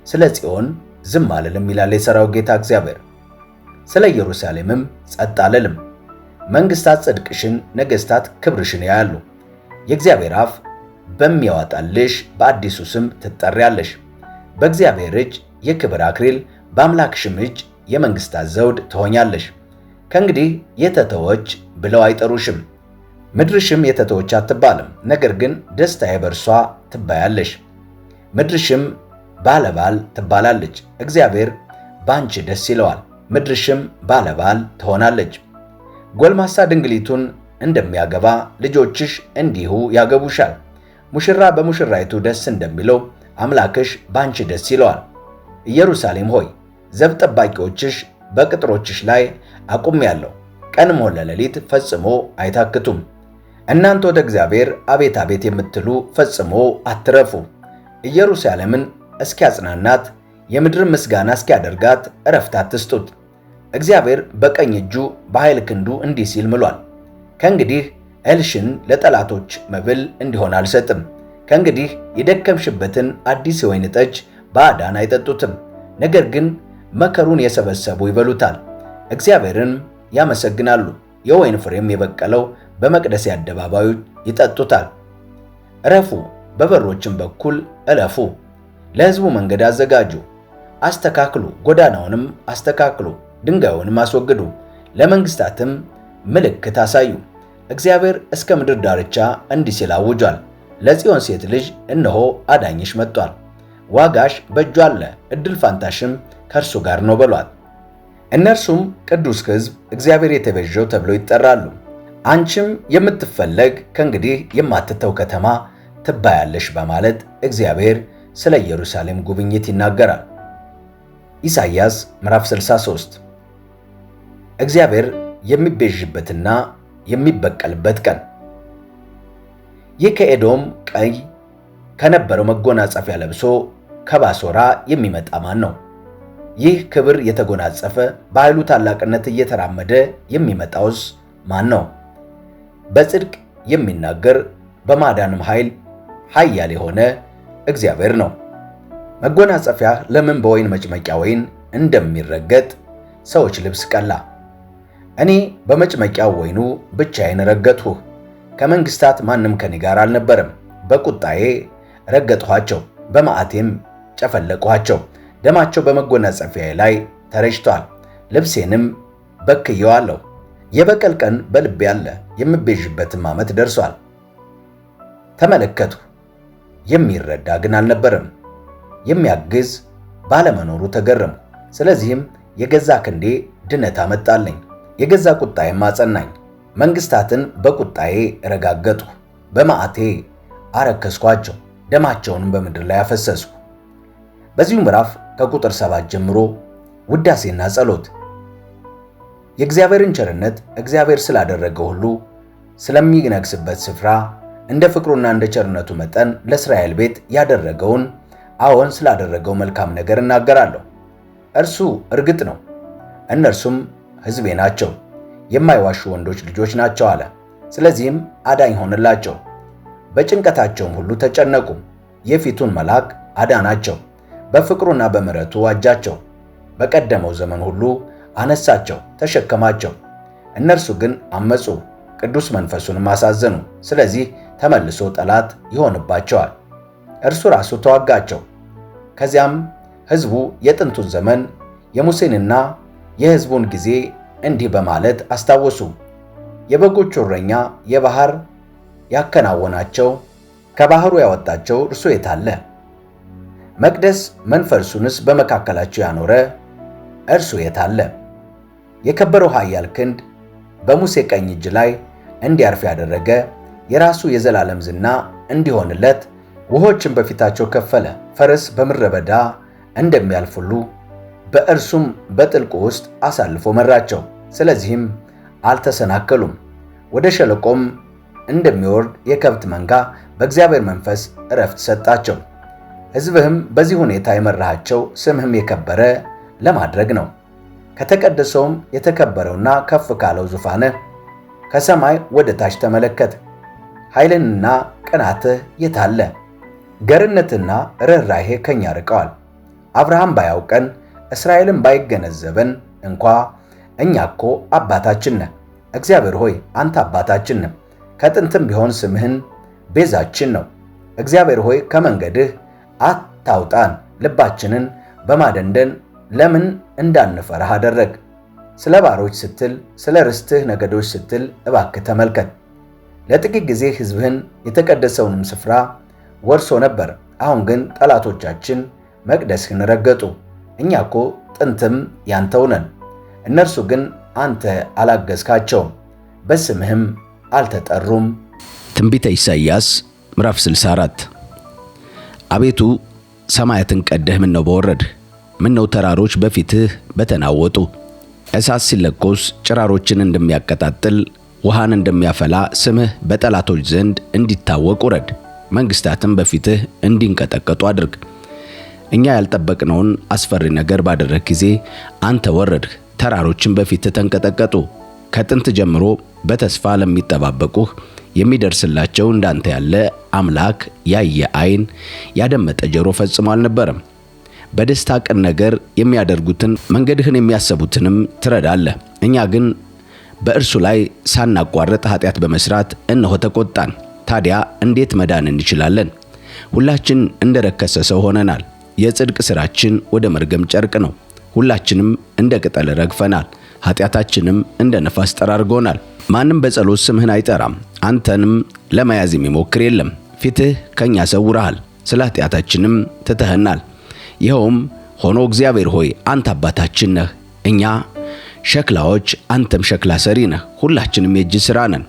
ስለ ጽዮን ዝም አልልም ይላል የሠራዊት ጌታ እግዚአብሔር። ስለ ኢየሩሳሌምም ጸጥ አልልም። መንግሥታት ጽድቅሽን፣ ነገሥታት ክብርሽን ያያሉ። የእግዚአብሔር አፍ በሚያወጣልሽ በአዲሱ ስም ትጠሪያለሽ። በእግዚአብሔር እጅ የክብር አክሊል፣ በአምላክሽም እጅ የመንግሥታት ዘውድ ትሆኛለሽ። ከእንግዲህ የተተወች ብለው አይጠሩሽም፣ ምድርሽም የተተወች አትባልም። ነገር ግን ደስታዬ በእርሷ ትባያለሽ፣ ምድርሽም ባለባል ትባላለች። እግዚአብሔር በአንቺ ደስ ይለዋል፣ ምድርሽም ባለባል ትሆናለች። ጎልማሳ ድንግሊቱን እንደሚያገባ ልጆችሽ እንዲሁ ያገቡሻል። ሙሽራ በሙሽራይቱ ደስ እንደሚለው አምላክሽ በአንቺ ደስ ይለዋል። ኢየሩሳሌም ሆይ ዘብ ጠባቂዎችሽ በቅጥሮችሽ ላይ አቁሜአለሁ፣ ቀንም ሆነ ሌሊት ፈጽሞ አይታክቱም። እናንተ ወደ እግዚአብሔር አቤት አቤት የምትሉ ፈጽሞ አትረፉ። ኢየሩሳሌምን እስኪያጽናናት የምድርን ምስጋና እስኪያደርጋት ዕረፍት አትስጡት። እግዚአብሔር በቀኝ እጁ በኃይል ክንዱ እንዲህ ሲል ምሏል። ከእንግዲህ እህልሽን ለጠላቶች መብል እንዲሆን አልሰጥም። ከእንግዲህ የደከምሽበትን አዲስ የወይን ጠጅ ባዕዳን አይጠጡትም። ነገር ግን መከሩን የሰበሰቡ ይበሉታል፣ እግዚአብሔርን ያመሰግናሉ። የወይን ፍሬም የበቀለው በመቅደስ አደባባዩ ይጠጡታል። ዕረፉ፣ በበሮችም በኩል እለፉ። ለሕዝቡ መንገድ አዘጋጁ፣ አስተካክሉ፣ ጎዳናውንም አስተካክሉ፣ ድንጋዩንም አስወግዱ፣ ለመንግሥታትም ምልክት አሳዩ። እግዚአብሔር እስከ ምድር ዳርቻ እንዲህ ሲል አውጇል። ለጽዮን ሴት ልጅ እነሆ አዳኝሽ መጥቷል። ዋጋሽ በእጁ አለ፣ ዕድል ፋንታሽም ከእርሱ ጋር ነው በሏት። እነርሱም ቅዱስ ሕዝብ፣ እግዚአብሔር የተቤዠው ተብለው ይጠራሉ። አንቺም የምትፈለግ ከእንግዲህ የማትተው ከተማ ትባያለሽ በማለት እግዚአብሔር ስለ ኢየሩሳሌም ጉብኝት ይናገራል። ኢሳይያስ ምዕራፍ 63 እግዚአብሔር የሚቤዥበትና የሚበቀልበት ቀን። ይህ ከኤዶም ቀይ ከነበረው መጎናጸፊያ ለብሶ ከባሶራ የሚመጣ ማን ነው? ይህ ክብር የተጎናጸፈ በኃይሉ ታላቅነት እየተራመደ የሚመጣውስ ማን ነው? በጽድቅ የሚናገር በማዳንም ኃይል ኃያል የሆነ እግዚአብሔር ነው። መጎናጸፊያ ለምን በወይን መጭመቂያ ወይን እንደሚረገጥ ሰዎች ልብስ ቀላ። እኔ በመጭመቂያው ወይኑ ብቻዬን ረገጥሁህ። ከመንግሥታት ማንም ከኔ ጋር አልነበረም። በቁጣዬ ረገጥኋቸው፣ በመዓቴም ጨፈለቅኋቸው። ደማቸው በመጎናጸፊያዬ ላይ ተረጭቷል፣ ልብሴንም በክየዋለሁ። የበቀል ቀን በልቤ አለ፣ የምቤዥበትም ዓመት ደርሷል። ተመለከትሁ፣ የሚረዳ ግን አልነበረም፣ የሚያግዝ ባለመኖሩ ተገረምሁ። ስለዚህም የገዛ ክንዴ ድነት አመጣልኝ፣ የገዛ ቁጣዬም አጸናኝ። መንግሥታትን በቁጣዬ ረጋገጥሁ፣ በመዓቴ አረከስኳቸው፣ ደማቸውንም በምድር ላይ አፈሰስሁ። በዚሁ ምዕራፍ ከቁጥር 7 ጀምሮ ውዳሴና ጸሎት። የእግዚአብሔርን ቸርነት፣ እግዚአብሔር ስላደረገው ሁሉ፣ ስለሚነግስበት ስፍራ፣ እንደ ፍቅሩና እንደ ቸርነቱ መጠን ለእስራኤል ቤት ያደረገውን፣ አዎን ስላደረገው መልካም ነገር እናገራለሁ። እርሱ እርግጥ ነው፣ እነርሱም ሕዝቤ ናቸው፣ የማይዋሹ ወንዶች ልጆች ናቸው አለ። ስለዚህም አዳኝ ሆነላቸው። በጭንቀታቸውም ሁሉ ተጨነቁ። የፊቱን መልአክ አዳናቸው፣ በፍቅሩና በምሕረቱ ዋጃቸው። በቀደመው ዘመን ሁሉ አነሳቸው፣ ተሸከማቸው። እነርሱ ግን አመፁ፣ ቅዱስ መንፈሱንም አሳዘኑ። ስለዚህ ተመልሶ ጠላት ይሆንባቸዋል። እርሱ ራሱ ተዋጋቸው። ከዚያም ሕዝቡ የጥንቱን ዘመን የሙሴንና የሕዝቡን ጊዜ እንዲህ በማለት አስታወሱ። የበጎቹ እረኛ የባሕር ያከናወናቸው ከባሕሩ ያወጣቸው እርሱ የት አለ? መቅደስ መንፈሱንስ በመካከላቸው ያኖረ እርሱ የት አለ? የከበረው ኃያል ክንድ በሙሴ ቀኝ እጅ ላይ እንዲያርፍ ያደረገ የራሱ የዘላለም ዝና እንዲሆንለት ውኆችን በፊታቸው ከፈለ። ፈረስ በምድረ በዳ እንደሚያልፍ ሁሉ በእርሱም በጥልቁ ውስጥ አሳልፎ መራቸው። ስለዚህም አልተሰናከሉም። ወደ ሸለቆም እንደሚወርድ የከብት መንጋ በእግዚአብሔር መንፈስ ዕረፍት ሰጣቸው። ሕዝብህም በዚህ ሁኔታ የመራሃቸው ስምህም የከበረ ለማድረግ ነው። ከተቀደሰውም የተከበረውና ከፍ ካለው ዙፋንህ ከሰማይ ወደ ታች ተመለከት። ኃይልንና ቅንዓትህ የት አለ? ገርነትና ርኅራኄ ከኛ ርቀዋል። አብርሃም ባያውቀን እስራኤልም ባይገነዘበን እንኳ እኛ እኮ አባታችን ነህ። እግዚአብሔር ሆይ አንተ አባታችን ነህ። ከጥንትም ቢሆን ስምህን ቤዛችን ነው። እግዚአብሔር ሆይ ከመንገድህ አታውጣን። ልባችንን በማደንደን ለምን እንዳንፈራህ አደረግ። ስለ ባሮች ስትል፣ ስለ ርስትህ ነገዶች ስትል እባክህ ተመልከት። ለጥቂት ጊዜ ሕዝብህን የተቀደሰውንም ስፍራ ወርሶ ነበር። አሁን ግን ጠላቶቻችን መቅደስህን ረገጡ። እኛ እኮ ጥንትም ያንተው ነን። እነርሱ ግን አንተ አላገዝካቸውም፣ በስምህም አልተጠሩም። ትንቢተ ኢሳይያስ ምዕራፍ 64 አቤቱ ሰማያትን ቀደህ ምነው በወረድህ? ምነው ተራሮች በፊትህ በተናወጡ? እሳት ሲለኮስ ጭራሮችን እንደሚያቀጣጥል ውሃን እንደሚያፈላ ስምህ በጠላቶች ዘንድ እንዲታወቅ ውረድ። መንግሥታትም በፊትህ እንዲንቀጠቀጡ አድርግ። እኛ ያልጠበቅነውን አስፈሪ ነገር ባደረግ ጊዜ አንተ ወረድህ፣ ተራሮችን በፊትህ ተንቀጠቀጡ። ከጥንት ጀምሮ በተስፋ ለሚጠባበቁህ የሚደርስላቸው እንዳንተ ያለ አምላክ ያየ ዓይን ያደመጠ ጆሮ ፈጽሞ አልነበረም። በደስታ ቀን ነገር የሚያደርጉትን መንገድህን የሚያሰቡትንም ትረዳለህ። እኛ ግን በእርሱ ላይ ሳናቋርጥ ኃጢአት በመስራት እነሆ ተቆጣን። ታዲያ እንዴት መዳን እንችላለን? ሁላችን እንደረከሰ ሰው ሆነናል። የጽድቅ ሥራችን ወደ መርገም ጨርቅ ነው። ሁላችንም እንደ ቅጠል ረግፈናል። ኃጢአታችንም እንደ ነፋስ ጠራርጎናል። ማንም በጸሎት ስምህን አይጠራም። አንተንም ለመያዝ የሚሞክር የለም። ፊትህ ከኛ ሰውረሃል፣ ስለ ኃጢአታችንም ትተኸናል። ይኸውም ሆኖ እግዚአብሔር ሆይ አንተ አባታችን ነህ። እኛ ሸክላዎች፣ አንተም ሸክላ ሰሪ ነህ። ሁላችንም የእጅ ሥራ ነን።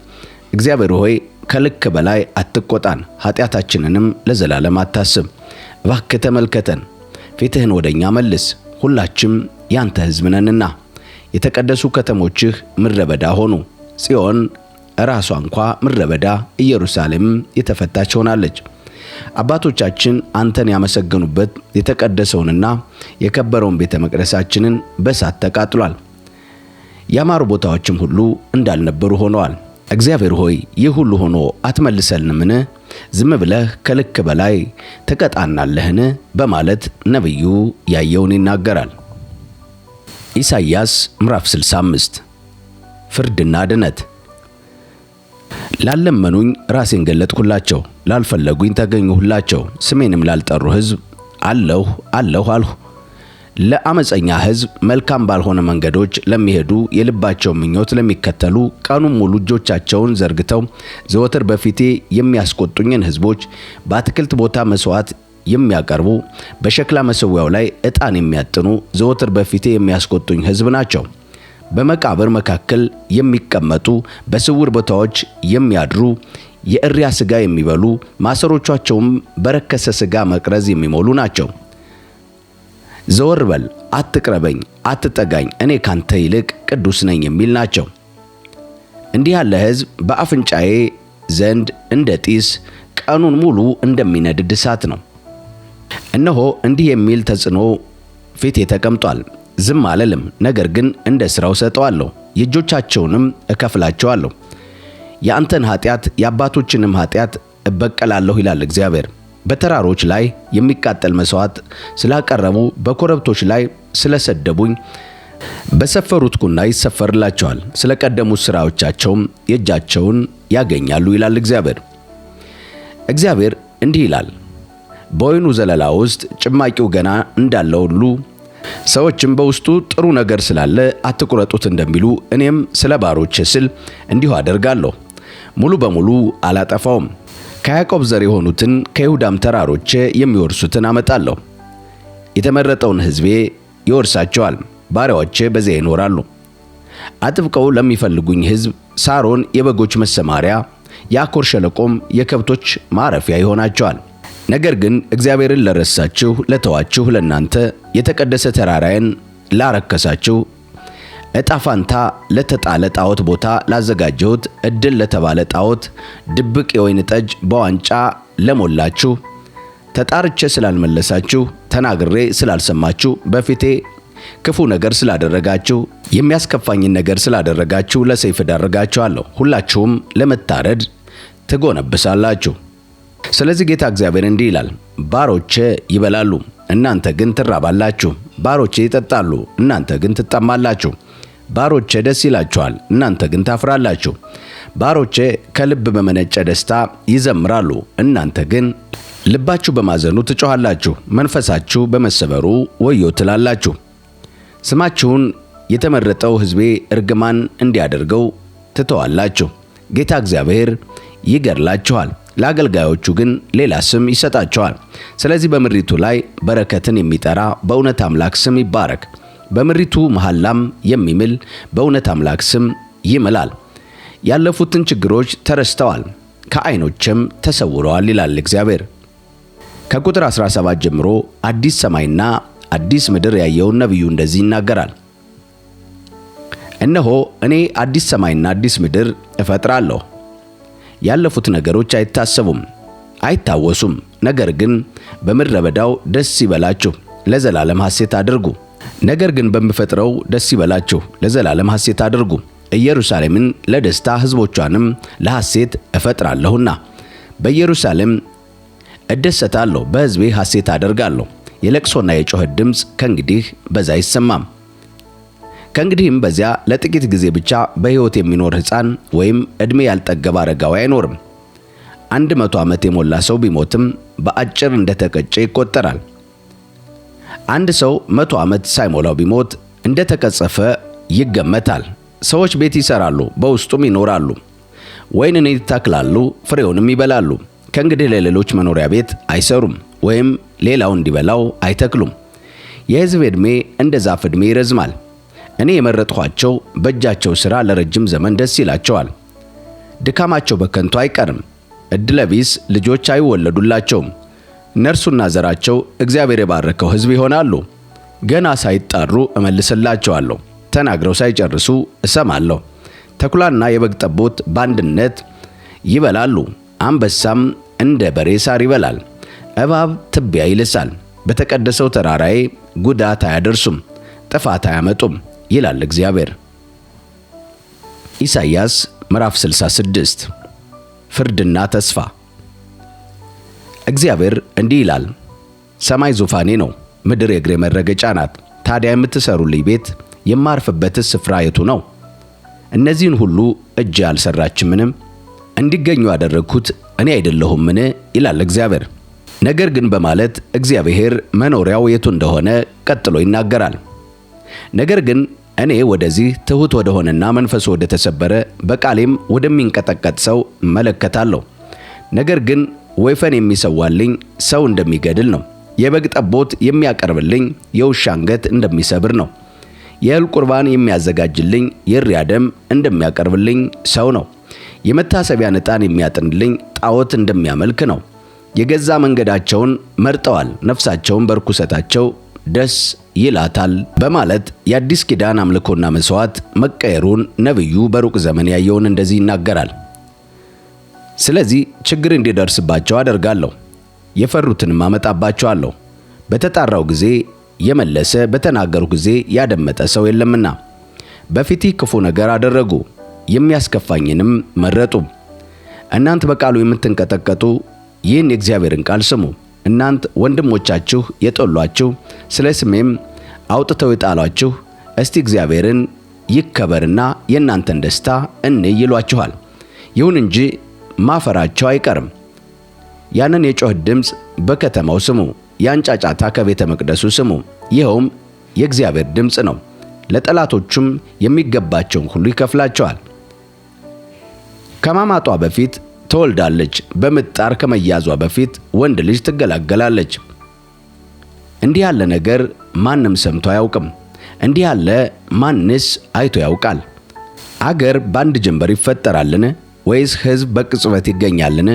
እግዚአብሔር ሆይ ከልክ በላይ አትቆጣን፣ ኃጢአታችንንም ለዘላለም አታስብ። እባክህ ተመልከተን፣ ፊትህን ወደኛ መልስ። ሁላችም ያንተ ሕዝብ ነንና። የተቀደሱ ከተሞችህ ምድረ በዳ ሆኑ። ጽዮን ራሷ እንኳ ምድረ በዳ፣ ኢየሩሳሌም የተፈታች ሆናለች። አባቶቻችን አንተን ያመሰገኑበት የተቀደሰውንና የከበረውን ቤተ መቅደሳችንን በእሳት ተቃጥሏል። ያማሩ ቦታዎችም ሁሉ እንዳልነበሩ ሆነዋል። እግዚአብሔር ሆይ ይህ ሁሉ ሆኖ አትመልሰልንምን? ዝም ብለህ ከልክ በላይ ትቀጣናለህን? በማለት ነቢዩ ያየውን ይናገራል። ኢሳይያስ ምዕራፍ 65 ፍርድና ድነት። ላለመኑኝ ራሴን ገለጥኩላቸው፣ ላልፈለጉኝ ተገኘሁላቸው። ስሜንም ላልጠሩ ሕዝብ አለሁ አለሁ አልሁ። ለአመፀኛ ሕዝብ፣ መልካም ባልሆነ መንገዶች ለሚሄዱ፣ የልባቸው ምኞት ለሚከተሉ፣ ቀኑን ሙሉ እጆቻቸውን ዘርግተው ዘወትር በፊቴ የሚያስቆጡኝን ሕዝቦች፣ በአትክልት ቦታ መሥዋዕት የሚያቀርቡ፣ በሸክላ መሠዊያው ላይ ዕጣን የሚያጥኑ፣ ዘወትር በፊቴ የሚያስቆጡኝ ሕዝብ ናቸው። በመቃብር መካከል የሚቀመጡ፣ በስውር ቦታዎች የሚያድሩ፣ የእሪያ ሥጋ የሚበሉ፣ ማሰሮቻቸውም በረከሰ ሥጋ መቅረዝ የሚሞሉ ናቸው። ዘወር በል፣ አትቅረበኝ፣ አትጠጋኝ፣ እኔ ካንተ ይልቅ ቅዱስ ነኝ የሚል ናቸው። እንዲህ ያለ ሕዝብ በአፍንጫዬ ዘንድ እንደ ጢስ፣ ቀኑን ሙሉ እንደሚነድድ እሳት ነው። እነሆ እንዲህ የሚል ተጽዕኖ ፊቴ ተቀምጧል። ዝም አልልም፣ ነገር ግን እንደ ሥራው ሰጠዋለሁ፣ የእጆቻቸውንም እከፍላቸዋለሁ። የአንተን ኃጢአት የአባቶችንም ኃጢአት እበቀላለሁ ይላል እግዚአብሔር። በተራሮች ላይ የሚቃጠል መሥዋዕት ስላቀረቡ፣ በኮረብቶች ላይ ስለሰደቡኝ፣ በሰፈሩት ቁና ይሰፈርላቸዋል፣ ስለ ቀደሙት ሥራዎቻቸውም የእጃቸውን ያገኛሉ ይላል እግዚአብሔር። እግዚአብሔር እንዲህ ይላል፣ በወይኑ ዘለላ ውስጥ ጭማቂው ገና እንዳለ ሁሉ ሰዎችም በውስጡ ጥሩ ነገር ስላለ አትቁረጡት እንደሚሉ እኔም ስለ ባሮቼ ስል እንዲሁ አደርጋለሁ። ሙሉ በሙሉ አላጠፋውም። ከያዕቆብ ዘር የሆኑትን ከይሁዳም ተራሮቼ የሚወርሱትን አመጣለሁ። የተመረጠውን ሕዝቤ ይወርሳቸዋል፣ ባሪያዎቼ በዚያ ይኖራሉ። አጥብቀው ለሚፈልጉኝ ሕዝብ ሳሮን የበጎች መሰማሪያ፣ የአኮር ሸለቆም የከብቶች ማረፊያ ይሆናቸዋል። ነገር ግን እግዚአብሔርን ለረሳችሁ ለተዋችሁ ለናንተ የተቀደሰ ተራራዬን ላረከሳችሁ ዕጣ ፋንታ ለተጣለ ጣዖት ቦታ ላዘጋጀሁት ዕድል ለተባለ ጣዖት ድብቅ የወይን ጠጅ በዋንጫ ለሞላችሁ ተጣርቼ ስላልመለሳችሁ ተናግሬ ስላልሰማችሁ በፊቴ ክፉ ነገር ስላደረጋችሁ የሚያስከፋኝን ነገር ስላደረጋችሁ ለሰይፍ ዳርጋችኋለሁ። ሁላችሁም ለመታረድ ትጎነብሳላችሁ። ስለዚህ ጌታ እግዚአብሔር እንዲህ ይላል፣ ባሮቼ ይበላሉ፣ እናንተ ግን ትራባላችሁ። ባሮቼ ይጠጣሉ፣ እናንተ ግን ትጠማላችሁ። ባሮቼ ደስ ይላቸዋል፣ እናንተ ግን ታፍራላችሁ። ባሮቼ ከልብ በመነጨ ደስታ ይዘምራሉ፣ እናንተ ግን ልባችሁ በማዘኑ ትጮኻላችሁ። መንፈሳችሁ በመሰበሩ ወዮ ትላላችሁ። ስማችሁን የተመረጠው ሕዝቤ እርግማን እንዲያደርገው ትተዋላችሁ። ጌታ እግዚአብሔር ይገድላችኋል፣ ለአገልጋዮቹ ግን ሌላ ስም ይሰጣቸዋል። ስለዚህ በምድሪቱ ላይ በረከትን የሚጠራ በእውነት አምላክ ስም ይባረክ። በምድሪቱ መሐላም የሚምል በእውነት አምላክ ስም ይምላል። ያለፉትን ችግሮች ተረስተዋል፣ ከዓይኖችም ተሰውረዋል ይላል እግዚአብሔር። ከቁጥር 17 ጀምሮ አዲስ ሰማይና አዲስ ምድር ያየውን ነቢዩ እንደዚህ ይናገራል። እነሆ እኔ አዲስ ሰማይና አዲስ ምድር እፈጥራለሁ። ያለፉት ነገሮች አይታሰቡም አይታወሱም። ነገር ግን በምድረ በዳው ደስ ይበላችሁ፣ ለዘላለም ሐሴት አድርጉ። ነገር ግን በምፈጥረው ደስ ይበላችሁ፣ ለዘላለም ሐሴት አድርጉ። ኢየሩሳሌምን ለደስታ ሕዝቦቿንም ለሐሴት እፈጥራለሁና በኢየሩሳሌም እደሰታለሁ፣ በሕዝቤ ሐሴት አደርጋለሁ። የለቅሶና የጩኸት ድምፅ ከእንግዲህ በዛ አይሰማም። ከእንግዲህም በዚያ ለጥቂት ጊዜ ብቻ በሕይወት የሚኖር ሕፃን ወይም ዕድሜ ያልጠገበ አረጋዊ አይኖርም። 100 ዓመት የሞላ ሰው ቢሞትም በአጭር እንደተቀጨ ይቆጠራል። አንድ ሰው 100 ዓመት ሳይሞላው ቢሞት እንደተቀጸፈ ይገመታል። ሰዎች ቤት ይሰራሉ፣ በውስጡም ይኖራሉ። ወይንን ይተክላሉ፣ ፍሬውንም ይበላሉ። ከእንግዲህ ለሌሎች መኖሪያ ቤት አይሰሩም፣ ወይም ሌላው እንዲበላው አይተክሉም። የሕዝብ ዕድሜ እንደ ዛፍ ዕድሜ ይረዝማል። እኔ የመረጥኋቸው በእጃቸው ሥራ ለረጅም ዘመን ደስ ይላቸዋል። ድካማቸው በከንቱ አይቀርም። ዕድለቢስ ልጆች አይወለዱላቸውም። እነርሱና ዘራቸው እግዚአብሔር የባረከው ሕዝብ ይሆናሉ። ገና ሳይጣሩ እመልስላቸዋለሁ፣ ተናግረው ሳይጨርሱ እሰማለሁ። ተኩላና የበግ ጠቦት በአንድነት ይበላሉ። አንበሳም እንደ በሬ ሳር ይበላል። እባብ ትቢያ ይልሳል። በተቀደሰው ተራራዬ ጉዳት አያደርሱም፣ ጥፋት አያመጡም ይላል እግዚአብሔር። ኢሳይያስ ምዕራፍ 66 ፍርድና ተስፋ። እግዚአብሔር እንዲህ ይላል፣ ሰማይ ዙፋኔ ነው፣ ምድር የእግሬ መረገጫ ናት። ታዲያ የምትሰሩልኝ ቤት የማርፍበትስ ስፍራ የቱ ነው? እነዚህን ሁሉ እጄ አልሰራችምን? እንዲገኙ ያደረግኩት እኔ አይደለሁምን? ይላል እግዚአብሔር። ነገር ግን በማለት እግዚአብሔር መኖሪያው የቱ እንደሆነ ቀጥሎ ይናገራል። ነገር ግን እኔ ወደዚህ ትሑት ወደሆነና መንፈሱ ወደ ተሰበረ በቃሌም ወደሚንቀጠቀጥ ሰው እመለከታለሁ። ነገር ግን ወይፈን የሚሰዋልኝ ሰው እንደሚገድል ነው። የበግ ጠቦት የሚያቀርብልኝ የውሻ አንገት እንደሚሰብር ነው። የእህል ቁርባን የሚያዘጋጅልኝ የእሪያ ደም እንደሚያቀርብልኝ ሰው ነው። የመታሰቢያን ዕጣን የሚያጥንልኝ ጣዖት እንደሚያመልክ ነው። የገዛ መንገዳቸውን መርጠዋል፣ ነፍሳቸውን በርኩሰታቸው ደስ ይላታል በማለት የአዲስ ኪዳን አምልኮና መስዋዕት መቀየሩን ነቢዩ በሩቅ ዘመን ያየውን እንደዚህ ይናገራል። ስለዚህ ችግር እንዲደርስባቸው አደርጋለሁ፣ የፈሩትንም አመጣባቸዋለሁ። በተጣራው ጊዜ የመለሰ በተናገሩ ጊዜ ያደመጠ ሰው የለምና በፊቴ ክፉ ነገር አደረጉ፣ የሚያስከፋኝንም መረጡ። እናንት በቃሉ የምትንቀጠቀጡ ይህን የእግዚአብሔርን ቃል ስሙ። እናንት ወንድሞቻችሁ የጠሏችሁ ስለ ስሜም አውጥተው የጣሏችሁ እስቲ እግዚአብሔርን ይከበርና የእናንተን ደስታ እንይ ይሏችኋል። ይሁን እንጂ ማፈራቸው አይቀርም። ያንን የጮህ ድምፅ በከተማው ስሙ፣ ያን ጫጫታ ከቤተ መቅደሱ ስሙ። ይኸውም የእግዚአብሔር ድምፅ ነው። ለጠላቶቹም የሚገባቸውን ሁሉ ይከፍላቸዋል። ከማማጧ በፊት ትወልዳለች፣ በምጥ ጣር ከመያዟ በፊት ወንድ ልጅ ትገላገላለች። እንዲህ ያለ ነገር ማንም ሰምቶ አያውቅም። እንዲህ ያለ ማንስ አይቶ ያውቃል? አገር በአንድ ጀንበር ይፈጠራልን? ወይስ ሕዝብ በቅጽበት ይገኛልን?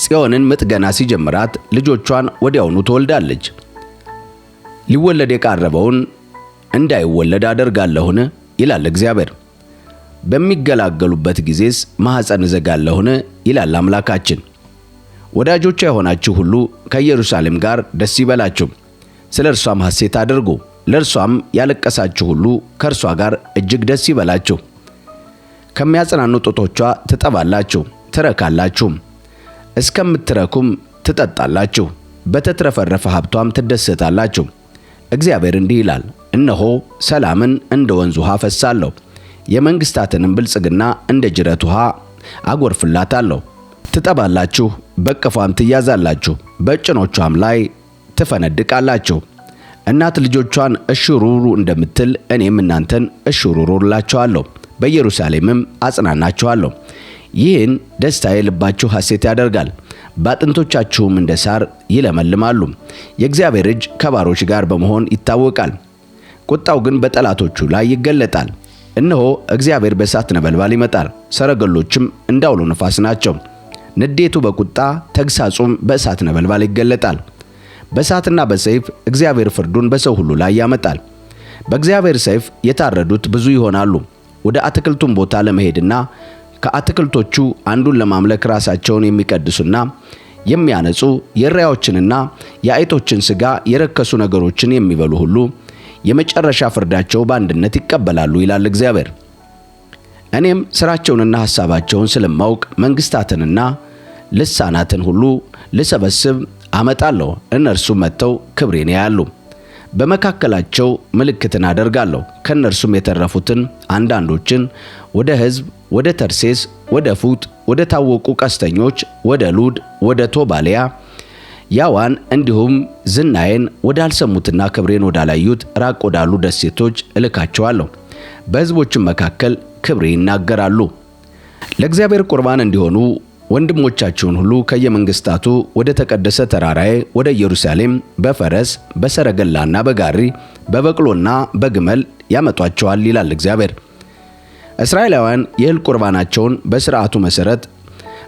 ጽዮንን ምጥ ገና ሲጀምራት ልጆቿን ወዲያውኑ ትወልዳለች። ሊወለድ የቃረበውን እንዳይወለድ አደርጋለሁን? ይላል እግዚአብሔር። በሚገላገሉበት ጊዜስ ማኅፀን እዘጋለሁን? ይላል አምላካችን። ወዳጆቿ የሆናችሁ ሁሉ ከኢየሩሳሌም ጋር ደስ ይበላችሁ፣ ስለ እርሷም ሐሴት አድርጉ። ለእርሷም ያለቀሳችሁ ሁሉ ከእርሷ ጋር እጅግ ደስ ይበላችሁ። ከሚያጽናኑ ጡቶቿ ትጠባላችሁ ትረካላችሁም፣ እስከምትረኩም ትጠጣላችሁ፣ በተትረፈረፈ ሀብቷም ትደሰታላችሁ። እግዚአብሔር እንዲህ ይላል፣ እነሆ ሰላምን እንደ ወንዝ ውሃ አፈሳለሁ፣ የመንግሥታትንም ብልጽግና እንደ ጅረት ውሃ አጎርፍላታለሁ። ትጠባላችሁ፣ በቅፏም ትያዛላችሁ፣ በጭኖቿም ላይ ትፈነድቃላችሁ። እናት ልጆቿን እሽሩሩ እንደምትል እኔም እናንተን እሽሩሩ እላችኋለሁ፣ በኢየሩሳሌምም አጽናናችኋለሁ። ይህን ደስታዬ ልባችሁ ሐሴት ያደርጋል፣ በአጥንቶቻችሁም እንደ ሣር ይለመልማሉ። የእግዚአብሔር እጅ ከባሮች ጋር በመሆን ይታወቃል፣ ቁጣው ግን በጠላቶቹ ላይ ይገለጣል። እነሆ እግዚአብሔር በእሳት ነበልባል ይመጣል፣ ሰረገሎችም እንዳውሎ ነፋስ ናቸው። ንዴቱ በቁጣ ተግሣጹም በእሳት ነበልባል ይገለጣል። በእሳትና በሰይፍ እግዚአብሔር ፍርዱን በሰው ሁሉ ላይ ያመጣል። በእግዚአብሔር ሰይፍ የታረዱት ብዙ ይሆናሉ። ወደ አትክልቱም ቦታ ለመሄድና ከአትክልቶቹ አንዱን ለማምለክ ራሳቸውን የሚቀድሱና የሚያነጹ የእሪያዎችንና የአይጦችን ሥጋ የረከሱ ነገሮችን የሚበሉ ሁሉ የመጨረሻ ፍርዳቸው በአንድነት ይቀበላሉ ይላል እግዚአብሔር። እኔም ሥራቸውንና ሐሳባቸውን ስለማውቅ መንግሥታትንና ልሳናትን ሁሉ ልሰበስብ አመጣለሁ። እነርሱም መጥተው ክብሬን ያያሉ። በመካከላቸው ምልክትን አደርጋለሁ። ከእነርሱም የተረፉትን አንዳንዶችን ወደ ሕዝብ፣ ወደ ተርሴስ፣ ወደ ፉጥ፣ ወደ ታወቁ ቀስተኞች፣ ወደ ሉድ፣ ወደ ቶባልያ፣ ያዋን እንዲሁም ዝናዬን ወዳልሰሙትና ክብሬን ወዳላዩት ራቅ ወዳሉ ደሴቶች እልካቸዋለሁ። በሕዝቦችም መካከል ክብሬ ይናገራሉ። ለእግዚአብሔር ቁርባን እንዲሆኑ ወንድሞቻችሁን ሁሉ ከየመንግሥታቱ ወደ ተቀደሰ ተራራዬ ወደ ኢየሩሳሌም በፈረስ በሰረገላና በጋሪ በበቅሎና በግመል ያመጧቸዋል ይላል እግዚአብሔር። እስራኤላውያን የእህል ቁርባናቸውን በሥርዓቱ መሠረት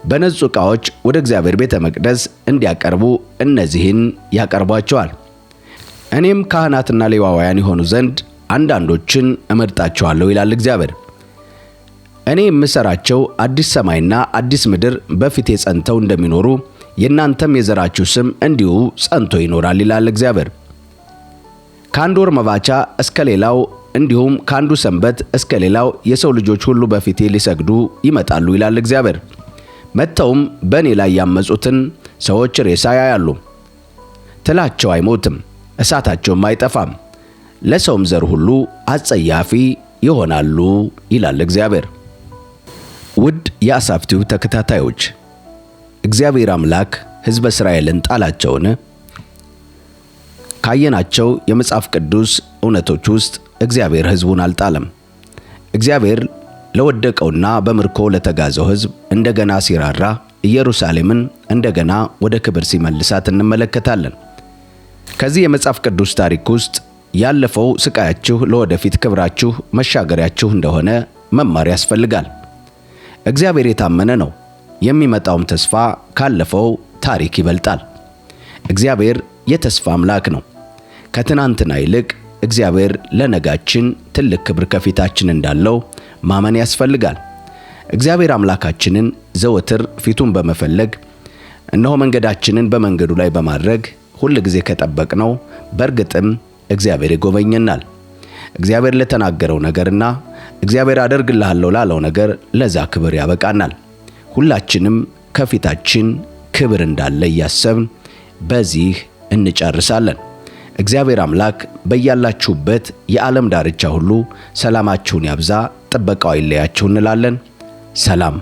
በነጹ ዕቃዎች ወደ እግዚአብሔር ቤተ መቅደስ እንዲያቀርቡ እነዚህን ያቀርቧቸዋል። እኔም ካህናትና ሌዋውያን የሆኑ ዘንድ አንዳንዶችን እመርጣቸዋለሁ ይላል እግዚአብሔር። እኔ የምሠራቸው አዲስ ሰማይና አዲስ ምድር በፊቴ ጸንተው እንደሚኖሩ የእናንተም የዘራችሁ ስም እንዲሁ ጸንቶ ይኖራል ይላል እግዚአብሔር። ከአንድ ወር መባቻ እስከ ሌላው እንዲሁም ከአንዱ ሰንበት እስከ ሌላው የሰው ልጆች ሁሉ በፊቴ ሊሰግዱ ይመጣሉ ይላል እግዚአብሔር። መጥተውም በእኔ ላይ ያመጹትን ሰዎች ሬሳ ያያሉ። ትላቸው አይሞትም፣ እሳታቸውም አይጠፋም፣ ለሰውም ዘር ሁሉ አጸያፊ ይሆናሉ ይላል እግዚአብሔር። ውድ የአሳፍ ቲዩብ ተከታታዮች እግዚአብሔር አምላክ ሕዝበ እስራኤልን ጣላቸውን? ካየናቸው የመጽሐፍ ቅዱስ እውነቶች ውስጥ እግዚአብሔር ሕዝቡን አልጣለም። እግዚአብሔር ለወደቀውና በምርኮ ለተጋዘው ሕዝብ እንደገና ሲራራ ኢየሩሳሌምን እንደገና ወደ ክብር ሲመልሳት እንመለከታለን። ከዚህ የመጽሐፍ ቅዱስ ታሪክ ውስጥ ያለፈው ስቃያችሁ ለወደፊት ክብራችሁ መሻገሪያችሁ እንደሆነ መማር ያስፈልጋል። እግዚአብሔር የታመነ ነው። የሚመጣውም ተስፋ ካለፈው ታሪክ ይበልጣል። እግዚአብሔር የተስፋ አምላክ ነው። ከትናንትና ይልቅ እግዚአብሔር ለነጋችን ትልቅ ክብር ከፊታችን እንዳለው ማመን ያስፈልጋል። እግዚአብሔር አምላካችንን ዘወትር ፊቱን በመፈለግ እነሆ መንገዳችንን በመንገዱ ላይ በማድረግ ሁል ጊዜ ከጠበቅነው በእርግጥም እግዚአብሔር ይጎበኘናል። እግዚአብሔር ለተናገረው ነገርና እግዚአብሔር አደርግልሃለሁ ላለው ነገር ለዛ ክብር ያበቃናል። ሁላችንም ከፊታችን ክብር እንዳለ እያሰብን በዚህ እንጨርሳለን። እግዚአብሔር አምላክ በያላችሁበት የዓለም ዳርቻ ሁሉ ሰላማችሁን ያብዛ፣ ጥበቃው አይለያችሁ እንላለን። ሰላም